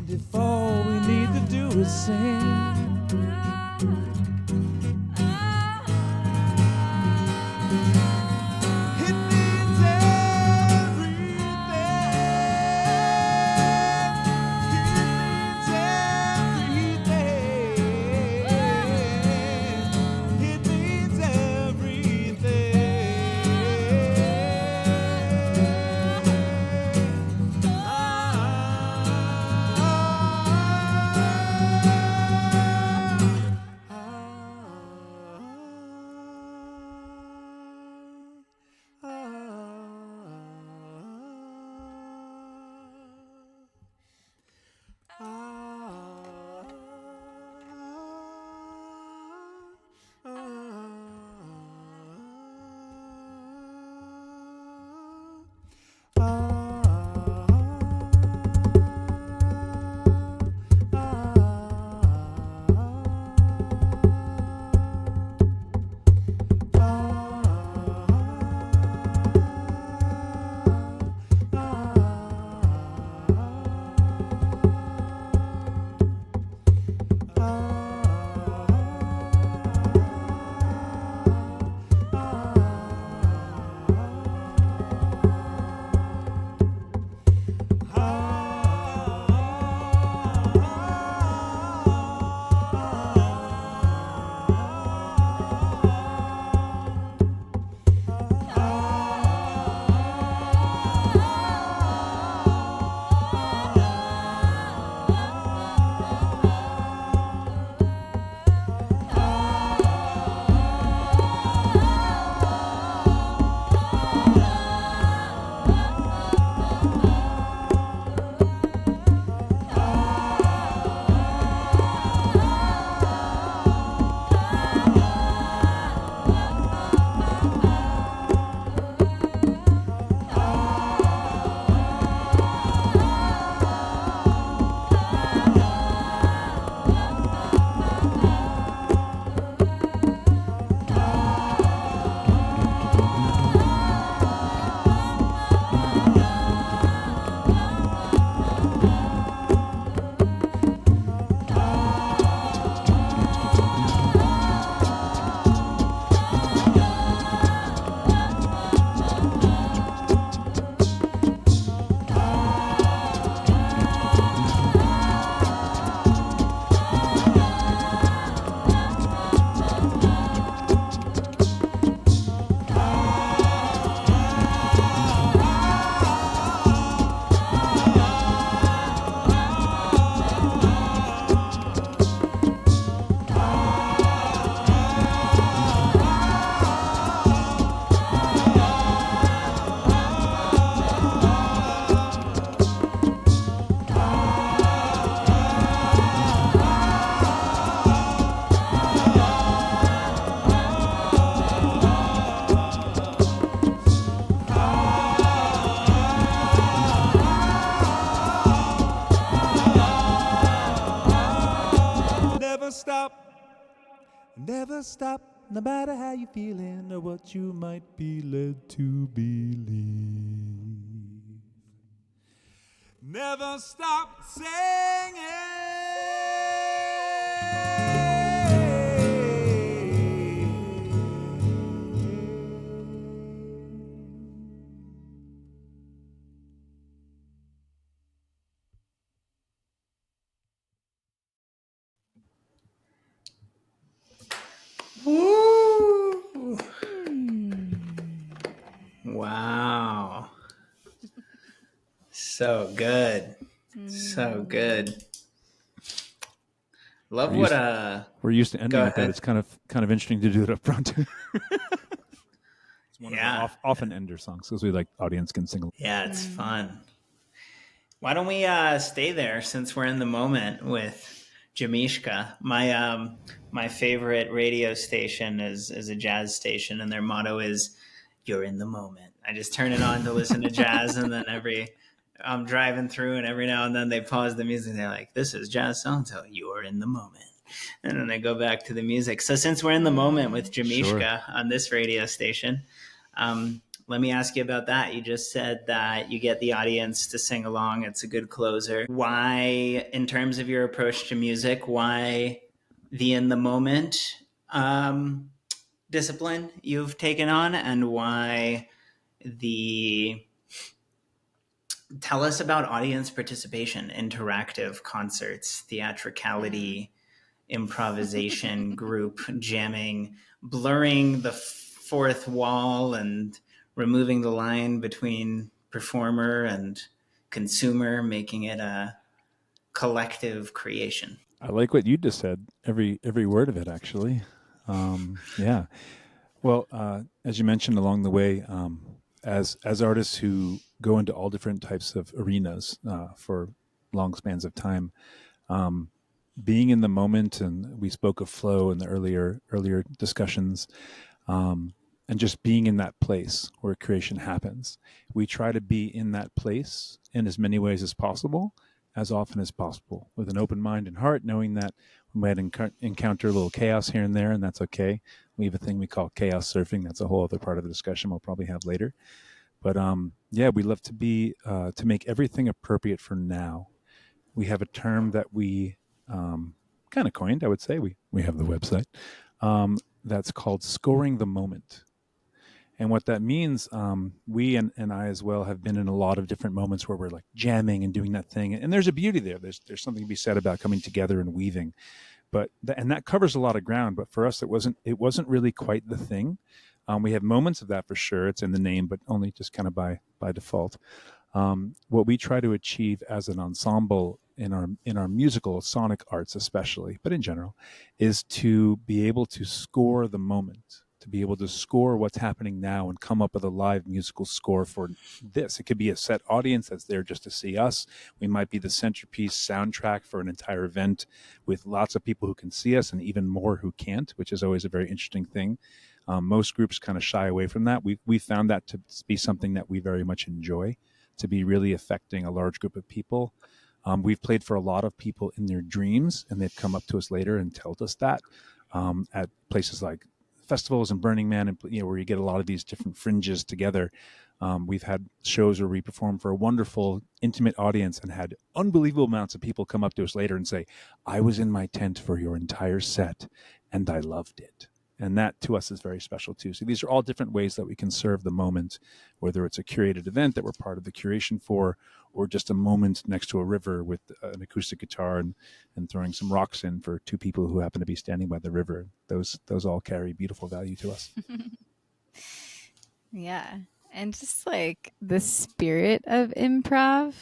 If all we need to do is sing, it means everything. It means everything. Never stop, no matter how you're feeling or what you might be led to believe. Never stop singing. Woo! Wow. So good. So good. Love what we're used to ending go with that. ahead. It's kind of interesting to do it up front. It's one of our often ender songs because we like audience can sing. Yeah, it's fun. Why don't we stay there since we're in the moment with JAMeeSHKA? My favorite radio station is a jazz station, and their motto is "You're in the moment." I just turn it on to listen to jazz, and then I'm driving through, and every now and then they pause the music. And they're like, "This is jazz so-and-so. You are in the moment." And then they go back to the music. So since we're in the moment with JAMeeSHKA on this radio station, let me ask you about that. You just said that you get the audience to sing along. It's a good closer. Why, in terms of your approach to music, why the in the moment discipline you've taken on, and why tell us about audience participation, interactive concerts, theatricality, improvisation, group jamming, blurring the fourth wall and removing the line between performer and consumer, making it a collective creation. I like what you just said. Every word of it, actually. Yeah. Well, as you mentioned along the way, as artists who go into all different types of arenas for long spans of time, being in the moment, and we spoke of flow in the earlier discussions, and just being in that place where creation happens. We try to be in that place in as many ways as possible, as often as possible, with an open mind and heart, knowing that we might encounter a little chaos here and there, and that's okay. We have a thing we call chaos surfing. That's a whole other part of the discussion we'll probably have later. But yeah, we love to be to make everything appropriate for now. We have a term that we kind of coined, I would say. We have the website that's called scoring the moment. And what that means, we and I as well have been in a lot of different moments where we're like jamming and doing that thing. And there's a beauty there. There's something to be said about coming together and weaving. But and that covers a lot of ground. But for us, it wasn't really quite the thing. We have moments of that for sure. It's in the name, but only just kind of by default. What we try to achieve as an ensemble in our musical sonic arts especially, but in general, is to be able to score the moment, to be able to score what's happening now and come up with a live musical score for this. It could be a set audience that's there just to see us. We might be the centerpiece soundtrack for an entire event with lots of people who can see us and even more who can't, which is always a very interesting thing. Most groups kind of shy away from that. We found that to be something that we very much enjoy, to be really affecting a large group of people. We've played for a lot of people in their dreams, and they've come up to us later and told us that at places like festivals and Burning Man, and where you get a lot of these different fringes together. We've had shows where we perform for a wonderful, intimate audience and had unbelievable amounts of people come up to us later and say, "I was in my tent for your entire set, and I loved it." And that to us is very special too. So these are all different ways that we can serve the moment, whether it's a curated event that we're part of the curation for, or just a moment next to a river with an acoustic guitar and throwing some rocks in for two people who happen to be standing by the river. Those all carry beautiful value to us. Yeah. And just like the spirit of improv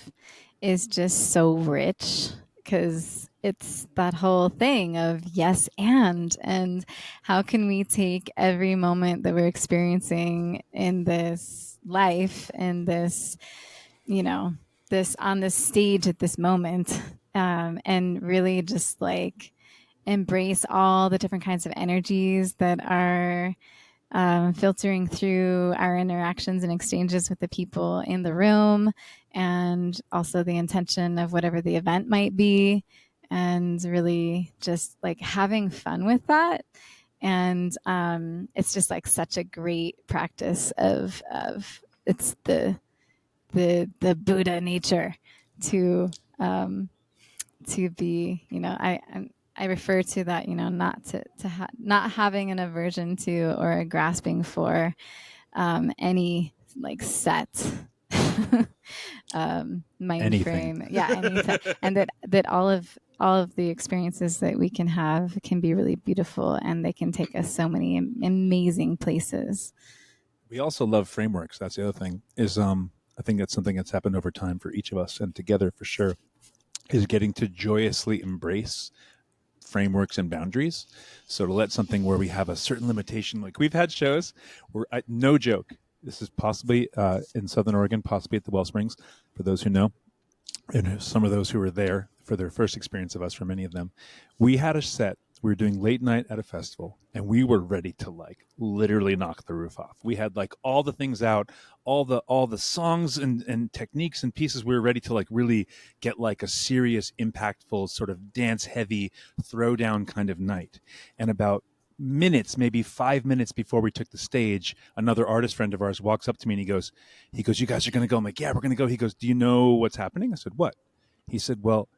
is just so rich, because it's that whole thing of yes and how can we take every moment that we're experiencing in this life, in this, this on this stage at this moment, and really just like embrace all the different kinds of energies that are filtering through our interactions and exchanges with the people in the room, and also the intention of whatever the event might be. and really just like having fun with that. And it's just like such a great practice of it's the Buddha nature to be, I refer to that, not not having an aversion to or a grasping for any like set mind Anything. frame. Yeah, anything. And that all of the experiences that we can have can be really beautiful, and they can take us so many amazing places. We also love frameworks. That's the other thing is, I think that's something that's happened over time for each of us and together for sure, is getting to joyously embrace frameworks and boundaries. So to let something where we have a certain limitation, like we've had shows where, no joke, this is possibly in Southern Oregon, possibly at the Wellsprings, for those who know, and some of those who were there for their first experience of us, for many of them, we had a set. We were doing late night at a festival, and we were ready to like literally knock the roof off. We had like all the things out, all the songs and techniques and pieces. We were ready to like really get like a serious, impactful, sort of dance heavy throwdown kind of night. And about minutes, maybe 5 minutes before we took the stage, another artist friend of ours walks up to me and he goes, "You guys are going to go?" I'm like, "Yeah, we're going to go." He goes, "Do you know what's happening?" I said, "What?" He said, "Well,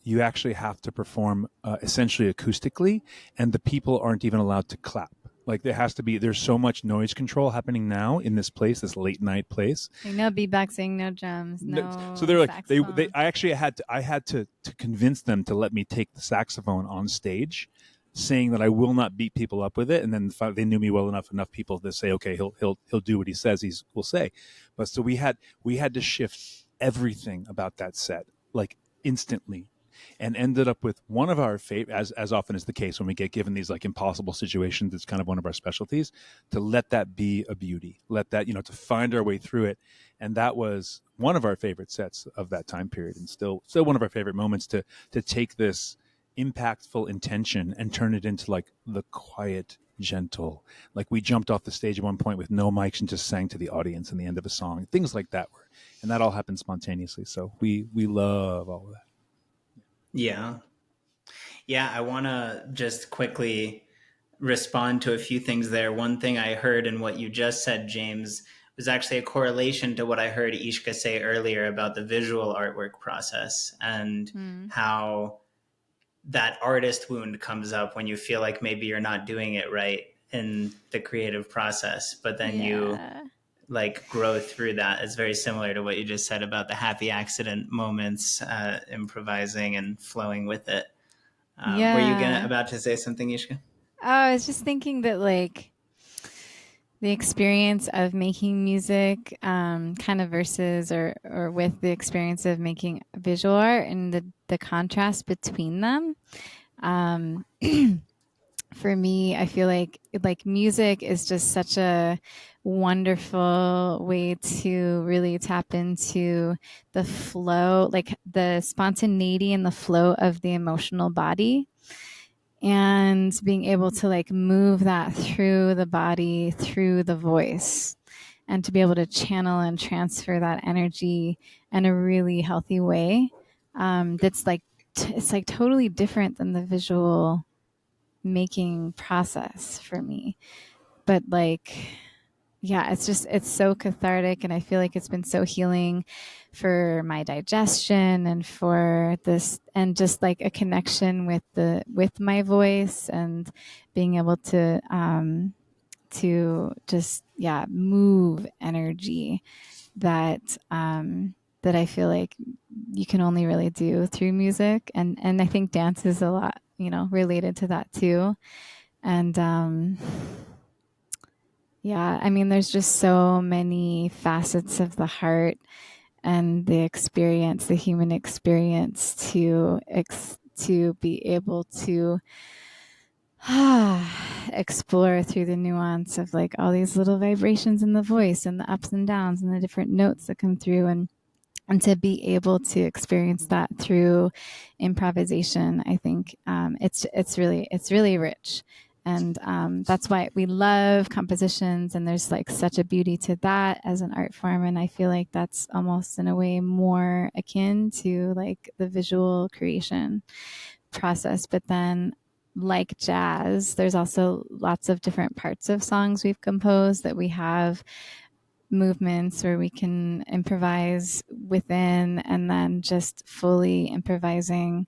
you actually have to perform essentially acoustically, and the people aren't even allowed to clap. Like there's so much noise control happening now in this place, this late night place. Like no beatboxing, no drums, no. So they're like, saxophone. I actually had to convince them to let me take the saxophone on stage, saying that I will not beat people up with it. And then they knew me well enough people to say, okay, he'll do what he says will say. But so we had to shift everything about that set, like instantly, and ended up with one of our favorite, as often is the case when we get given these like impossible situations, it's kind of one of our specialties, to let that be a beauty, let that, to find our way through it. And that was one of our favorite sets of that time period, and still one of our favorite moments to take this impactful intention and turn it into like the quiet, gentle, like we jumped off the stage at one point with no mics and just sang to the audience in the end of a song, things like that and that all happened spontaneously. So we love all of that. Yeah, I want to just quickly respond to a few things there. One thing I heard in what you just said, James, was actually a correlation to what I heard Ishka say earlier about the visual artwork process and how that artist wound comes up when you feel like maybe you're not doing it right in the creative process, but then you like grow through that. It's very similar to what you just said about the happy accident moments, improvising and flowing with it. Were you about to say something, Ishka? Oh, I was just thinking that like the experience of making music kind of versus or with the experience of making visual art and the contrast between them. For me, I feel like music is just such a wonderful way to really tap into the flow, like the spontaneity and the flow of the emotional body, and being able to like move that through the body, through the voice, and to be able to channel and transfer that energy in a really healthy way. That's like, it's like totally different than the visual making process for me. But like, yeah, it's so cathartic, and I feel like it's been so healing for my digestion and for this, and just like a connection with my voice, and being able to just move energy that that I feel like you can only really do through music, and I think dance is a lot related to that too. And I mean, there's just so many facets of the heart and the experience, the human experience, to be able to explore through the nuance of like all these little vibrations in the voice and the ups and downs and the different notes that come through, and to be able to experience that through improvisation. I think it's really rich. And that's why we love compositions, and there's like such a beauty to that as an art form. And I feel like that's almost in a way more akin to like the visual creation process. But then like jazz, there's also lots of different parts of songs we've composed that we have movements where we can improvise within, and then just fully improvising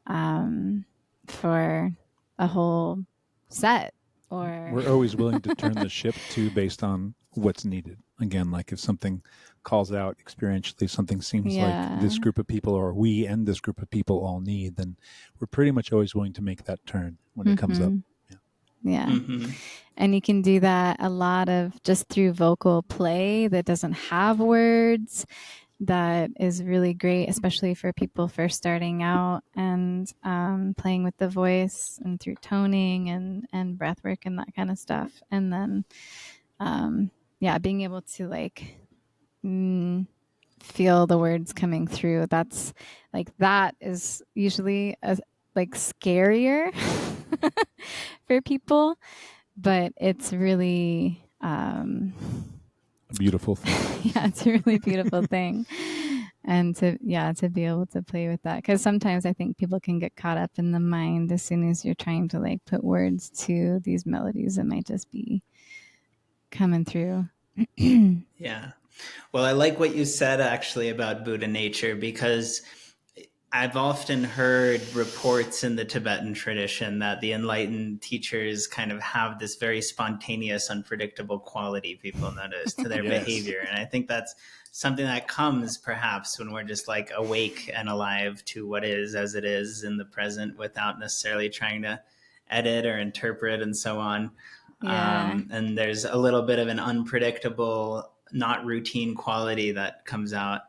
for a whole set. Or we're always willing to turn the ship too based on what's needed. Again, like if something calls out experientially, something seems like this group of people or we and this group of people all need, then we're pretty much always willing to make that turn when it comes up. Yeah. And you can do that a lot of just through vocal play that doesn't have words. That is really great, especially for people first starting out and playing with the voice and through toning and breath work and that kind of stuff. And then, being able to like feel the words coming through. That's like, that is usually like scarier for people, but it's really a beautiful thing. Yeah, it's a really beautiful thing. And to be able to play with that, because sometimes I think people can get caught up in the mind as soon as you're trying to like put words to these melodies that might just be coming through. Yeah. Well, I like what you said actually about Buddha nature, because I've often heard reports in the Tibetan tradition that the enlightened teachers kind of have this very spontaneous, unpredictable quality, people notice, to their behavior. And I think that's something that comes perhaps when we're just like awake and alive to what is as it is in the present without necessarily trying to edit or interpret and so on. Yeah. And there's a little bit of an unpredictable, not routine quality that comes out.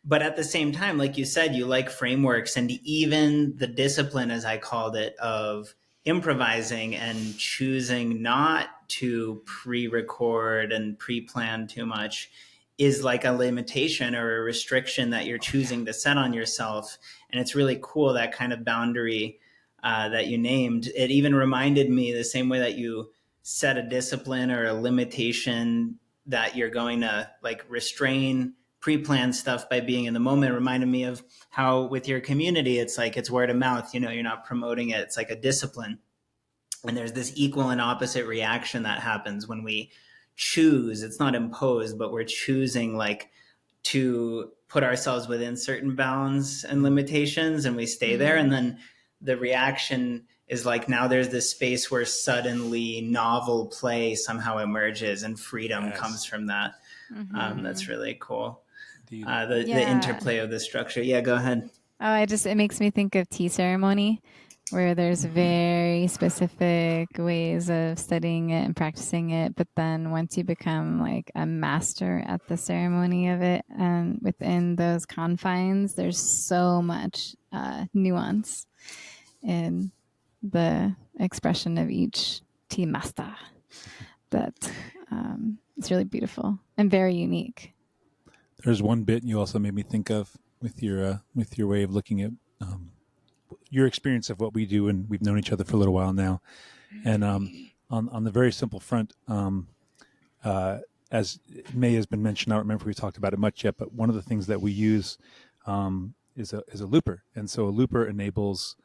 But at the same time, like you said, you like frameworks, and even the discipline, as I called it, of improvising and choosing not to pre-record and pre-plan too much is like a limitation or a restriction that you're choosing to set on yourself. And it's really cool, that kind of boundary that you named. It even reminded me, the same way that you set a discipline or a limitation that you're going to like restrain pre-planned stuff by being in the moment, reminded me of how with your community, it's like, it's word of mouth, you know, you're not promoting it. It's like a discipline. And there's this equal and opposite reaction that happens when we choose. It's not imposed, but we're choosing like to put ourselves within certain bounds and limitations, and we stay there. And then the reaction is like, now there's this space where suddenly novel play somehow emerges and freedom comes from that. That's really cool. The interplay of the structure. Yeah, go ahead. Oh, it makes me think of tea ceremony, where there's very specific ways of studying it and practicing it. But then once you become like a master at the ceremony of it, and within those confines, there's so much nuance in the expression of each tea master that it's really beautiful and very unique. There's one bit you also made me think of with your way of looking at your experience of what we do, and we've known each other for a little while now. And on the very simple front, as May has been mentioned, I don't remember if we talked about it much yet, but one of the things that we use is a looper, and so a looper enables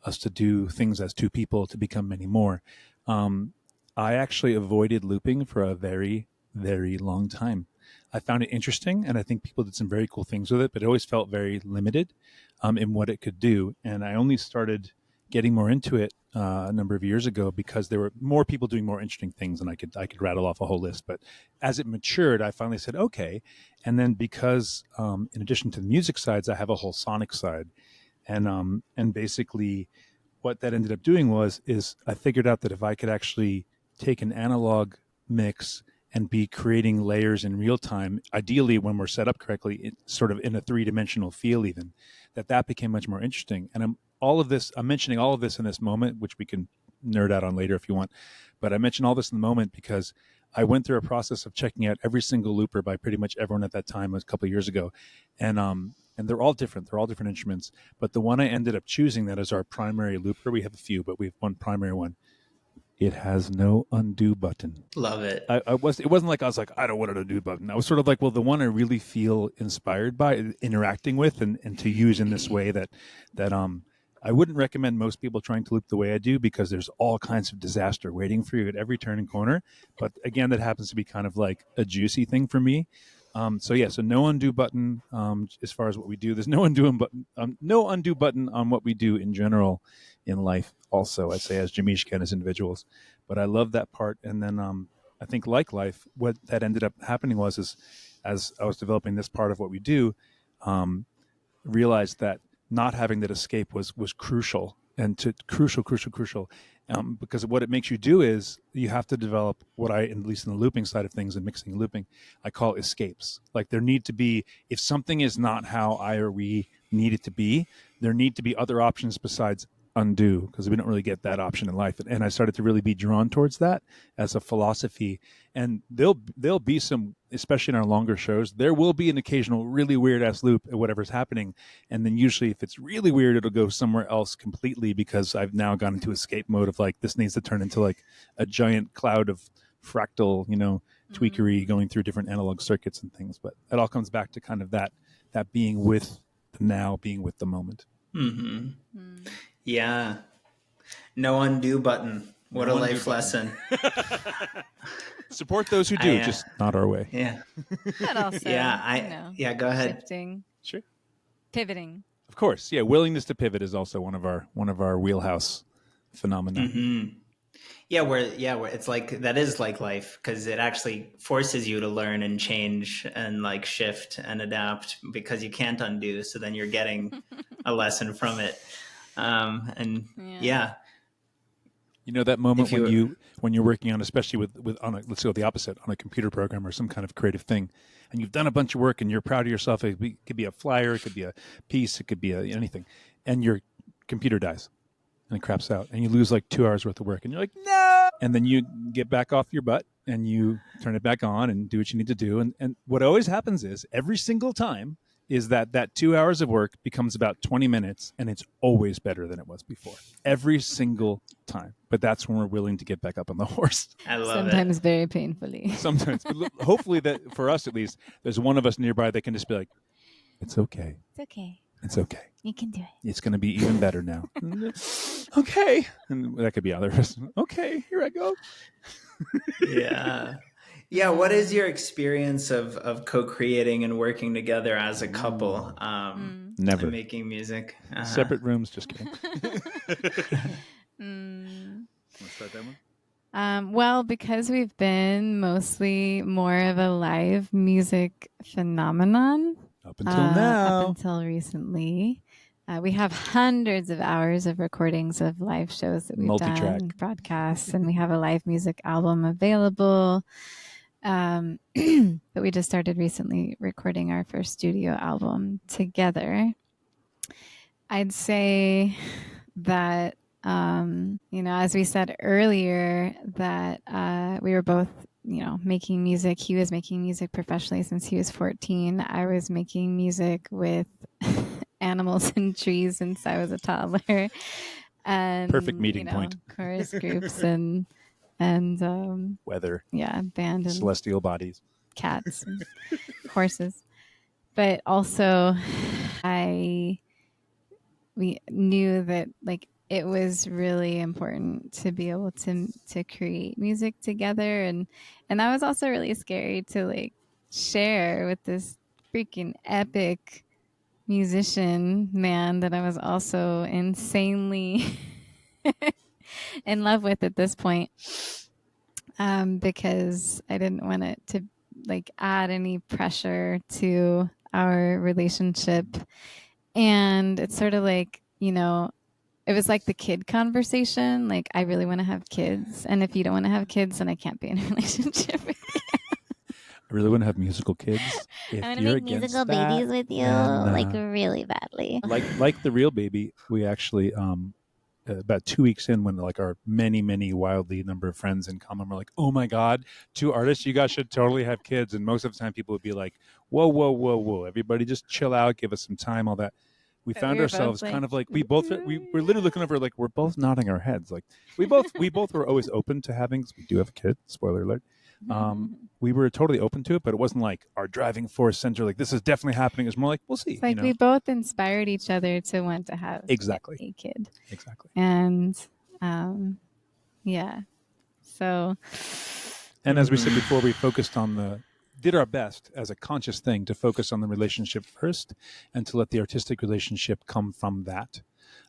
us to do things as two people to become many more. I actually avoided looping for a very, very long time. I found it interesting, and I think people did some very cool things with it, but it always felt very limited in what it could do. And I only started getting more into it a number of years ago because there were more people doing more interesting things, and I could rattle off a whole list. But as it matured, I finally said, okay. And then because in addition to the music sides, I have a whole sonic side. And basically what that ended up doing is I figured out that if I could actually take an analog mix and be creating layers in real time, ideally when we're set up correctly, it's sort of in a three-dimensional feel even, that became much more interesting. And I'm mentioning all of this in this moment, which we can nerd out on later if you want. But I mention all this in the moment because I went through a process of checking out every single looper by pretty much everyone at that time, a couple of years ago, and they're all different. They're all different instruments. But the one I ended up choosing that as our primary looper, we have a few, but we have one primary one. It has no undo button. Love it. It wasn't like I was like, I don't want an undo button. I was sort of like, well, the one I really feel inspired by interacting with and to use in this way that I wouldn't recommend most people trying to loop the way I do, because there's all kinds of disaster waiting for you at every turn and corner. But again, that happens to be kind of like a juicy thing for me. So no undo button as far as what we do. There's no undo button on what we do in general in life. Also, I'd say as JAMeeSHKA and as individuals. But I love that part. And then I think, like life, what that ended up happening was as I was developing this part of what we do, realized that not having that escape was crucial, and crucial, because what it makes you do is you have to develop what I, at least in the looping side of things and mixing and looping, I call escapes. Like there need to be, if something is not how I or we need it to be, there need to be other options besides undo, because we don't really get that option in life. And I started to really be drawn towards that as a philosophy. And there'll be some, especially in our longer shows, there will be an occasional really weird ass loop at whatever's happening. And then usually if it's really weird, it'll go somewhere else completely, because I've now gone into escape mode of like, this needs to turn into like a giant cloud of fractal, tweakery going through different analog circuits and things. But it all comes back to kind of that being with the now, being with the moment. Mm-hmm. Yeah. No undo button. What a life lesson. Support those who do, just not our way. Yeah. But also, yeah, go ahead. Shifting. Sure. Pivoting. Of course. Yeah. Willingness to pivot is also one of our wheelhouse phenomena. Mm-hmm. Yeah, where it's like, that is like life, because it actually forces you to learn and change and like shift and adapt, because you can't undo. So then you're getting a lesson from it. Yeah. That moment when you're working on, especially let's go the opposite, on a computer program or some kind of creative thing, and you've done a bunch of work and you're proud of yourself. It could be a flyer, it could be a piece, it could be anything, and your computer dies and it craps out, and you lose like 2 hours worth of work, and you're like, no, and then you get back off your butt and you turn it back on and do what you need to do, and what always happens is every single time is that 2 hours of work becomes about 20 minutes, and it's always better than it was before. Every single time. But that's when we're willing to get back up on the horse. I love Sometimes very painfully. Sometimes. But hopefully, that for us at least, there's one of us nearby that can just be like, it's okay. It's okay. It's okay. You can do it. It's going to be even better now. Okay. And that could be other person. Okay, here I go. Yeah. Yeah, what is your experience of co-creating and working together as a couple? Never. And making music? Uh-huh. Separate rooms, just kidding. Want to start that one? Well, because we've been mostly more of a live music phenomenon Up until now. up until recently. We have hundreds of hours of recordings of live shows that we've done, broadcasts, and we have a live music album available. But we just started recently recording our first studio album together. I'd say that, as we said earlier, that we were both, making music. He was making music professionally since he was 14. I was making music with animals and trees since I was a toddler. And perfect meeting point. Chorus groups and weather, band and celestial bodies, cats and horses. But also we knew that like it was really important to be able to create music together, and that was also really scary to like share with this freaking epic musician man that I was also insanely in love with at this point, because I didn't want it to like add any pressure to our relationship. And it's sort of like, it was like the kid conversation. Like, I really want to have kids. And if you don't want to have kids, then I can't be in a relationship with you. I really want to have musical kids. If I want to you're make against musical that, babies with you, then, like really badly. like the real baby, we actually about 2 weeks in when like our many wildly number of friends in common were like, oh my God, 2 artists, you guys should totally have kids. And most of the time people would be like, whoa, everybody just chill out, give us some time, all that. We But found we were ourselves both kind like, of like we were literally looking over like we're both nodding our heads like we both were always open to having, we do have a kid, spoiler alert. We were totally open to it, but it wasn't like our driving force center, like this is definitely happening. It's more like we'll see. It's like we both inspired each other to want to have Exactly. a kid. Exactly. And yeah. So And as we said before, we focused on did our best as a conscious thing to focus on the relationship first and to let the artistic relationship come from that.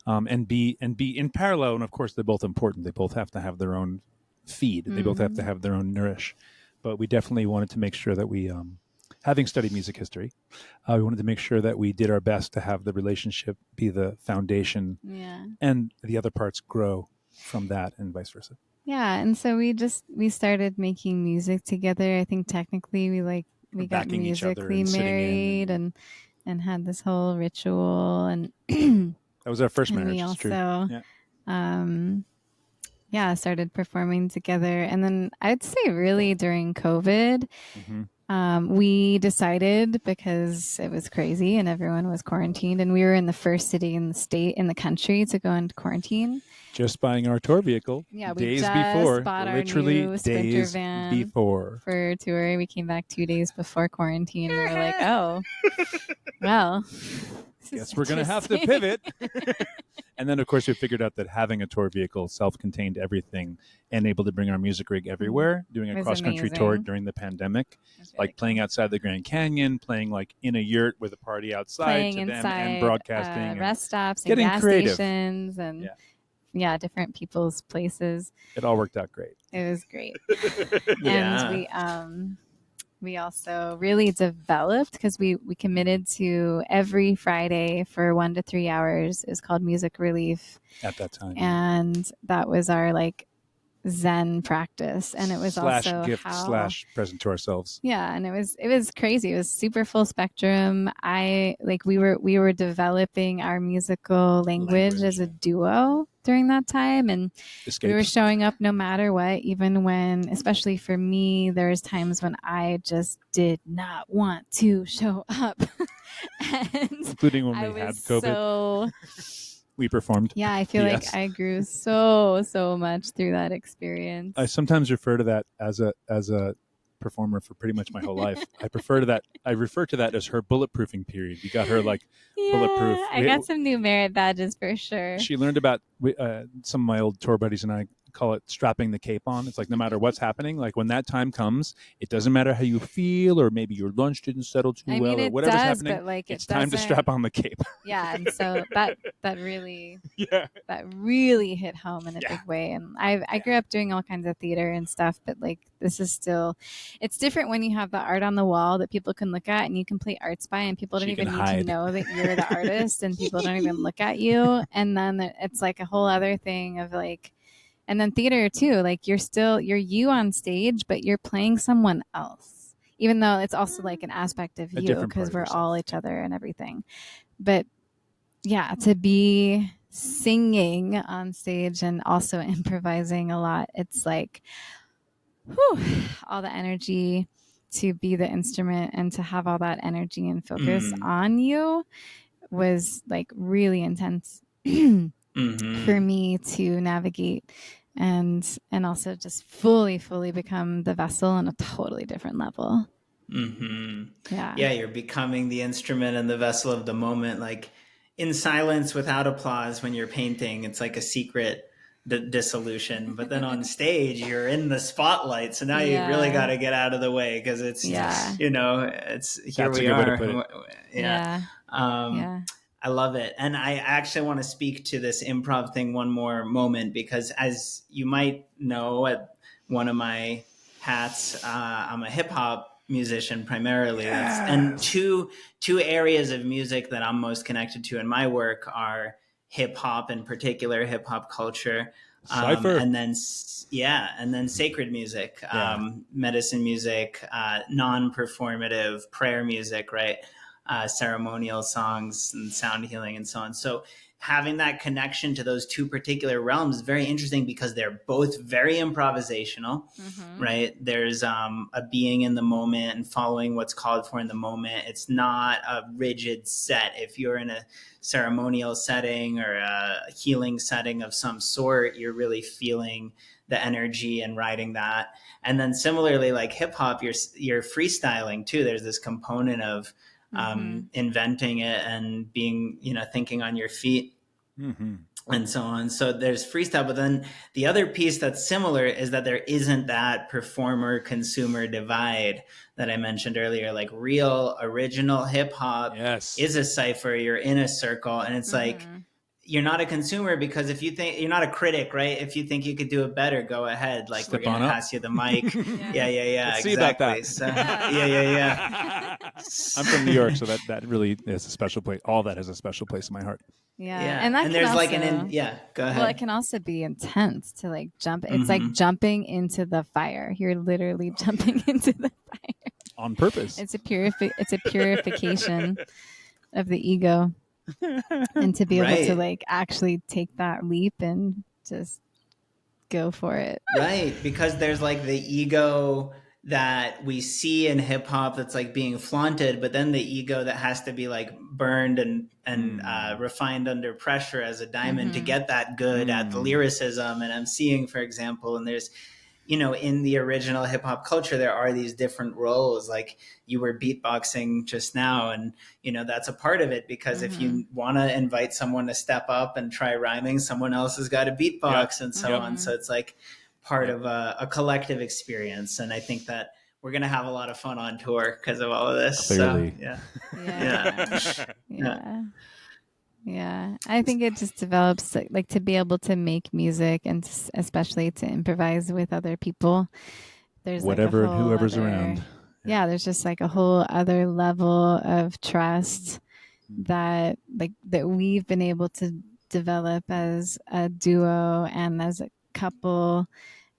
And be in parallel. And of course, they're both important. They both have to have their own feed. They both have to have their own nourish. But we definitely wanted to make sure that we, having studied music history, we wanted to make sure that we did our best to have the relationship be the foundation, and the other parts grow from that, and vice versa. Yeah, and so we started making music together. I think technically we got musically married and had this whole ritual, and that was our first marriage. We also started performing together. And then I'd say really during COVID, we decided, because it was crazy and everyone was quarantined, and we were in the first city in the country to go into quarantine. Just buying our tour vehiel. Yeah, we just before, bought literally our new Sprinter van before for tour. We came back 2 days before quarantine. We were like, oh, well, guess we're going to have to pivot. And then, of course, we figured out that having a tour vehicle, self-contained everything, and able to bring our music rig everywhere, doing a cross-country tour during the pandemic, like playing outside the Grand Canyon, playing like in a yurt with a party outside playing to inside, them, and broadcasting, rest stops, and gas creative. stations, and different people's places. It all worked out great. It was great. And we also really developed, because we committed to every Friday for 1 to 3 hours. It was called Music Relief at that time, and that was our like Zen practice, and it was also gift / present to ourselves. Yeah, and it was crazy. It was super full spectrum. We were developing our musical language as a duo during that time, and we were showing up no matter what, even when, especially for me, there's times when I just did not want to show up, and including when we had COVID. We performed. Yeah, I feel like I grew so much through that experience. I sometimes refer to that as a performer for pretty much my whole life. I refer to that as her bulletproofing period. We got her like bulletproof. I got some new merit badges for sure. She learned about some of my old tour buddies and I call it strapping the cape on. It's like no matter what's happening, like when that time comes, it doesn't matter how you feel, or maybe your lunch didn't settle too well, or whatever's happening. But like it's time to strap on the cape. Yeah, and so that really hit home in a big way. And I grew up doing all kinds of theater and stuff, but like this is still, it's different when you have the art on the wall that people can look at and you can play arts by, and people don't even need to know that you're the artist, and people don't even look at you. And then it's like a whole other thing of like, and then theater too, like you're you on stage, but you're playing someone else, even though it's also like an aspect of you, because we're all each other and everything. But yeah, to be singing on stage and also improvising a lot, it's like, all the energy to be the instrument and to have all that energy and focus on you was like really intense for me to navigate. And also just fully become the vessel on a totally different level. Yeah, you're becoming the instrument and the vessel of the moment. Like in silence, without applause, when you're painting, it's like a secret dissolution. But then on stage, you're in the spotlight, so now you really got to get out of the way, because it's it's here. That's we are. I love it. And I actually want to speak to this improv thing one more moment, because as you might know, at one of my hats, I'm a hip hop musician primarily. And two areas of music that I'm most connected to in my work are hip hop, in particular hip hop culture. And then sacred music, medicine music, non-performative prayer music, right? Ceremonial songs and sound healing and so on. So having that connection to those two particular realms is very interesting because they're both very improvisational, right? There's a being in the moment and following what's called for in the moment. It's not a rigid set. If you're in a ceremonial setting or a healing setting of some sort, you're really feeling the energy and riding that. And then similarly, like hip hop, you're freestyling too. There's this component of inventing it and being, thinking on your feet and so on. So there's freestyle, but then the other piece that's similar is that there isn't that performer consumer divide that I mentioned earlier. Like real original hip hop is a cipher. You're in a circle, and it's like, you're not a consumer because if you think you're not a critic, right? If you think you could do it better, go ahead. Like we're going to pass you the mic. Yeah. Let's see about that. So, yeah. I'm from New York, so that really is a special place. All that has a special place in my heart. Yeah. And there's also, like go ahead. Well, it can also be intense to like jump. It's like jumping into the fire. You're literally jumping into the fire on purpose. It's a purification of the ego. And to be able to like actually take that leap and just go for it. Right. Because there's like the ego that we see in hip hop that's like being flaunted, but then the ego that has to be like burned and refined under pressure as a diamond to get that good at the lyricism and emceeing, for example. And there's, in the original hip hop culture, there are these different roles. Like you were beatboxing just now, and that's a part of it because if you want to invite someone to step up and try rhyming, someone else has got to beatbox and so on. So it's like part of a collective experience, and I think that we're gonna have a lot of fun on tour because of all of this. Clearly. So, Yeah, I think it just develops like to be able to make music and especially to improvise with other people. There's whatever and whoever's around. Yeah, there's just like a whole other level of trust that we've been able to develop as a duo and as a couple,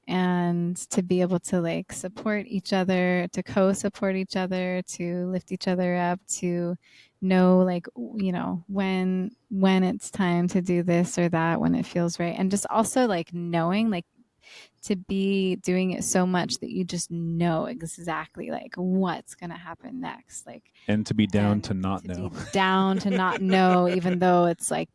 and to be able to like support each other, to co-support each other, to lift each other up, to know like when it's time to do this or that, when it feels right, and just also like knowing like to be doing it so much that you just know exactly like what's gonna happen next, like, and to be down to not know, down to not know, even though it's like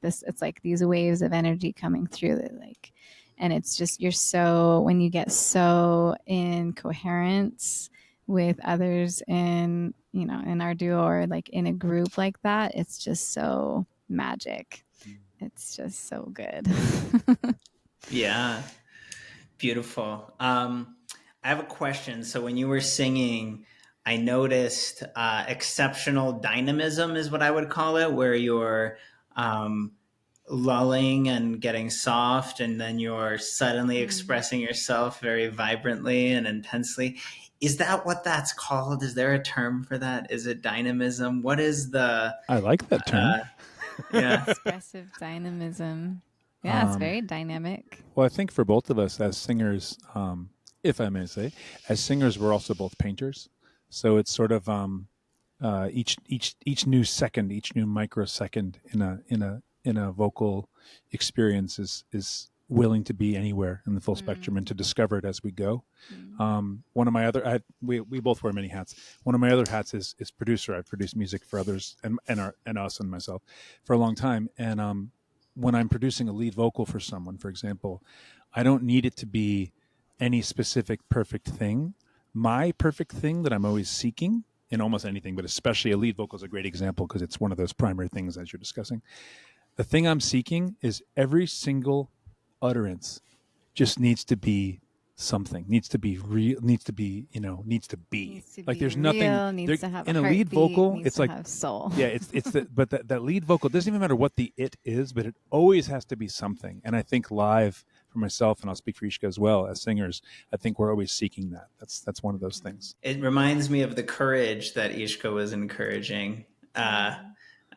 these waves of energy coming through it, like. And it's just, when you get so in coherence with others in our duo or like in a group like that, it's just so magic. It's just so good. Yeah. Beautiful. I have a question. So when you were singing, I noticed exceptional dynamism is what I would call it, where you're lulling and getting soft, and then you're suddenly expressing yourself very vibrantly and intensely. Is that what that's called? Is there a term for that? Is it dynamism? What is the... I like that term. Expressive dynamism. Yeah, it's very dynamic. Well, I think for both of us as singers, if I may say, as singers, we're also both painters. So it's sort of each new second, each new microsecond in a vocal experience is willing to be anywhere in the full spectrum and to discover it as we go. One of my other, we both wear many hats. One of my other hats is producer. I've produced music for others and us and myself for a long time. And when I'm producing a lead vocal for someone, for example, I don't need it to be any specific perfect thing. My perfect thing that I'm always seeking in almost anything, but especially a lead vocal is a great example because it's one of those primary things as you're discussing. The thing I'm seeking is every single utterance just needs to be something, needs to be real, needs to be like there's nothing needs to have in a lead vocal. It's like have soul. Yeah, it's but that lead vocal doesn't even matter what the it is, but it always has to be something. And I think live for myself, and I'll speak for Ishka as well as singers, I think we're always seeking that. That's one of those things. It reminds me of the courage that Ishka was encouraging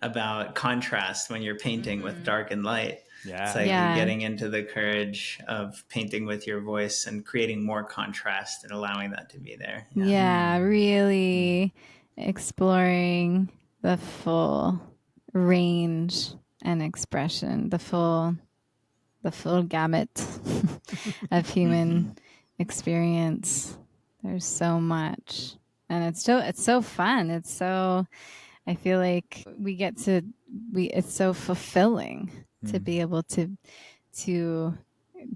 about contrast when you're painting with dark and light. Yeah. It's like you're getting into the courage of painting with your voice and creating more contrast and allowing that to be there. Yeah, really exploring the full range and expression, the full gamut of human experience. There's so much, and it's so fun. I feel like it's so fulfilling to be able to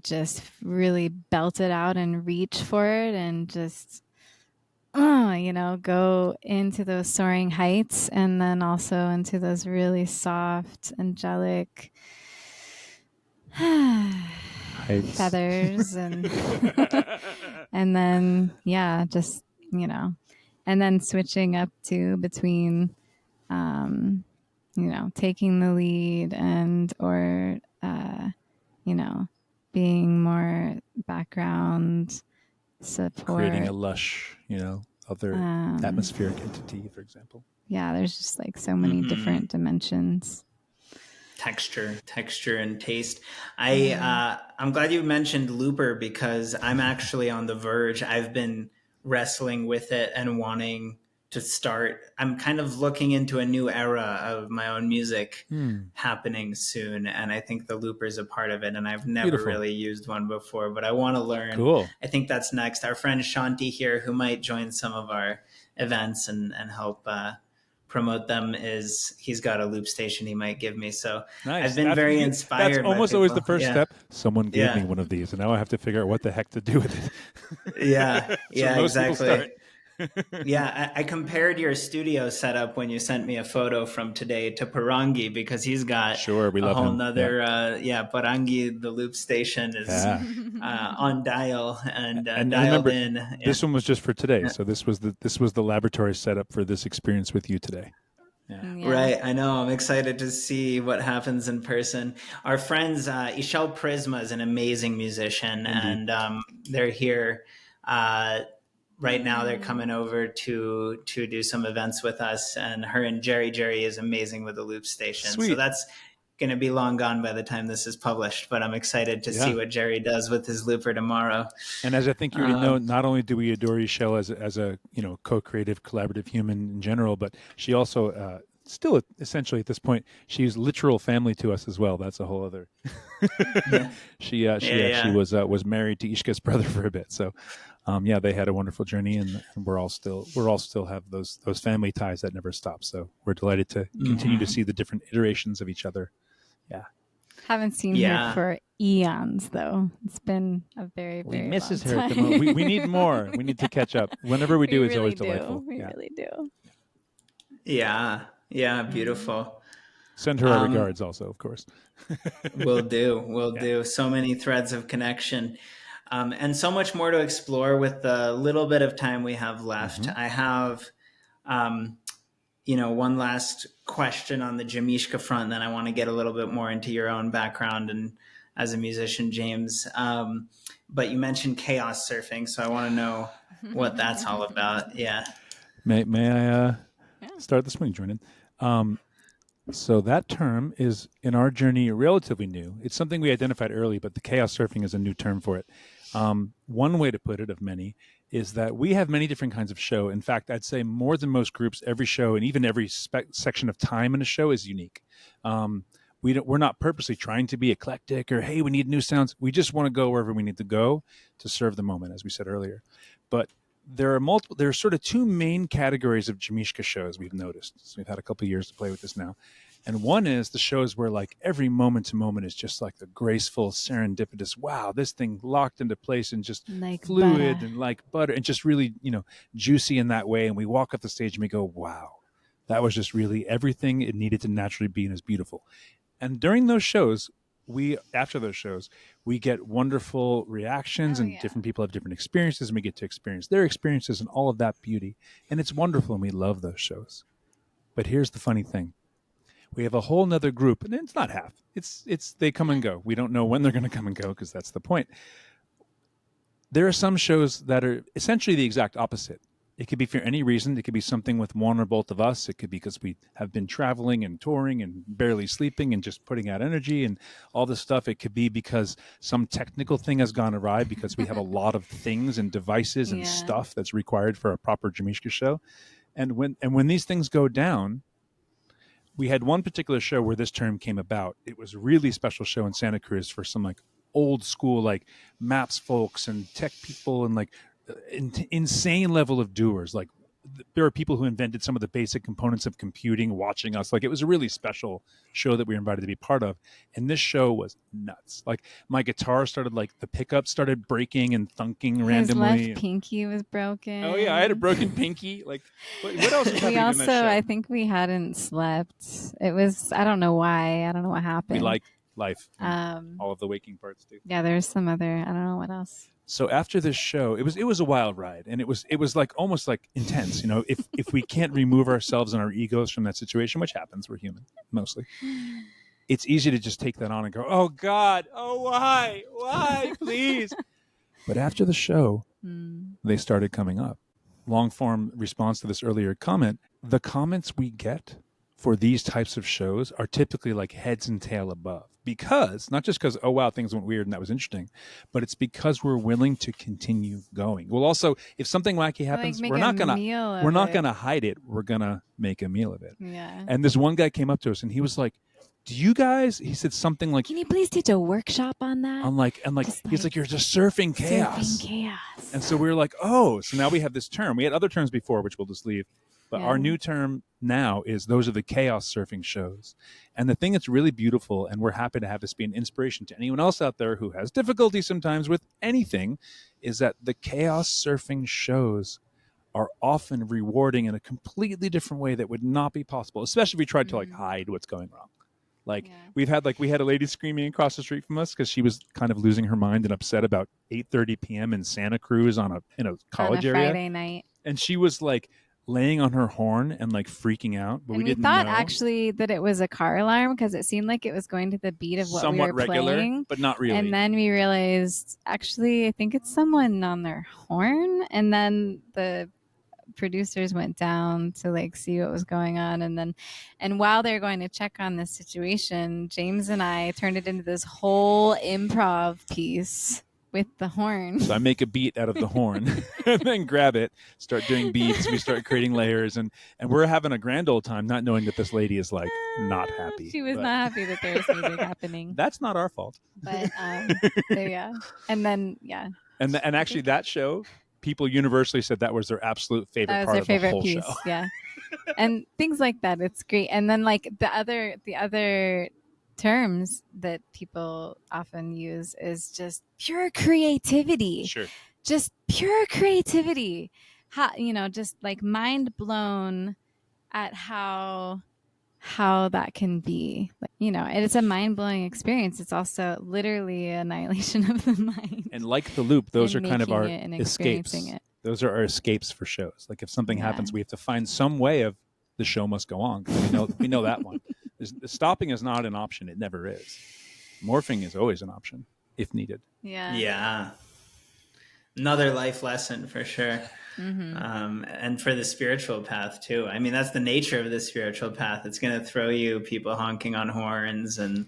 just really belt it out and reach for it and just go into those soaring heights, and then also into those really soft, angelic feathers and and then and then switching up to between taking the lead or being more background support, creating a lush, other atmospheric entity, for example. Yeah, there's just like so many different dimensions. Texture and taste. I'm glad you mentioned Looper, because I'm actually on the verge. I've been wrestling with it and wanting to start. I'm kind of looking into a new era of my own music happening soon, and I think the Looper is a part of it, and I've never really used one before, but I want to learn. Cool. I think that's next. Our friend Shanti here, who might join some of our events and help promote them, he's got a loop station he might give me. So nice. I've been very inspired. That's almost always the first step. Someone gave me one of these, and now I have to figure out what the heck to do with it. Yeah, most exactly. Yeah, I compared your studio setup when you sent me a photo from today to Parangi, because he's got we love whole him. Nother Parangi, the loop station is on dial and dialed remember, in. This one was just for today, so this was the laboratory setup for this experience with you today. Yeah. Right, I know. I'm excited to see what happens in person. Our friends, Ishal Prisma is an amazing musician. Indeed. And they're here. Right now they're coming over to do some events with us, and her and Jerry is amazing with the loop station. Sweet. So that's going to be long gone by the time this is published, but I'm excited to see what Jerry does with his looper tomorrow. And as I think you already know, not only do we adore Ishel as a co-creative, collaborative human in general, but she also still essentially at this point, she's literal family to us as well. That's a whole other. She was married to Ishka's brother for a bit, so. They had a wonderful journey, and we're all still have those family ties that never stop. So we're delighted to continue to see the different iterations of each other. Yeah, haven't seen her for eons, though. It's been a very, very we misses her long at the time. moment. We need more. We need to catch up. Whenever we do, it's always delightful. We really do. Yeah, beautiful. Send her our regards, also, of course. We'll do. So many threads of connection. And so much more to explore with the little bit of time we have left. I have, one last question on the JAMeeSHKA front, then I want to get a little bit more into your own background and as a musician, James. But you mentioned chaos surfing, so I want to know what that's all about. Yeah. May I start the swing, Jordan? So that term is, in our journey, relatively new. It's something we identified early, but the chaos surfing is a new term for it. One way to put it, of many, is that we have many different kinds of show. In fact, I'd say more than most groups, every show and even every section of time in a show is unique. We're not purposely trying to be eclectic or, hey, we need new sounds. We just want to go wherever we need to go to serve the moment, as we said earlier. But there are sort of two main categories of JAMeeSHKA shows we've noticed. So we've had a couple of years to play with this now. And one is the shows where like every moment to moment is just like the graceful, serendipitous, wow, this thing locked into place and just like fluid butter. And like butter and just really, juicy in that way. And we walk up the stage and we go, wow, that was just really everything it needed to naturally be and is beautiful. And during those shows, after those shows, we get wonderful reactions and different people have different experiences and we get to experience their experiences and all of that beauty. And it's wonderful and we love those shows. But here's the funny thing. We have a whole nother group, and it's not half. It's they come and go. We don't know when they're going to come and go because that's the point. There are some shows that are essentially the exact opposite. It could be for any reason. It could be something with one or both of us. It could be because we have been traveling and touring and barely sleeping and just putting out energy and all this stuff. It could be because some technical thing has gone awry because we have a lot of things and devices and stuff that's required for a proper JAMeeSHKA show. And when these things go down, we had one particular show where this term came about. It was a really special show in Santa Cruz for some like old school like maps folks and tech people and like insane level of doers. Like there are people who invented some of the basic components of computing watching us. Like it was a really special show that we were invited to be part of. And this show was nuts. Like my guitar started, like the pickup started breaking and thunking randomly. His left pinky was broken. Oh yeah, I had a broken pinky. Like what else was happening in that show? I think we hadn't slept. It was, I don't know why. I don't know what happened. We like life. All of the waking parts too. Yeah, there's some other, I don't know what else. So after this show, it was a wild ride, and it was like almost like intense. You know, if we can't remove ourselves and our egos from that situation, which happens, we're human mostly. It's easy to just take that on and go, oh God, oh why, please. But after the show, they started coming up. Long form response to this earlier comment. The comments we get for these types of shows are typically like heads and tail above. Because, not just because, oh, wow, things went weird and that was interesting, but it's because we're willing to continue going. Well, also, if something wacky happens, we're not gonna hide it. We're gonna make a meal of it. Yeah. And this one guy came up to us and he was like, do you guys, he said something like, can you please teach a workshop on that? He's like, you're just surfing chaos. Surfing chaos. And so we were like, oh, so now we have this term. We had other terms before, which we'll just leave. But our new term now is those are the chaos surfing shows. And the thing that's really beautiful, and we're happy to have this be an inspiration to anyone else out there who has difficulty sometimes with anything, is that the chaos surfing shows are often rewarding in a completely different way that would not be possible, especially if we tried to like hide what's going wrong. Like we had a lady screaming across the street from us because she was kind of losing her mind and upset about 8:30 p.m. in Santa Cruz in a college area. Friday night. And she was like laying on her horn and like freaking out, but we thought actually that it was a car alarm because it seemed like it was going to the beat of what somewhat we were regular, playing, but not really. And then we realized, actually, I think it's someone on their horn. And then the producers went down to like see what was going on, and while they're going to check on this situation, James and I turned it into this whole improv piece with the horn. So I make a beat out of the horn and then grab it, start doing beats. We start creating layers, and we're having a grand old time, not knowing that this lady is like not happy. She was not happy that there was music happening. That's not our fault. But yeah, and then and actually that show, people universally said that was their absolute favorite part of the whole piece, show. Yeah, and things like that. It's great. And then like the other terms that people often use is just pure creativity. Sure. Just pure creativity. How, just like mind blown at how that can be. And it's a mind blowing experience. It's also literally annihilation of the mind. And like the loop, those are kind of our escapes. Those are our escapes for shows. Like if something happens, we have to find some way of the show must go on. We know that one. Stopping is not an option. It never is. Morphing is always an option if needed. Yeah. Another life lesson for sure. And for the spiritual path too. I mean, that's the nature of the spiritual path. It's going to throw you people honking on horns and,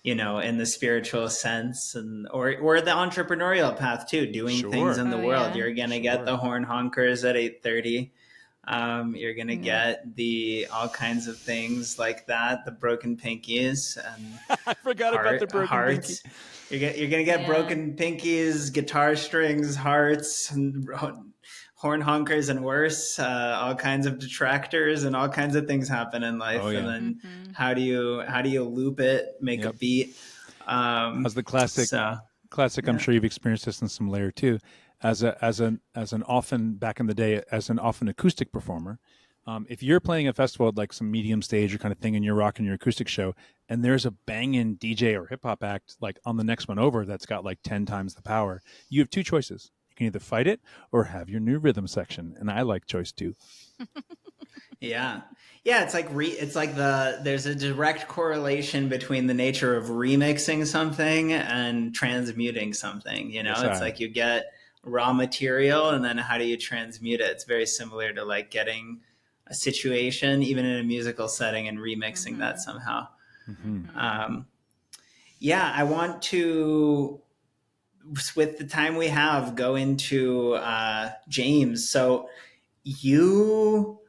in the spiritual sense, and or the entrepreneurial path too, doing things in the world. You're going to get the horn honkers at 8:30. You're going to get all kinds of things like that, the broken pinkies and I forgot about the broken hearts. Pinky. You're going to get broken pinkies, guitar strings, hearts, and horn honkers, and worse, all kinds of detractors and all kinds of things happen in life. And then how do you loop it, make a beat? As the classic, I'm sure you've experienced this in some layer too. As an often back in the day, as an often acoustic performer, if you're playing a festival at like some medium stage or kind of thing, and you're rocking your acoustic show, and there's a banging DJ or hip hop act like on the next one over that's got like 10 times the power, you have two choices. You can either fight it or have your new rhythm section, and I like choice 2. Yeah. It's like there's a direct correlation between the nature of remixing something and transmuting something. It's like you get raw material, and then how do you transmute it? It's very similar to like getting a situation, even in a musical setting, and remixing that somehow. I want to, with the time we have, go into James. So you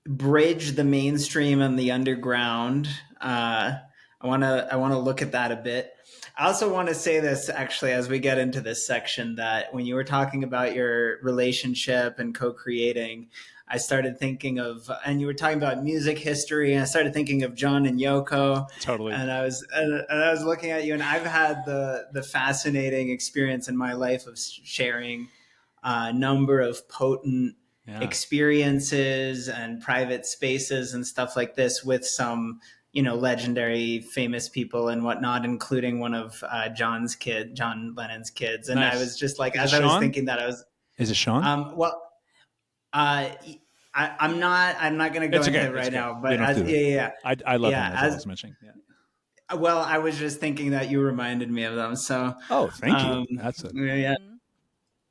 bridge the mainstream and the underground. I want to look at that a bit. I also want to say this actually as we get into this section, that when you were talking about your relationship and co-creating, I started thinking of, and you were talking about music history, and I started thinking of John and Yoko. Totally. And I was looking at you, and I've had the fascinating experience in my life of sharing a number of potent experiences and private spaces and stuff like this with some, legendary famous people and whatnot, including one of John Lennon's kids. And nice. I was just like, as I was thinking that, Is it Sean? Well, I'm not going to go into it right now, but I love him, as I was mentioning. Yeah. Well, I was just thinking that you reminded me of them. So, thank you. That's it. Yeah.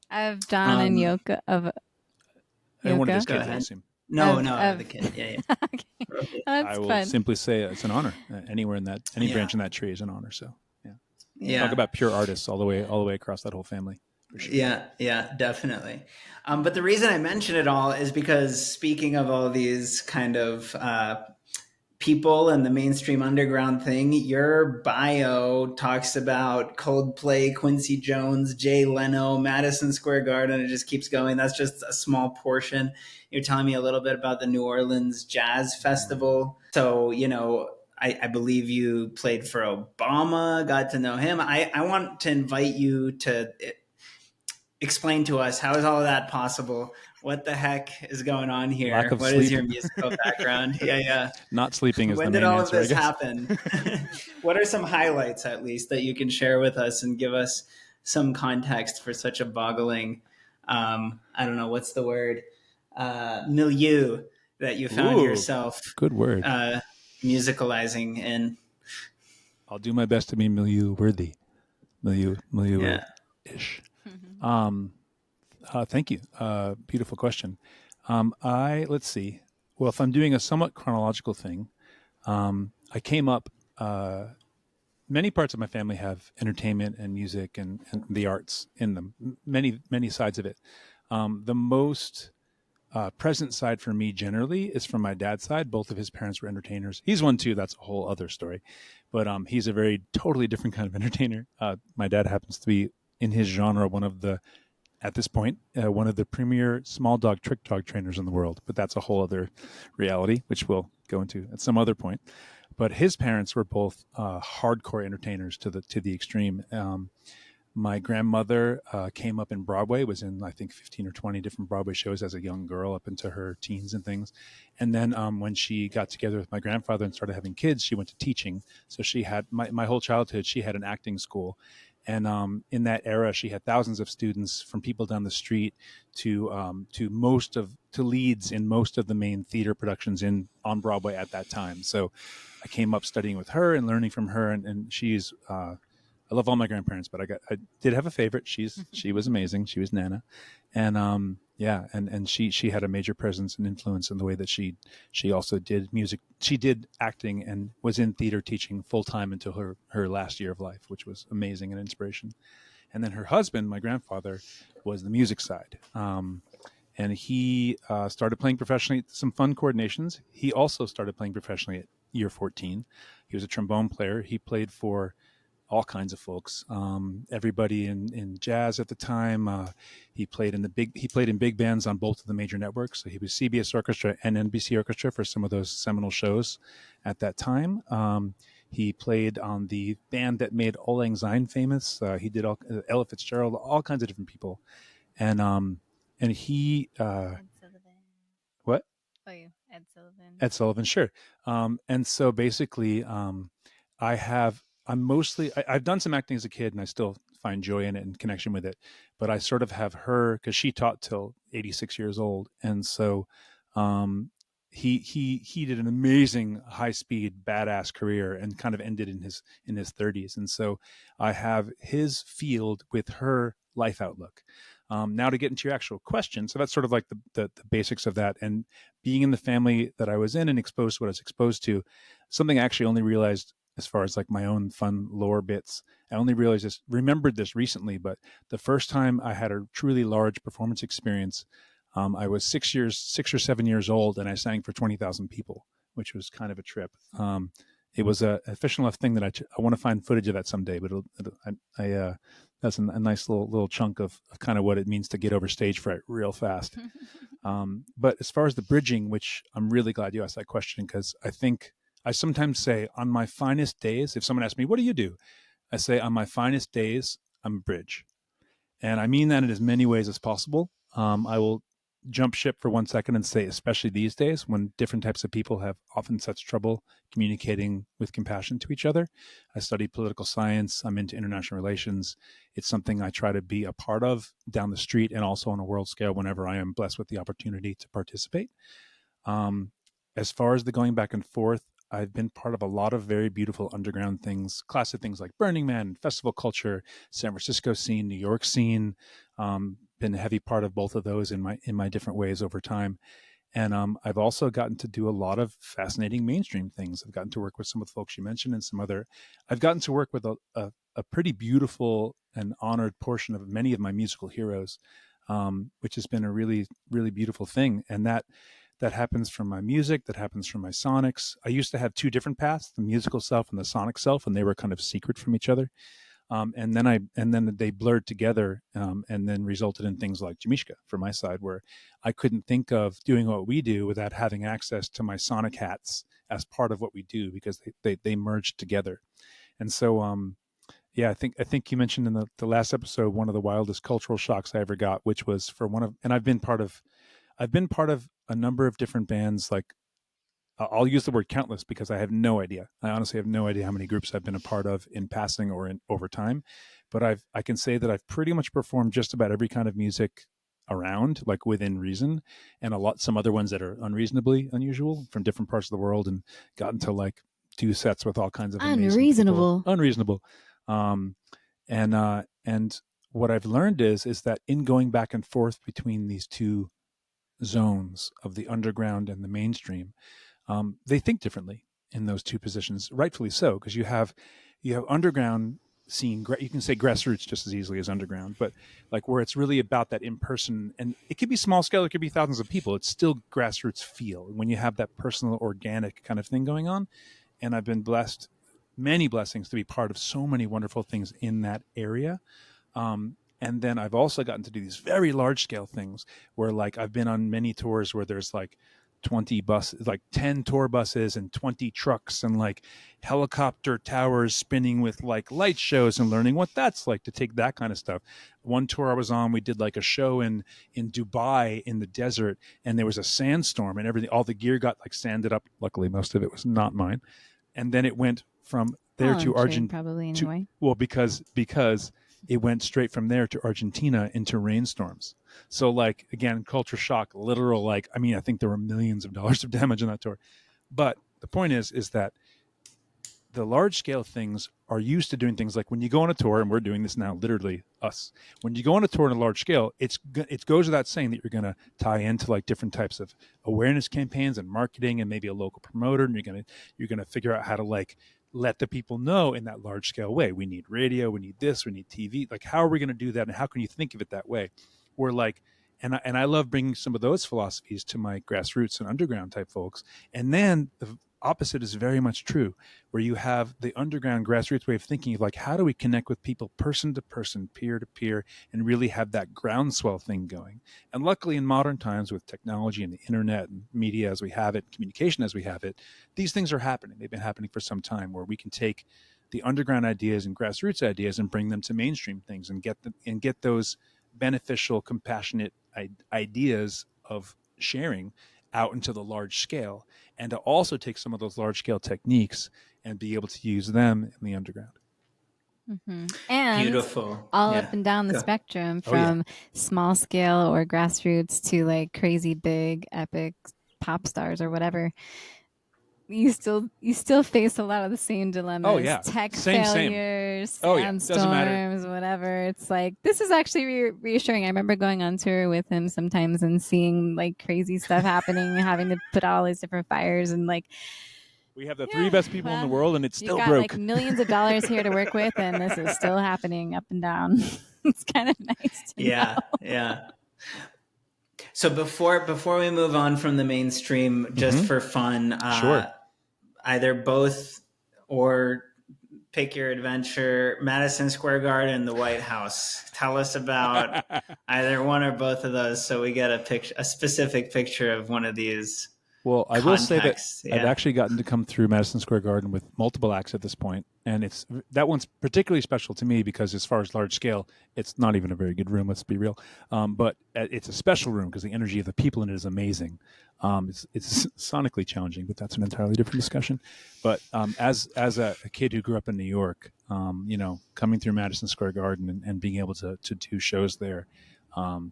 Of John and Yoko. Of and one of his Go kids, ahead. I assume. No, the kid. Yeah. Okay. That's I will fun. simply say it's an honor. Anywhere in that, any branch in that tree is an honor. So, talk about pure artists all the way across that whole family. For sure. Yeah, definitely. But the reason I mention it all is because, speaking of all these kind of people and the mainstream underground thing, your bio talks about Coldplay, Quincy Jones, Jay Leno, Madison Square Garden. It just keeps going. That's just a small portion. You're telling me a little bit about the New Orleans Jazz Festival. So, I believe you played for Obama, got to know him. I want to invite you to explain to us, how is all of that possible? What the heck is going on here? Lack of what sleep. Is your musical background? Yeah. Not sleeping is when the did main all answer, of this happen? What are some highlights, at least, that you can share with us and give us some context for such a boggling, I don't know, what's the word, milieu that you found yourself good word musicalizing in? I'll do my best to be milieu worthy. Milieu-ish. Thank you. Beautiful question. Let's see. Well, if I'm doing a somewhat chronological thing, I came up, many parts of my family have entertainment and music and the arts in them, many sides of it. The most present side for me generally is from my dad's side. Both of his parents were entertainers. He's one too. That's a whole other story. But he's a very totally different kind of entertainer. My dad happens to be, in his genre, at this point, one of the premier small dog trick dog trainers in the world. But that's a whole other reality, which we'll go into at some other point. But his parents were both hardcore entertainers to the extreme. My grandmother came up in Broadway, was in, I think, 15 or 20 different Broadway shows as a young girl up into her teens and things. And then when she got together with my grandfather and started having kids, she went to teaching. So she had, my whole childhood, she had an acting school. And in that era, she had thousands of students, from people down the street to leads in most of the main theater productions on Broadway at that time. So I came up studying with her and learning from her. And she's, I love all my grandparents, but I did have a favorite. She was amazing. She was Nana. And and she had a major presence and influence in the way that she also did music. She did acting and was in theater teaching full time until her last year of life, which was amazing and inspiration. And then her husband, my grandfather, was the music side. And he started playing professionally, some fun coordinations. He also started playing professionally at year 14. He was a trombone player. He played for all kinds of folks, everybody in jazz at the time. He played in big bands on both of the major networks. So he was CBS Orchestra and NBC Orchestra for some of those seminal shows at that time. He played on the band that made Auld Lang Syne famous. He did Ella Fitzgerald, all kinds of different people. And he Ed Sullivan. What? Oh, you Ed Sullivan. Ed Sullivan, sure. And so basically, I've done some acting as a kid, and I still find joy in it and connection with it. But I sort of have her, because she taught till 86 years old, and so he did an amazing high speed badass career and kind of ended in his 30s. And so I have his field with her life outlook. Now to get into your actual question, so that's sort of like the basics of that, and being in the family that I was in and exposed to what I was exposed to. Something I actually only realized, as far as like my own fun lore bits, I only remembered this recently, but the first time I had a truly large performance experience, I was 6 or 7 years old, and I sang for 20,000 people, which was kind of a trip. It was a official enough thing that I want to find footage of that someday, but that's a nice little chunk of kind of what it means to get over stage fright real fast. But as far as the bridging, which I'm really glad you asked that question, because I think I sometimes say on my finest days, if someone asks me, what do you do? I say on my finest days, I'm a bridge. And I mean that in as many ways as possible. I will jump ship for 1 second and say, especially these days when different types of people have often such trouble communicating with compassion to each other. I study political science. I'm into international relations. It's something I try to be a part of down the street and also on a world scale whenever I am blessed with the opportunity to participate. As far as the going back and forth, I've been part of a lot of very beautiful underground things, classic things like Burning Man, festival culture, San Francisco scene, New York scene. Been a heavy part of both of those in my different ways over time. And I've also gotten to do a lot of fascinating mainstream things. I've gotten to work with some of the folks you mentioned and some other. I've gotten to work with a pretty beautiful and honored portion of many of my musical heroes, which has been a really, really beautiful thing. And that happens from my music, that happens from my sonics. I used to have two different paths, the musical self and the sonic self, and they were kind of secret from each other. And then they blurred together, and then resulted in things like JAMeeSHKA for my side, where I couldn't think of doing what we do without having access to my sonic hats as part of what we do, because they merged together. And so, yeah, I think you mentioned in the last episode one of the wildest cultural shocks I ever got, which was and I've been part of a number of different bands. Like, I'll use the word countless because I have no idea. I honestly have no idea how many groups I've been a part of in passing or over time. But I can say that I've pretty much performed just about every kind of music around, like within reason, and some other ones that are unreasonably unusual from different parts of the world, and gotten to like do sets with all kinds of amazing people. Unreasonable. And what I've learned is that in going back and forth between these two zones of the underground and the mainstream, they think differently in those two positions, rightfully so, because you have underground scene. You can say grassroots just as easily as underground, but like where it's really about that in person, and it could be small scale, it could be thousands of people. It's still grassroots feel when you have that personal, organic kind of thing going on. And I've been blessed, many blessings, to be part of so many wonderful things in that area. And then I've also gotten to do these very large scale things where, like, I've been on many tours where there's like 20 buses, like 10 tour buses and 20 trucks and like helicopter towers spinning with like light shows, and learning what that's like to take that kind of stuff. One tour I was on, we did like a show in Dubai in the desert, and there was a sandstorm and everything. All the gear got like sanded up. Luckily, most of it was not mine. And then it went from there to Argentina. Probably anyway. Well, because it went straight from there to Argentina into rainstorms. So, like, again, culture shock, literal, like, I mean, I think there were millions of dollars of damage on that tour. But the point is that the large scale things are used to doing things like when you go on a tour, and we're doing this now, literally us. When you go on a tour on a large scale, it goes without saying that you're going to tie into like different types of awareness campaigns and marketing, and maybe a local promoter, and you're going to figure out how to like let the people know in that large scale way. We need radio, we need this, we need TV. Like, how are we going to do that? And how can you think of it that way? We're like, and I love bringing some of those philosophies to my grassroots and underground type folks. And then the opposite is very much true, where you have the underground grassroots way of thinking of like, how do we connect with people person to person, peer to peer, and really have that groundswell thing going. And luckily in modern times, with technology and the internet and media as we have it, communication as we have it, these things are happening. They've been happening for some time, where we can take the underground ideas and grassroots ideas and bring them to mainstream things, and get those beneficial, compassionate ideas of sharing out into the large scale, and to also take some of those large scale techniques and be able to use them in the underground. Mm-hmm. And beautiful, up and down the spectrum, from small scale or grassroots to like crazy big epic pop stars or whatever. You still face a lot of the same dilemmas. Oh yeah, tech same. failures, Sandstorms, whatever. It's like, this is actually reassuring. I remember going on tour with him sometimes and seeing like crazy stuff happening, having to put out all these different fires, and like, we have the three best people in the world, and it's still got broke. Like millions of dollars here to work with, and this is still happening up and down. It's kind of nice to know. Yeah. So before we move on from the mainstream, just for fun, Sure. either both or pick your adventure, Madison Square Garden, the White House. Tell us about either one or both of those so we get a specific picture of one of these. Well, I will say that Yeah. I've actually gotten to come through Madison Square Garden with multiple acts at this point, and that one's particularly special to me because, as far as large scale, it's not even a very good room. Let's be real, but it's a special room because the energy of the people in it is amazing. It's sonically challenging, but that's an entirely different discussion. But as a kid who grew up in New York, coming through Madison Square Garden and being able to do shows there.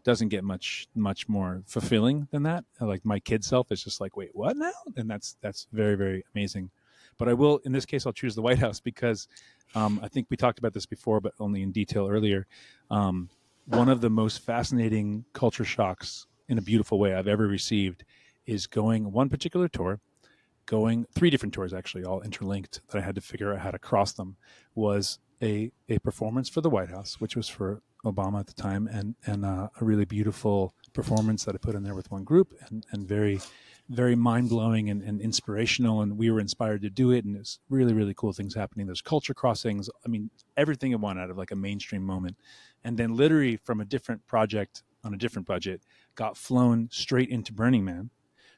Doesn't get much more fulfilling than that. Like my kid self is just like, wait, what now? And that's very, very amazing. But I will, in this case, I'll choose the White House because I think we talked about this before, but only in detail earlier. One of the most fascinating culture shocks in a beautiful way I've ever received is going one particular tour, going 3 different tours actually, all interlinked that I had to figure out how to cross them, was a performance for the White House, which was for Obama at the time, and a really beautiful performance that I put in there with one group, and very, very mind-blowing and inspirational, and we were inspired to do it, and there's really, really cool things happening. There's culture crossings. I mean, everything it won out of like a mainstream moment. And then literally from a different project on a different budget, got flown straight into Burning Man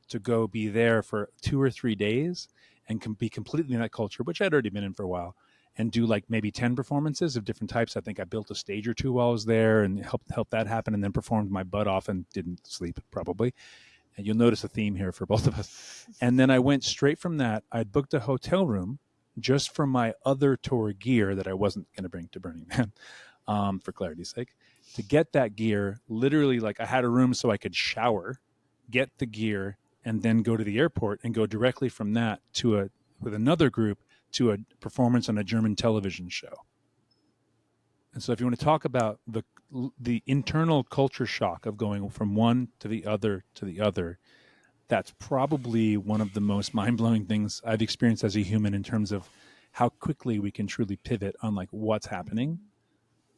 to go be there for 2 or 3 days and can be completely in that culture, which I'd already been in for a while, and do like maybe 10 performances of different types. I think I built a stage or 2 while I was there and helped that happen, and then performed my butt off and didn't sleep probably. And you'll notice a theme here for both of us. And then I went straight from that. I'd booked a hotel room just for my other tour gear that I wasn't going to bring to Burning Man, for clarity's sake. To get that gear, literally, like I had a room so I could shower, get the gear, and then go to the airport and go directly from that with another group to a performance on a German television show. And so if you want to talk about the internal culture shock of going from one to the other, that's probably one of the most mind-blowing things I've experienced as a human in terms of how quickly we can truly pivot on like what's happening.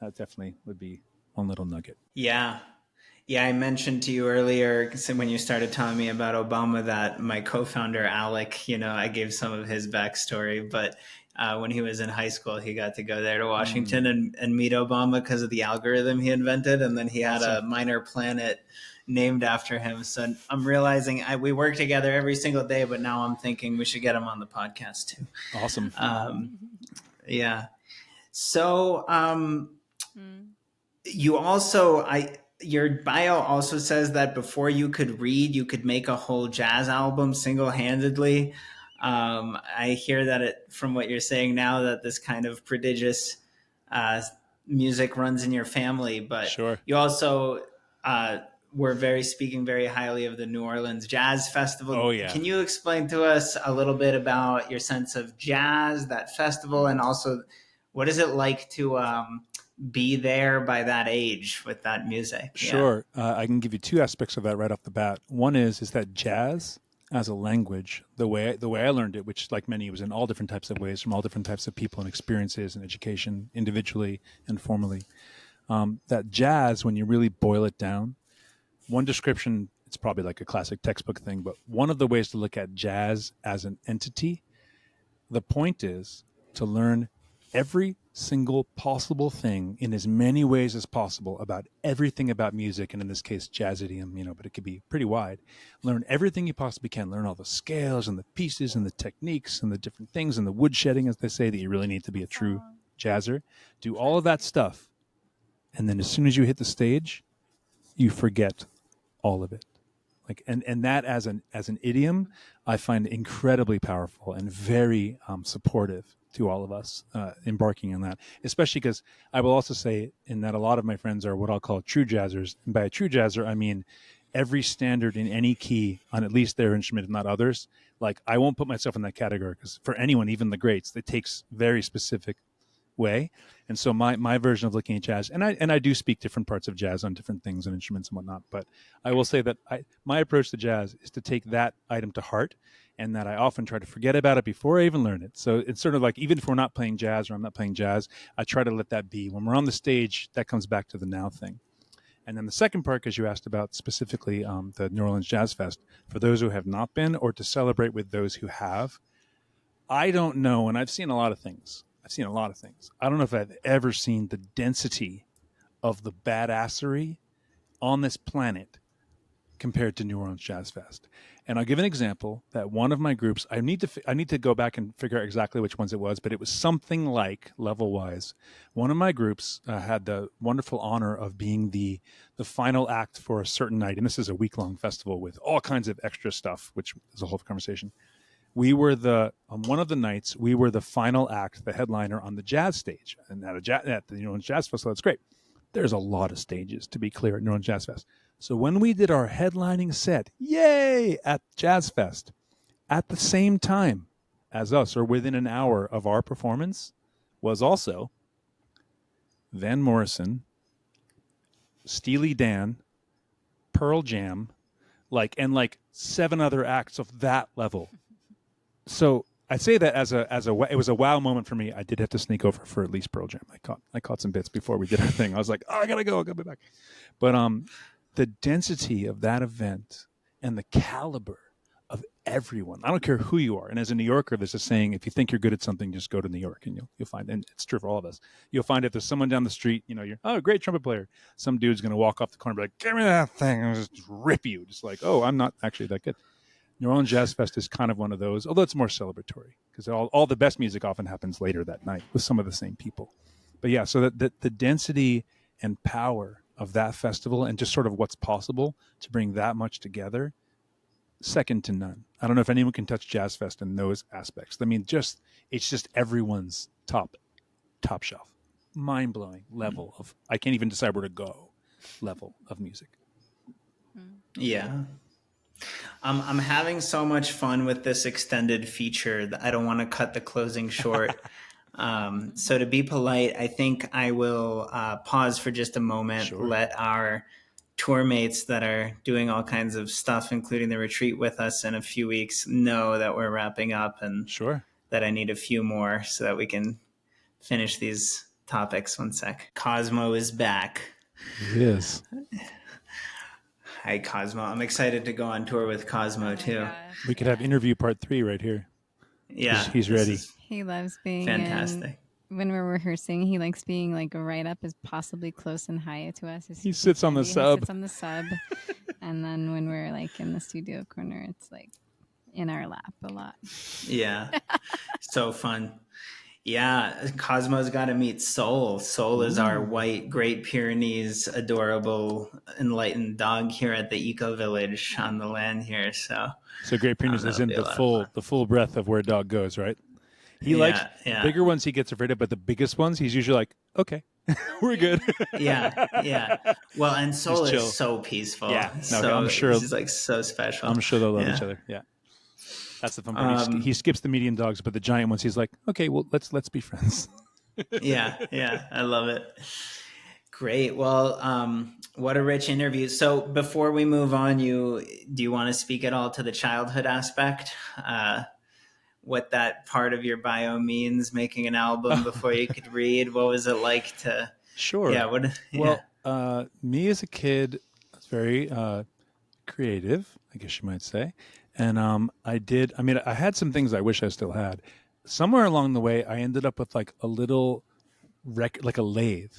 That definitely would be one little nugget. Yeah. Yeah, I mentioned to you earlier when you started telling me about Obama that my co-founder, Alec, I gave some of his backstory, but when he was in high school, he got to go there to Washington and meet Obama because of the algorithm he invented. And then he had a minor planet named after him. So I'm realizing we work together every single day, but now I'm thinking we should get him on the podcast too. Awesome. Yeah. So you also, your bio also says that before you could read, you could make a whole jazz album single-handedly. I hear that from what you're saying now, that this kind of prodigious music runs in your family, but sure. You also were speaking very highly of the New Orleans Jazz Festival. Oh, yeah. Can you explain to us a little bit about your sense of jazz, that festival, and also what is it like to be there by that age with that music? Sure. Yeah. I can give you 2 aspects of that right off the bat. One is that jazz as a language, the way I learned it, which like many was in all different types of ways from all different types of people and experiences and education, individually and formally. That jazz, when you really boil it down, one description, it's probably like a classic textbook thing, but one of the ways to look at jazz as an entity, the point is to learn every single possible thing in as many ways as possible about everything about music, and in this case jazz idiom, but it could be pretty wide. Learn everything you possibly can. Learn all the scales and the pieces and the techniques and the different things and the woodshedding, as they say, that you really need to be a true jazzer. Do all of that stuff, and then as soon as you hit the stage, you forget all of it. Like and that as an idiom, I find incredibly powerful and very supportive to all of us embarking on that, especially because I will also say in that a lot of my friends are what I'll call true jazzers. And by a true jazzer, I mean every standard in any key on at least their instrument, if not others. Like I won't put myself in that category because for anyone, even the greats, it takes very specific way. And so my version of looking at jazz, and I do speak different parts of jazz on different things and instruments and whatnot, but I will say that my approach to jazz is to take that item to heart, and that I often try to forget about it before I even learn it. So it's sort of like, even if we're not playing jazz or I'm not playing jazz, I try to let that be. When we're on the stage, that comes back to the now thing. And then the second part, because you asked about specifically the New Orleans Jazz Fest, for those who have not been or to celebrate with those who have, I don't know, and I've seen a lot of things. I don't know if I've ever seen the density of the badassery on this planet compared to New Orleans Jazz Fest. And I'll give an example that one of my groups, I need to go back and figure out exactly which ones it was, but it was something like, level-wise, one of my groups had the wonderful honor of being the final act for a certain night. And this is a week-long festival with all kinds of extra stuff, which is a whole conversation. We were on one of the nights, we were the final act, the headliner on the jazz stage. And at the New Orleans Jazz Festival, that's great. There's a lot of stages, to be clear, at New Orleans Jazz Fest. So when we did our headlining set, yay, at Jazz Fest, at the same time as us, or within an hour of our performance, was also Van Morrison, Steely Dan, Pearl Jam, and 7 other acts of that level. So I say that it was a wow moment for me. I did have to sneak over for at least Pearl Jam. I caught some bits before we did our thing. I was like, oh, I gotta go. I'll be back. But the density of that event and the caliber of everyone. I don't care who you are. And as a New Yorker, there's a saying: if you think you're good at something, just go to New York, and you'll find. And it's true for all of us. You'll find if there's someone down the street, you're great trumpet player. Some dude's gonna walk off the corner and be like, give me that thing, and just rip you. Just like, oh, I'm not actually that good. New Orleans Jazz Fest is kind of one of those, although it's more celebratory, because all the best music often happens later that night with some of the same people. But yeah, so that the density and power of that festival and just sort of what's possible to bring that much together, second to none. I don't know if anyone can touch Jazz Fest in those aspects. I mean, it's just everyone's top shelf, mind-blowing level of, I can't even decide where to go, level of music. Yeah. I'm having so much fun with this extended feature that I don't want to cut the closing short. So to be polite, I think I will pause for just a moment, Sure. Let our tour mates that are doing all kinds of stuff, including the retreat with us in a few weeks, know that we're wrapping up and Sure. that I need a few more so that we can finish these topics. One sec. Cosmo is back. It is. Hi, Cosmo. I'm excited to go on tour with Cosmo, too. Gosh, We could have interview part 3 right here. Yeah. He's ready. He loves being Fantastic. When we're rehearsing, he likes being right up as possibly close and high to us. He sits on the sub. He sits on the sub. And then when we're in the studio corner, it's in our lap a lot. Yeah. So fun. Yeah. Cosmo's got to meet Soul. Soul is our white Great Pyrenees, adorable, enlightened dog here at the Eco Village on the land here. So Great Pyrenees is in the full breadth of where a dog goes, right? He likes bigger ones he gets afraid of, but the biggest ones he's usually like, okay, we're good. Yeah. Well, and Soul is so peaceful. Yeah. No, so I'm sure he's so special. I'm sure they'll love each other. Yeah. That's the fun part. He skips the medium dogs, but the giant ones, he's like, okay, well, let's be friends. Yeah. I love it. Great. Well, what a rich interview. So before we move on, do you want to speak at all to the childhood aspect? What that part of your bio means, making an album before you could read? What was it like to... Sure. Yeah. Well, me as a kid, I was very creative, I guess you might say. And I had some things I wish I still had. Somewhere along the way, I ended up with a little like a lathe.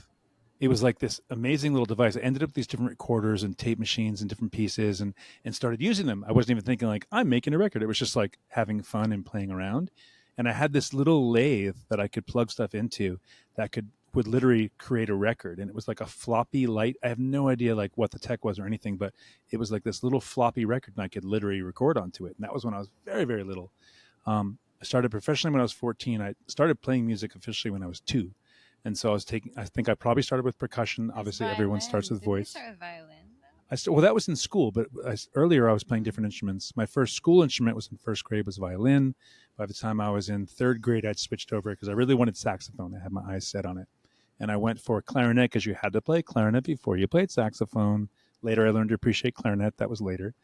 It was like this amazing little device. I ended up with these different recorders and tape machines and different pieces and started using them. I wasn't even thinking I'm making a record. It was just having fun and playing around. And I had this little lathe that I could plug stuff into that would literally create a record. And it was like a floppy light. I have no idea what the tech was or anything, but it was like this little floppy record and I could literally record onto it. And that was when I was very, very little. I started professionally when I was 14. I started playing music officially when I was 2. And so I think I probably started with percussion. Obviously, everyone starts with voice. Did you start with violin? Well, that was in school, but earlier I was playing different instruments. My first school instrument was in first grade, was violin. By the time I was in third grade, I'd switched over because I really wanted saxophone. I had my eyes set on it. And I went for clarinet because you had to play clarinet before you played saxophone. Later, I learned to appreciate clarinet. That was later.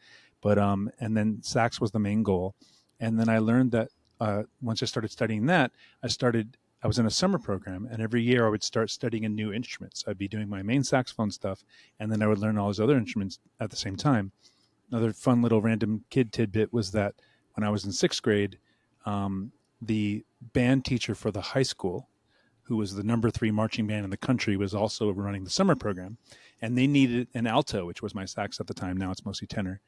But and then sax was the main goal. And then I learned that once I started studying that, I started I was in a summer program, and every year I would start studying a new instrument. So I'd be doing my main saxophone stuff, and then I would learn all these other instruments at the same time. Another fun little random kid tidbit was that when I was in sixth grade, the band teacher for the high school, who was the number 3 marching band in the country, was also running the summer program. And they needed an alto, which was my sax at the time. Now it's mostly tenor.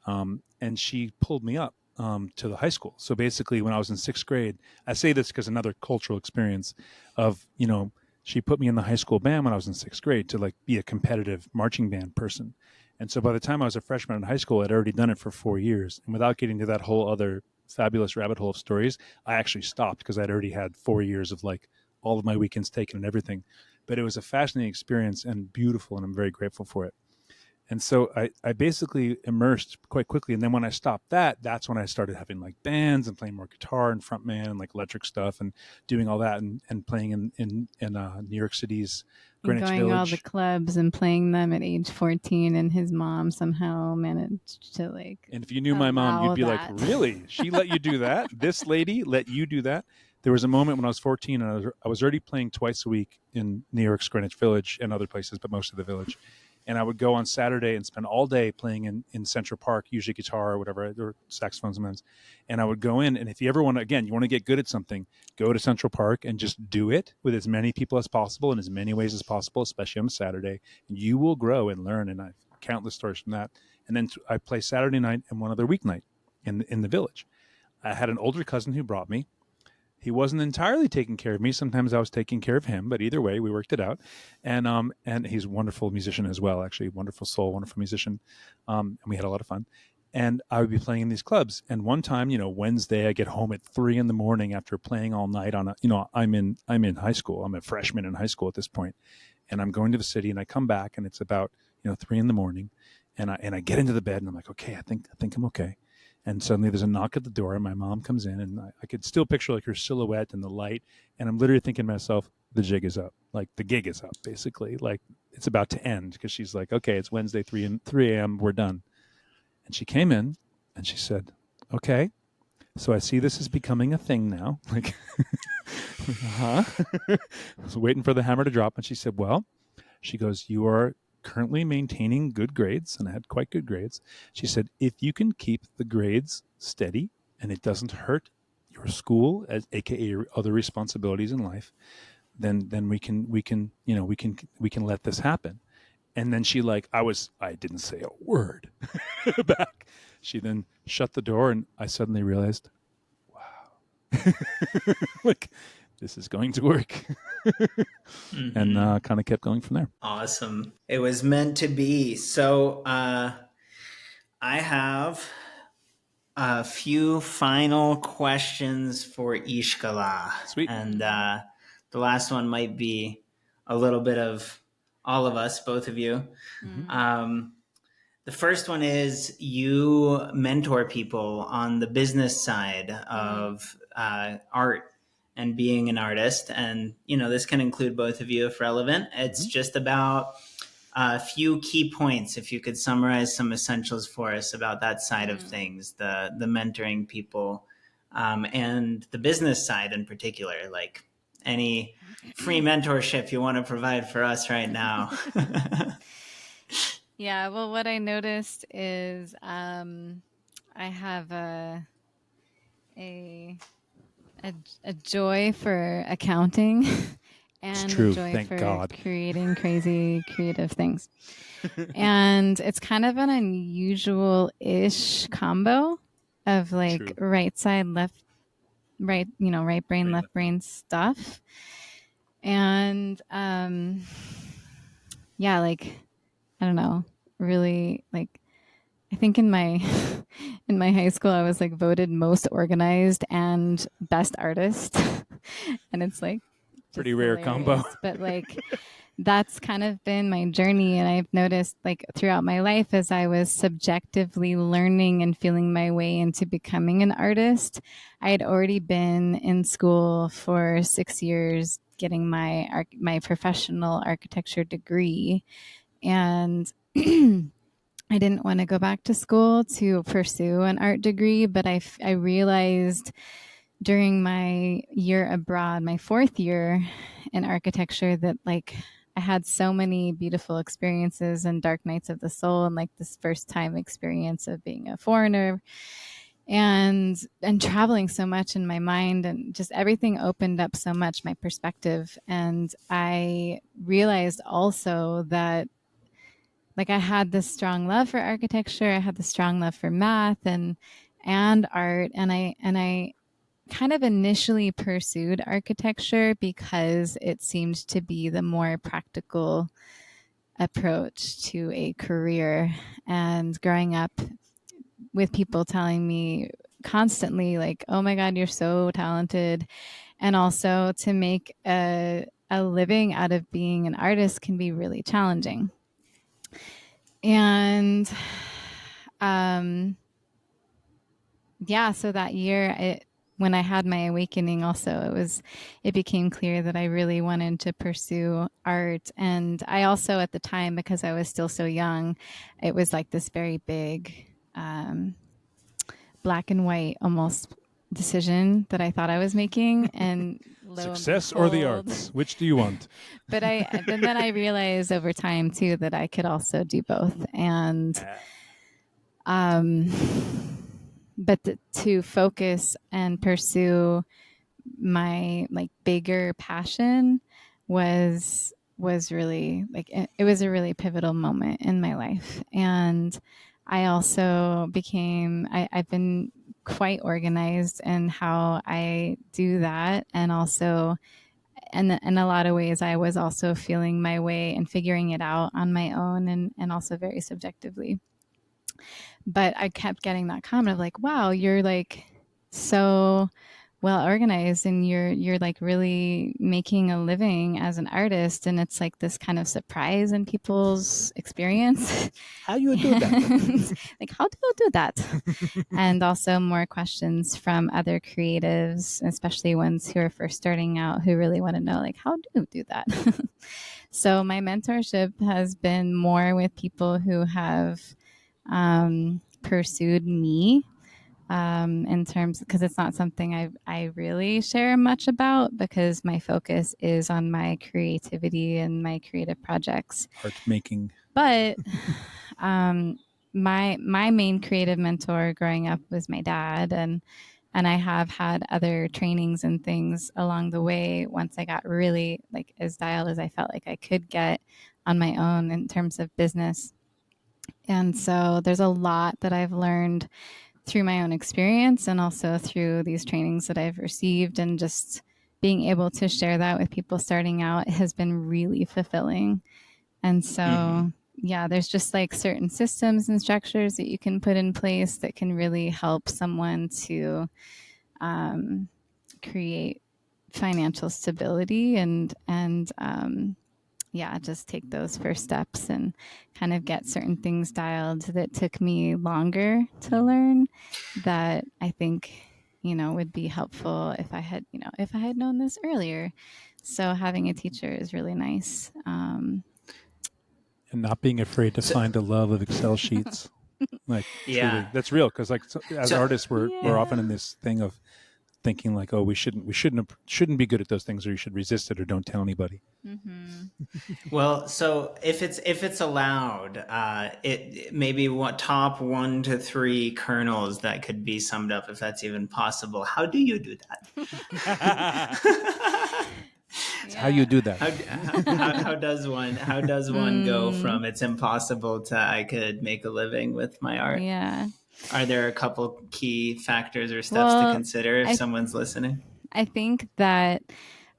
And she pulled me up to the high school. So basically, when I was in sixth grade, I say this because another cultural experience of, she put me in the high school band when I was in sixth grade to like be a competitive marching band person. And so by the time I was a freshman in high school, I'd already done it for 4 years. And without getting to that whole other fabulous rabbit hole of stories, I actually stopped because I'd already had 4 years of like all of my weekends taken and everything. But it was a fascinating experience and beautiful, and I'm very grateful for it. And so I basically immersed quite quickly. And then when I stopped that's when I started having like bands and playing more guitar and frontman and like electric stuff and doing all that and playing in New York City's Greenwich going Village. All the clubs and playing them at age 14, and his mom somehow managed to like. And if you knew my mom, you'd be like, really? She let you do that? This lady let you do that? There was a moment when I was 14 and I was already playing twice a week in New York's Greenwich Village and other places, but most of the Village. And I would go on Saturday and spend all day playing in Central Park, usually guitar or whatever, or saxophone sometimes. And I would go in, and if you ever want to, you want to get good at something, go to Central Park and just do it with as many people as possible in as many ways as possible, especially on a Saturday. And you will grow and learn. And I have countless stories from that. And then I play Saturday night and one other weeknight in the Village. I had an older cousin who brought me. He wasn't entirely taking care of me. Sometimes I was taking care of him, but either way, we worked it out. And he's a wonderful musician as well, actually, wonderful soul, wonderful musician. And we had a lot of fun. And I would be playing in these clubs. And one time, Wednesday, I get home at 3 a.m. after playing all night on I'm in high school. I'm a freshman in high school at this point, and I'm going to the city. And I come back, and it's about 3 a.m. And I get into the bed, and I'm like, okay, I think I'm okay. And suddenly there's a knock at the door, and my mom comes in, and I could still picture like her silhouette and the light. And I'm literally thinking to myself, the jig is up. Like the gig is up, basically. Like it's about to end, because she's like, okay, it's Wednesday, 3 a.m. We're done. And she came in and she said, okay, so I see this is becoming a thing now. Like, I was waiting for the hammer to drop. And she said, well, she goes, you are currently maintaining good grades, and I had quite good grades. She said, if you can keep the grades steady and it doesn't hurt your school, aka your other responsibilities in life, then we can let this happen. And then she I didn't say a word back. She then shut the door, and I suddenly realized, wow, like this is going to work. Mm-hmm. And kind of kept going from there. Awesome. It was meant to be. So I have a few final questions for Ishka Lha. Sweet. And the last one might be a little bit of all of us, both of you. Mm-hmm. The first one is, you mentor people on the business side of art and being an artist. And, this can include both of you if relevant. It's just about a few key points. If you could summarize some essentials for us about that side of things, the mentoring people, and the business side in particular, like any free mentorship you want to provide for us right now. Yeah, well, what I noticed is I have a joy for accounting and a joy Thank for God. creating crazy creative things. And it's kind of an unusual-ish combo of like right side, right brain, left brain stuff. And yeah, like, I don't know, really, like, I think in my high school I was like voted most organized and best artist. And it's like pretty rare combo. But like that's kind of been my journey, and I've noticed like throughout my life, as I was subjectively learning and feeling my way into becoming an artist, I had already been in school for 6 years getting my professional architecture degree, and I didn't want to go back to school to pursue an art degree, but I realized during my year abroad, my 4th year in architecture, that like I had so many beautiful experiences and dark nights of the soul, and like this first time experience of being a foreigner and traveling so much in my mind, and just everything opened up so much, my perspective. And I realized also that like I had this strong love for architecture, I had this strong love for math and art, and I kind of initially pursued architecture because it seemed to be the more practical approach to a career. And growing up with people telling me constantly like, oh my God, you're so talented. And also to make a living out of being an artist can be really challenging. And yeah, so that year, when I had my awakening also, it became clear that I really wanted to pursue art. And I also, at the time, because I was still so young, it was like this very big black and white almost decision that I thought I was making. And Success or the arts? Which do you want? But then I realized over time too that I could also do both. And but to focus and pursue my like bigger passion was really like it was a really pivotal moment in my life. And I also I've been quite organized in how I do that, and also in a lot of ways I was also feeling my way and figuring it out on my own, and also very subjectively. But I kept getting that comment of like, wow, you're like so well organized, and you're like really making a living as an artist, and it's like this kind of surprise in people's experience. How you do that? Like, how do you do that? And also more questions from other creatives, especially ones who are first starting out, who really want to know like, how do you do that? So my mentorship has been more with people who have pursued me in terms, because it's not something I really share much about, because my focus is on my creativity and my creative projects, art making. But my main creative mentor growing up was my dad, and I have had other trainings and things along the way once I got really like as dialed as I felt like I could get on my own in terms of business. And so there's a lot that I've learned through my own experience, and also through these trainings that I've received, and just being able to share that with people starting out has been really fulfilling. And so, yeah, there's just like certain systems and structures that you can put in place that can really help someone to create financial stability, and yeah, just take those first steps and kind of get certain things dialed that took me longer to learn, that I think, would be helpful if I had known this earlier. So having a teacher is really nice. And not being afraid to find a love of Excel sheets. Like, truly, that's real. Because like as artists, we're often in this thing of thinking like, oh, we shouldn't be good at those things, or you should resist it, or don't tell anybody. Well, so if it's allowed, it maybe what top 1 to 3 kernels that could be summed up, if that's even possible. How do you do that? How you do that? How does one go from it's impossible to I could make a living with my art? Yeah. Are there a couple key factors or steps to consider if someone's listening? I think that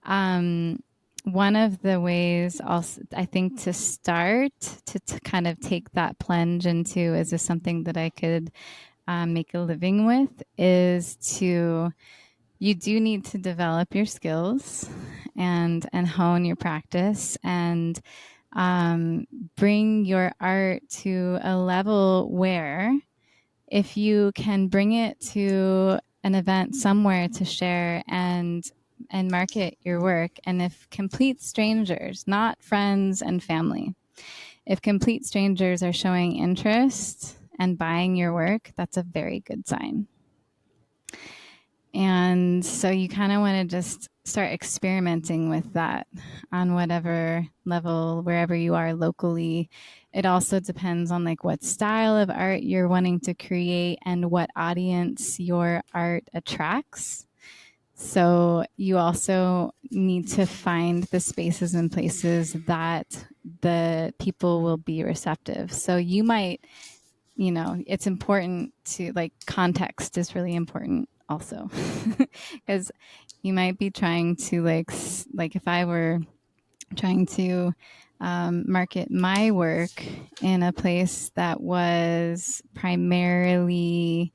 one of the ways also, I think, to start to kind of take that plunge into, is this something that I could make a living with, is you do need to develop your skills and hone your practice, and bring your art to a level where, if you can bring it to an event somewhere to share and market your work, and if complete strangers, not friends and family, if complete strangers are showing interest and buying your work, that's a very good sign. And so you kind of want to just start experimenting with that on whatever level, wherever you are locally. It also depends on like what style of art you're wanting to create and what audience your art attracts. So you also need to find the spaces and places that the people will be receptive. So you might, it's important to like context is really important also because you might be trying to like if I were trying to market my work in a place that was primarily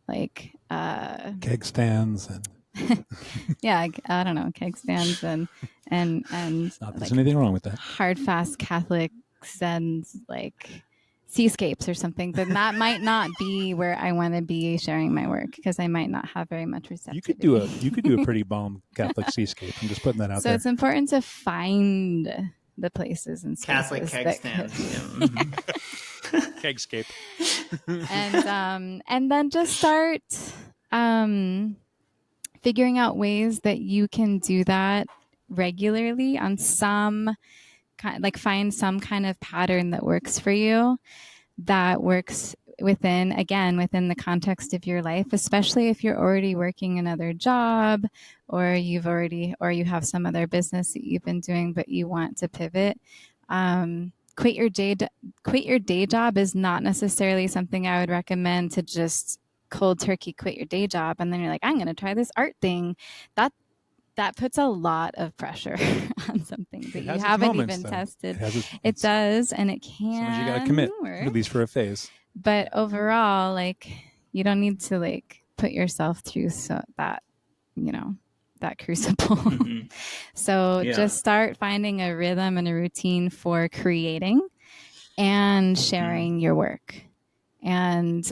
like Keg stands and yeah, I don't know, keg stands and not there's like anything wrong with that. hard fast Catholics and like seascapes or something, then that might not be where I want to be sharing my work because I might not have very much receptivity. You could do a pretty bomb Catholic seascape. I'm just putting that out so there. it's important to find the places and spaces Catholic keg stands. Kegscape. and then just start figuring out ways that you can do that regularly on some kind, like find some kind of pattern that works for you, that works within the context of your life, especially if you're already working another job or you have some other business that you've been doing but you want to pivot. Quit your day job is not necessarily something I would recommend to just cold turkey quit your day job and then you're like, I'm going to try this art thing. That puts a lot of pressure on something that you haven't even tested. It does, and it can. Sometimes you got to commit, at least for a phase. But overall, like, you don't need to like put yourself through that crucible. Mm-hmm. So just start finding a rhythm and a routine for creating and sharing your work, and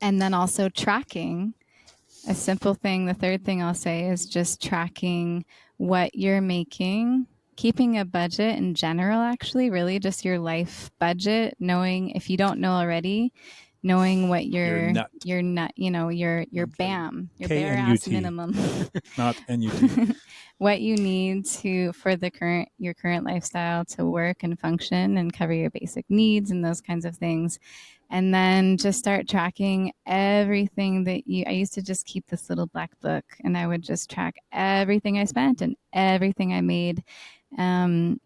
then also tracking. A simple thing, the third thing I'll say is just tracking what you're making, keeping a budget in general, actually, really just your life budget, knowing, if you don't know already, knowing what your BAM, your bare ass minimum, not NUT, what you need for your current lifestyle to work and function and cover your basic needs and those kinds of things. And then just start tracking everything that I used to just keep this little black book and I would just track everything I spent and everything I made. And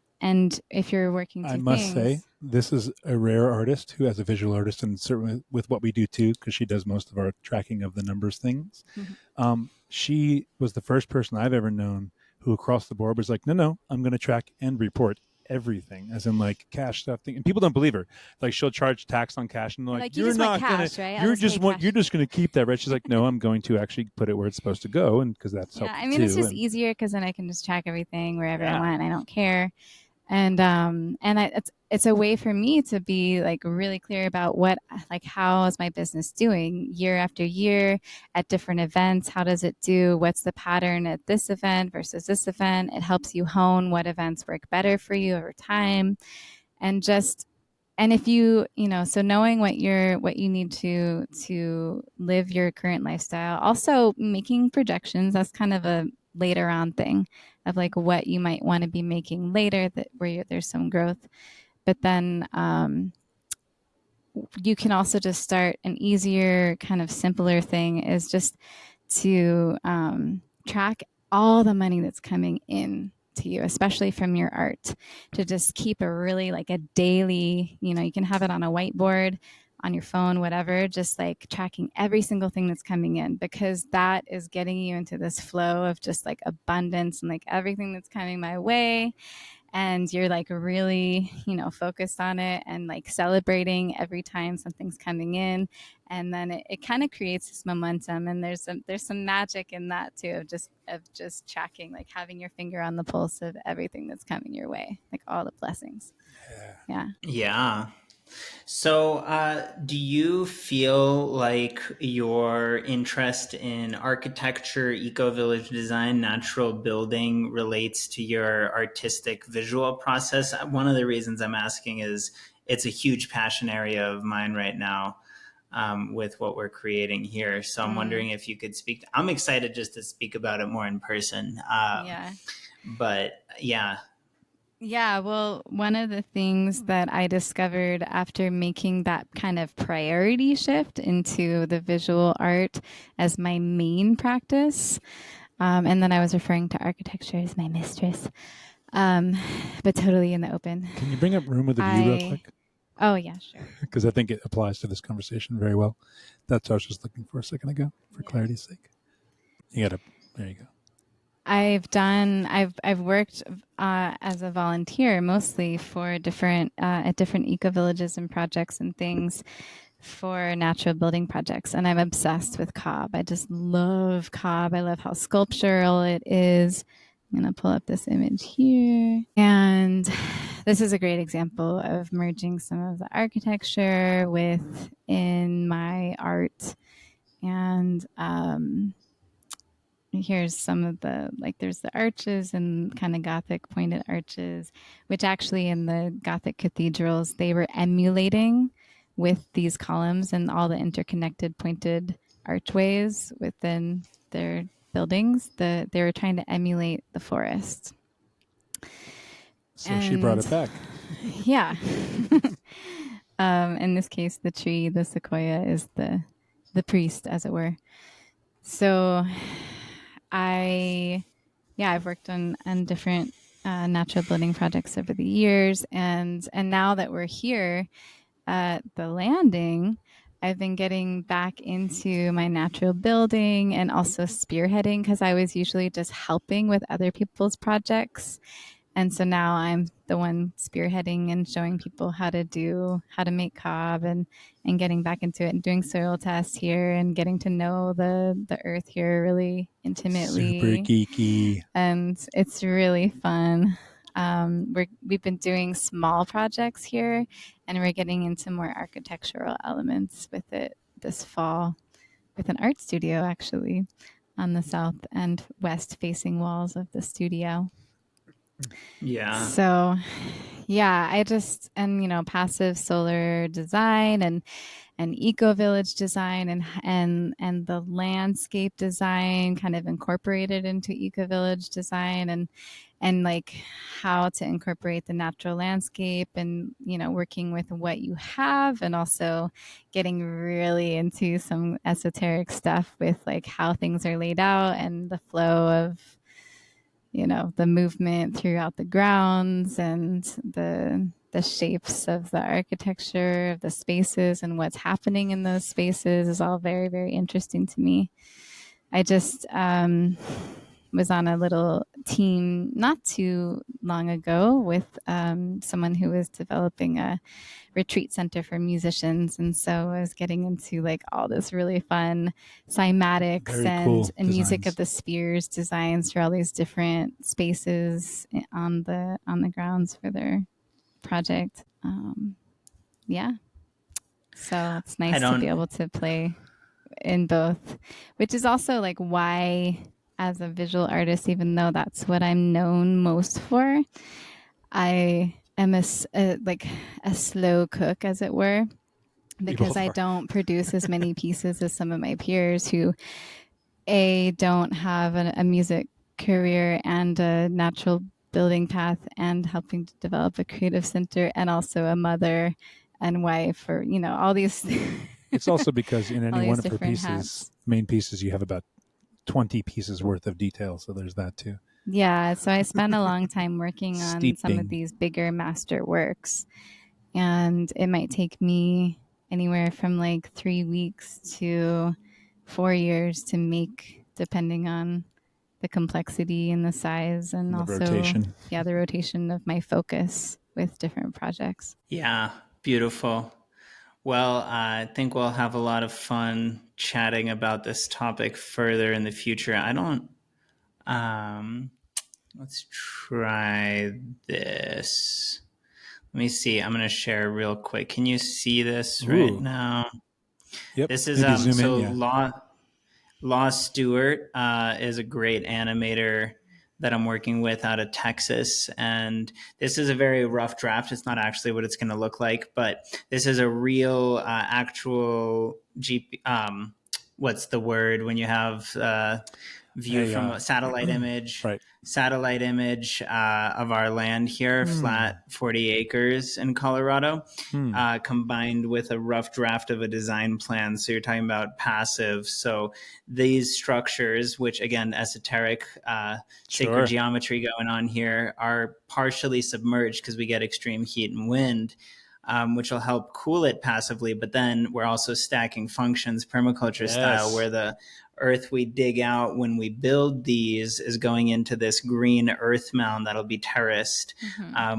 if you're working I must say, this is a rare artist who, as a visual artist, and certainly with what we do too, because she does most of our tracking of the numbers things. Mm-hmm. She was the first person I've ever known who across the board was like, no, I'm going to track and report everything, as in like cash stuff thing. And people don't believe her. Like she'll charge tax on cash and they're like, you're not going to, right? You're just going to keep that, right? She's like, no, I'm going to actually put it where it's supposed to go. And because that's helpful I mean, it's just easier because then I can just track everything wherever I want. I don't care. And it's a way for me to be like really clear about how is my business doing year after year at different events. How does it do? What's the pattern at this event versus this event? It helps you hone what events work better for you over time. And if you so knowing what you need to live your current lifestyle, also making projections, that's kind of a later on thing of like what you might want to be making later there's some growth. But then you can also just start an easier kind of simpler thing is just to track all the money that's coming in to you, especially from your art, to just keep a really like a daily, you can have it on a whiteboard, on your phone, whatever, just like tracking every single thing that's coming in, because that is getting you into this flow of just like abundance and like everything that's coming my way. And you're like really, focused on it and like celebrating every time something's coming in. And then it kind of creates this momentum. And there's some magic in that too, of just tracking, like having your finger on the pulse of everything that's coming your way, like all the blessings. Yeah. So do you feel like your interest in architecture, eco-village design, natural building relates to your artistic visual process? One of the reasons I'm asking is it's a huge passion area of mine right now. with what we're creating here. So I'm wondering if you could speak. I'm excited just to speak about it more in person. But yeah. Yeah, well, one of the things that I discovered after making that kind of priority shift into the visual art as my main practice, and then I was referring to architecture as my mistress, but totally in the open. Can you bring up Room with a View real quick? Oh, yeah, sure. Because I think it applies to this conversation very well. That's what I was just looking for a second ago, for clarity's sake. There you go. I've worked as a volunteer mostly for different at different eco villages and projects and things for natural building projects, and I'm obsessed with cob. I just love cob. I love how sculptural it is. I'm gonna pull up this image here, and this is a great example of merging some of the architecture within my art, and here's some of the, like, there's the arches and kind of Gothic pointed arches, which actually in the Gothic cathedrals, they were emulating with these columns and all the interconnected pointed archways within their buildings. They were trying to emulate the forest. So she brought it back. Yeah. In this case, the tree, the sequoia, is the priest, as it were. So I've worked on different natural building projects over the years, and now that we're here at the landing, I've been getting back into my natural building and also spearheading, because I was usually just helping with other people's projects. And so now I'm the one spearheading and showing people how to make cob, and getting back into it and doing soil tests here and getting to know the earth here really intimately. Super geeky. And it's really fun. We've been doing small projects here, and we're getting into more architectural elements with it this fall, with an art studio actually on the south and west facing walls of the studio. Yeah. So, yeah, and passive solar design and eco village design and the landscape design kind of incorporated into eco village design, and like how to incorporate the natural landscape, and working with what you have, and also getting really into some esoteric stuff with like how things are laid out and the flow of the movement throughout the grounds, and the shapes of the architecture of the spaces and what's happening in those spaces is all very, very interesting to me. I just was on a little team not too long ago with someone who was developing a retreat center for musicians, and so I was getting into like all this really fun cymatics and music of the spheres designs for all these different spaces on the grounds for their project. So it's nice to be able to play in both, which is also like why, as a visual artist, even though that's what I'm known most for, I am a slow cook, as it were, because I don't produce as many pieces as some of my peers who don't have a music career and a natural building path and helping to develop a creative center, and also a mother and wife, or all these. It's also because in any one of her hats. main pieces, you have about 20 pieces worth of detail. So there's that too. Yeah. So I spent a long time working on some of these bigger master works, and it might take me anywhere from like 3 weeks to 4 years to make, depending on the complexity and the size, and also rotation. The rotation of my focus with different projects. Yeah, beautiful. Well, I think we'll have a lot of fun chatting about this topic further in the future. Let's try this. Let me see. I'm going to share real quick. Can you see this right now? Yep. This is Law Stewart is a great animator that I'm working with out of Texas. And this is a very rough draft. It's not actually what it's going to look like, but this is a real actual what's the word when you have view from a satellite image, right. satellite image of our land here, flat 40 acres in Colorado, combined with a rough draft of a design plan. So you're talking about passive. So these structures, which again, esoteric, sacred geometry going on here, are partially submerged because we get extreme heat and wind. Which will help cool it passively, but then we're also stacking functions permaculture style, where the earth we dig out when we build these is going into this green earth mound that'll be terraced,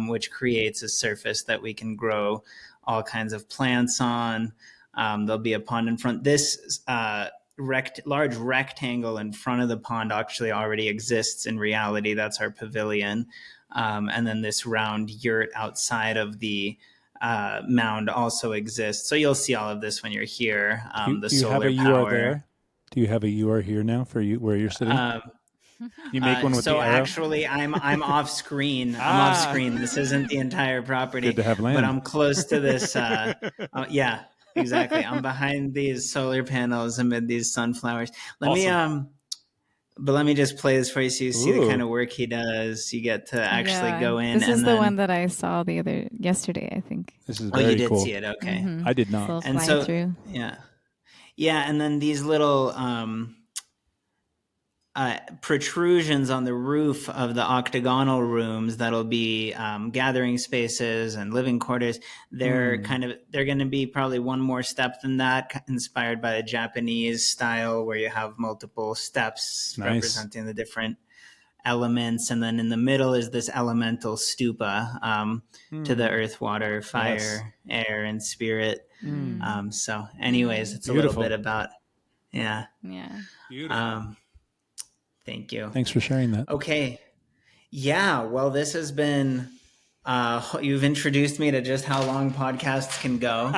which creates a surface that we can grow all kinds of plants on. There'll be a pond in front. This large rectangle in front of the pond actually already exists in reality. That's our pavilion. And then this round yurt outside of the mound also exists. So you'll see all of this when you're here. The solar power. There? Do you have a UR here now for you where you're sitting? You make one with the arrow? Actually, I'm off screen. I'm off screen. This isn't the entire property. Good to have land. But I'm close to this. Yeah, exactly. I'm behind these solar panels amid these sunflowers. Let me just play this for you so you see the kind of work he does. You get to actually go in. This is the one that I saw yesterday, I think. This is very you did cool. see it. Okay. I did not. And so, through. Yeah. And then these little protrusions on the roof of the octagonal rooms that'll be gathering spaces and living quarters. They're going to be probably one more step than that, inspired by the Japanese style where you have multiple steps representing the different elements. And then in the middle is this elemental stupa to the earth, water, fire, air, and spirit. So anyways, it's Beautiful. A little bit about, Yeah. Beautiful. Thank you. Thanks for sharing that. Okay. Yeah. Well, this has been, you've introduced me to just how long podcasts can go.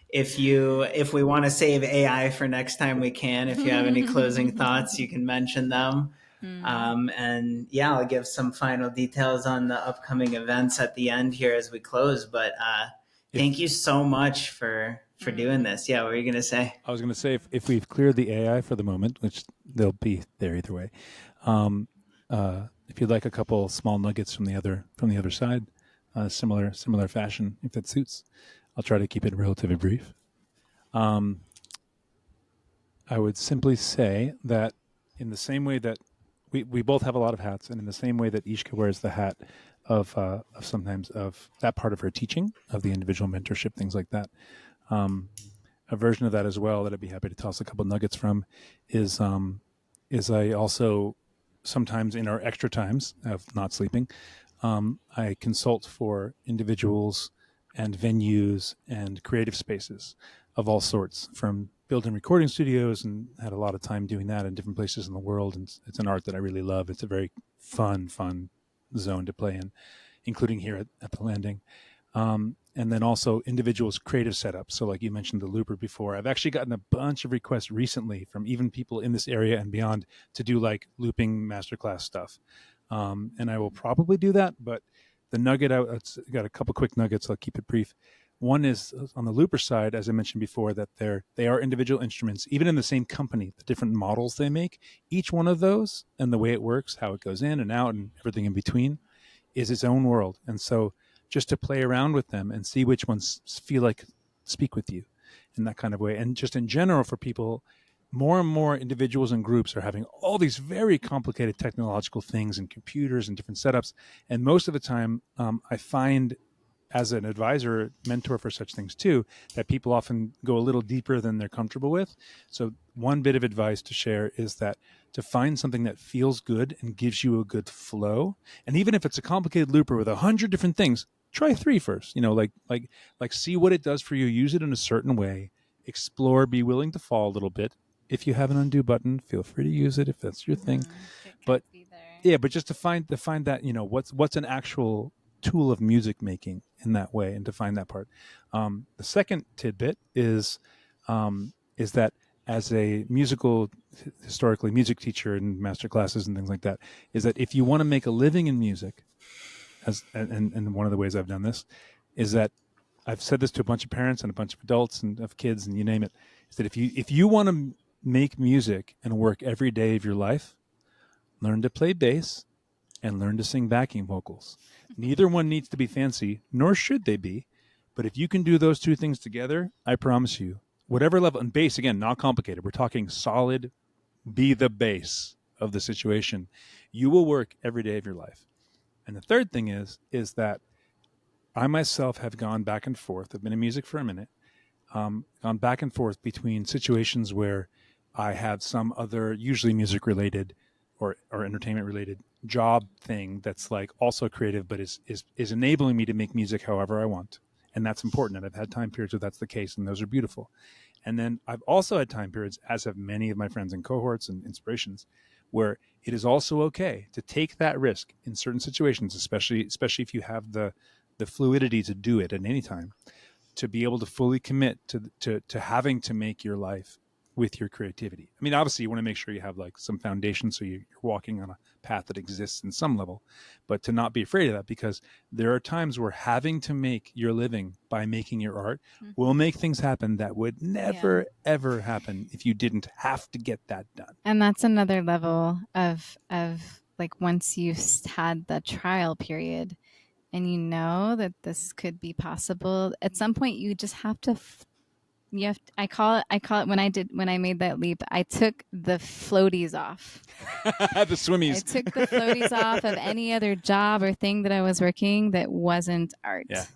If we want to save AI for next time, we can. If you have any closing thoughts, you can mention them. And yeah, I'll give some final details on the upcoming events at the end here as we close. But thank you so much for doing this. Yeah, what were you going to say? I was going to say, if we've cleared the AI for the moment, which they'll be there either way, if you'd like a couple small nuggets from the other side, similar fashion, if that suits, I'll try to keep it relatively brief. I would simply say that in the same way that we both have a lot of hats, and in the same way that Ishka wears the hat of sometimes of that part of her teaching, of the individual mentorship, things like that. A version of that as well that I'd be happy to toss a couple nuggets from is I also sometimes in our extra times of not sleeping, I consult for individuals and venues and creative spaces of all sorts, from building recording studios, and had a lot of time doing that in different places in the world. And it's an art that I really love. It's a very fun zone to play in, including here at the Landing. And then also individuals' creative setups. So like you mentioned the looper before, I've actually gotten a bunch of requests recently from even people in this area and beyond to do like looping masterclass stuff. And I will probably do that, but the nugget, I've got a couple quick nuggets. I'll keep it brief. One is on the looper side, as I mentioned before, that they are individual instruments, even in the same company, the different models they make. Each one of those and the way it works, how it goes in and out and everything in between is its own world. And so just to play around with them and see which ones feel like speak with you in that kind of way. And just in general for people, more and more individuals and groups are having all these very complicated technological things and computers and different setups. And most of the time, I find as an advisor, mentor for such things too, that people often go a little deeper than they're comfortable with. So one bit of advice to share is that to find something that feels good and gives you a good flow. And even if it's a complicated looper with 100 different things, try 3 first, like see what it does for you, use it in a certain way, explore, be willing to fall a little bit. If you have an undo button, feel free to use it if that's your thing. But yeah, but just to find that, what's an actual tool of music making in that way, and to find that part. The second tidbit is that as a historically music teacher and master classes and things like that, is that if you want to make a living in music, and one of the ways I've done this is that I've said this to a bunch of parents and a bunch of adults and of kids and you name it, is that if you want to make music and work every day of your life, learn to play bass and learn to sing backing vocals. Neither one needs to be fancy, nor should they be. But if you can do those two things together, I promise you, whatever level, and bass, again, not complicated. We're talking solid, be the bass of the situation. You will work every day of your life. And the third thing is that I myself have gone back and forth. I've been in music for a minute, gone back and forth between situations where I have some other, usually music related or entertainment related job thing that's like also creative, but is enabling me to make music however I want. And that's important. And I've had time periods where that's the case, and those are beautiful. And then I've also had time periods, as have many of my friends and cohorts and inspirations, where it is also okay to take that risk in certain situations, especially if you have the fluidity to do it at any time, to be able to fully commit to having to make your life with your creativity. I mean, obviously you want to make sure you have like some foundation, so you're walking on a path that exists in some level, but to not be afraid of that, because there are times where having to make your living by making your art will make things happen that would never ever happen if you didn't have to get that done. And that's another level of like, once you've had the trial period and you know that this could be possible, at some point you just have to I call it when I made that leap, I took the floaties off. The swimmies. I took the floaties off of any other job or thing that I was working that wasn't art. Yeah.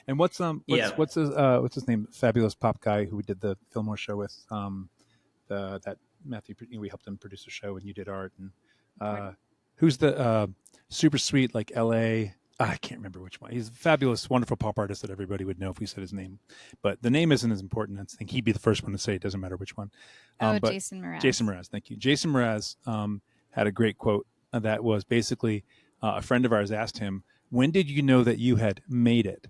And what's his name? Fabulous pop guy who we did the Fillmore show with. That Matthew, we helped him produce a show and you did art. And who's the super sweet like L.A. I can't remember which one. He's a fabulous, wonderful pop artist that everybody would know if we said his name. But the name isn't as important. I think he'd be the first one to say it. Doesn't matter which one. But Jason Mraz. Jason Mraz, thank you. Jason Mraz had a great quote that was basically a friend of ours asked him, "When did you know that you had made it?"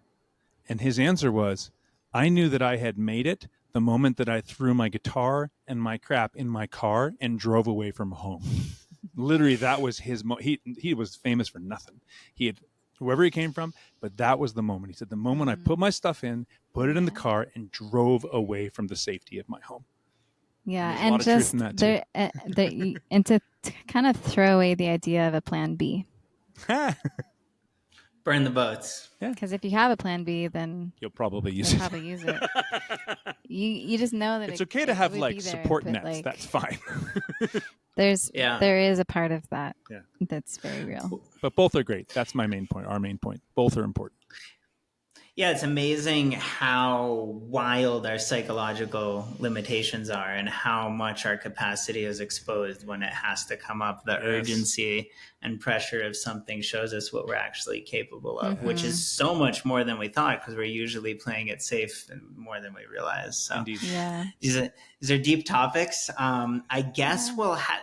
And his answer was, "I knew that I had made it the moment that I threw my guitar and my crap in my car and drove away from home." Literally, that was his he was famous for nothing. He had wherever he came from, but that was the moment. He said, the moment I put my stuff in, put it in the car, and drove away from the safety of my home. Yeah, and just and to kind of throw away the idea of a plan B. Burn the boats. Yeah. Because if you have a plan B, then you'll probably use it. You just know that it's okay to have like support nets. Like, that's fine. There is a part of that that's very real. But both are great. That's my main point. Our main point. Both are important. Yeah, it's amazing how wild our psychological limitations are and how much our capacity is exposed when it has to come up. The urgency and pressure of something shows us what we're actually capable of, which is so much more than we thought, because we're usually playing it safe and more than we realize. So indeed. These are deep topics. I guess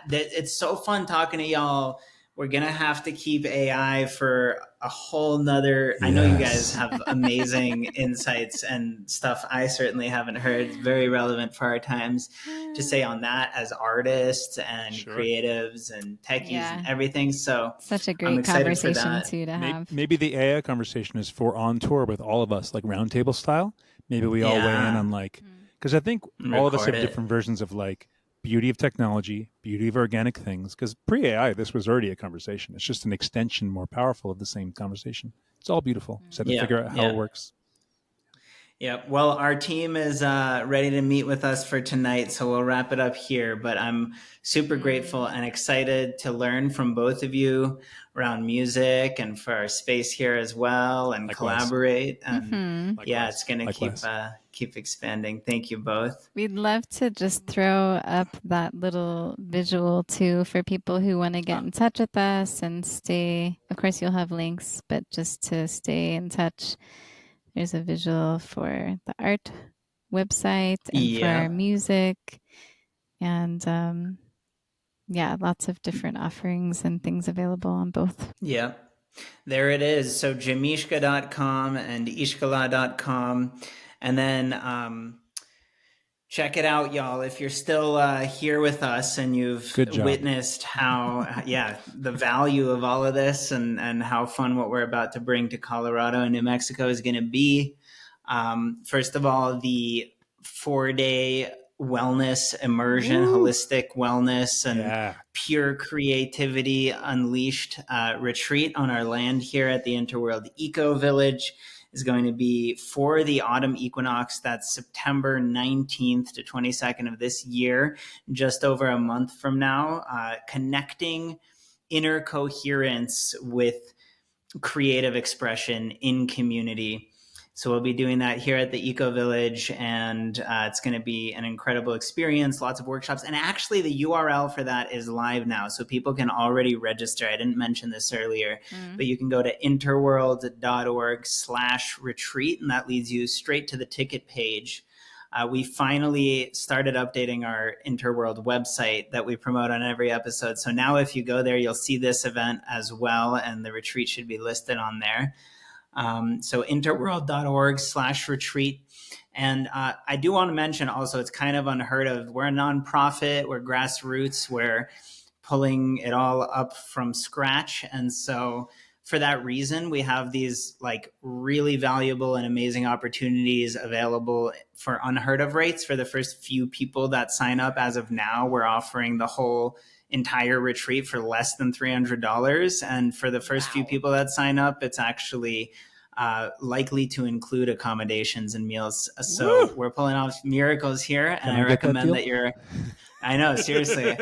it's so fun talking to y'all. We're going to have to keep AI for a whole nother. I know you guys have amazing insights and stuff I certainly haven't heard. It's very relevant for our times to say on that as artists and creatives and techies and everything. So such a great conversation too to have. Maybe the AI conversation is for on tour with all of us, like roundtable style. Maybe we all weigh in on like, because I think all of us have different versions of like, beauty of technology, beauty of organic things, because pre-AI, this was already a conversation. It's just an extension, more powerful of the same conversation. It's all beautiful. Just have to figure out how it works. Yeah, well, our team is ready to meet with us for tonight, so we'll wrap it up here. But I'm super grateful and excited to learn from both of you around music and for our space here as well, and collaborate. And it's going to keep expanding. Thank you both. We'd love to just throw up that little visual too for people who want to get in touch with us and stay. Of course, you'll have links, but just to stay in touch. There's a visual for the art website and for our music, and lots of different offerings and things available on both. Yeah, there it is. So JAMeeSHKA.com and ishkala.com. And then Check it out, y'all. If you're still here with us and you've witnessed how, the value of all of this and how fun what we're about to bring to Colorado and New Mexico is going to be. First of all, the 4-day wellness immersion, holistic wellness and pure creativity unleashed retreat on our land here at the Interworld Eco Village is going to be for the autumn equinox. That's September 19th to 22nd of this year, just over a month from now, connecting inner coherence with creative expression in community. So we'll be doing that here at the Eco Village, and it's going to be an incredible experience, lots of workshops. And actually the URL for that is live now, so people can already register. I didn't mention this earlier, but you can go to interworld.org/retreat, and that leads you straight to the ticket page. We finally started updating our Interworld website that we promote on every episode. So now if you go there, you'll see this event as well, and the retreat should be listed on there. So interworld.org/retreat. And I do want to mention also, it's kind of unheard of. We're a nonprofit, we're grassroots, we're pulling it all up from scratch. And so for that reason, we have these like really valuable and amazing opportunities available for unheard of rates for the first few people that sign up. As of now, we're offering the whole entire retreat for less than $300. And for the first few people that sign up, it's actually likely to include accommodations and meals. So we're pulling off miracles here. And I recommend that you're, I know, seriously.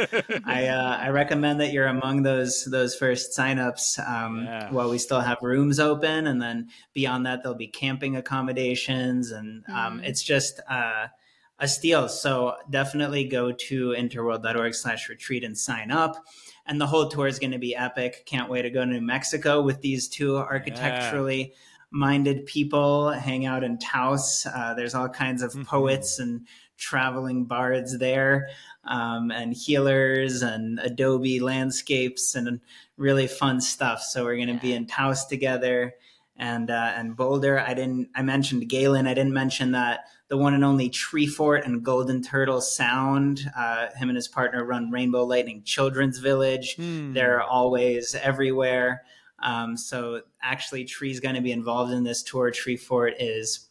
I recommend that you're among those first signups while we still have rooms open. And then beyond that, there'll be camping accommodations. And it's just a steal. So definitely go to interworld.org/retreat and sign up. And the whole tour is going to be epic. Can't wait to go to New Mexico with these two architecturally minded people, hang out in Taos. There's all kinds of poets and traveling bards there, and healers and Adobe landscapes and really fun stuff. So we're going to be in Taos together. And Boulder, I mentioned Galen. I didn't mention that the one and only Tree Fort and Golden Turtle Sound, him and his partner run Rainbow Lightning Children's Village. They're always everywhere. So actually Tree's going to be involved in this tour. Tree Fort is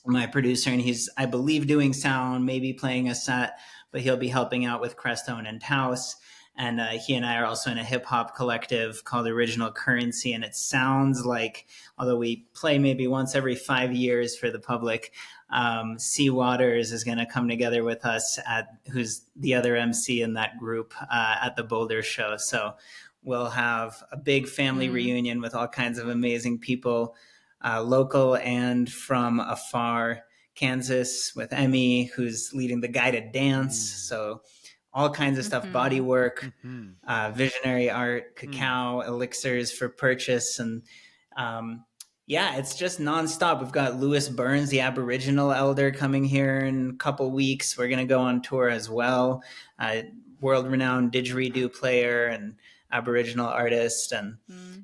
my producer, and he's, I believe, doing sound, maybe playing a set, but he'll be helping out with Crestone and Taos. And he and I are also in a hip hop collective called Original Currency. And it sounds like, although we play maybe once every 5 years for the public, C Waters is going to come together with us, who's the other MC in that group, at the Boulder show. So we'll have a big family reunion with all kinds of amazing people, local and from afar. Kansas with Emmy, who's leading the guided dance. So all kinds of stuff, body work, visionary art, cacao, elixirs for purchase. And it's just nonstop. We've got Louis Burns, the Aboriginal elder, coming here in a couple weeks. We're going to go on tour as well. World-renowned didgeridoo player and Aboriginal artist. And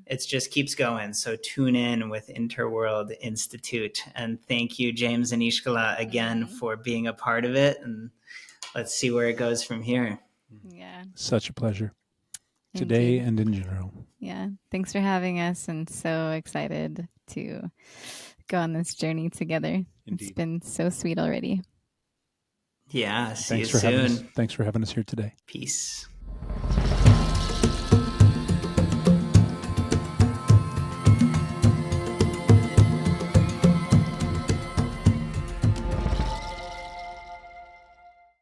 it just keeps going. So tune in with Interworld Institute. And thank you, James and Ishka Lha, again for being a part of it. And let's see where it goes from here. Yeah. Such a pleasure. Today and in general. Yeah. Thanks for having us, and so excited to go on this journey together. Indeed. It's been so sweet already. Yeah. See you soon. Thanks for having us here today. Peace.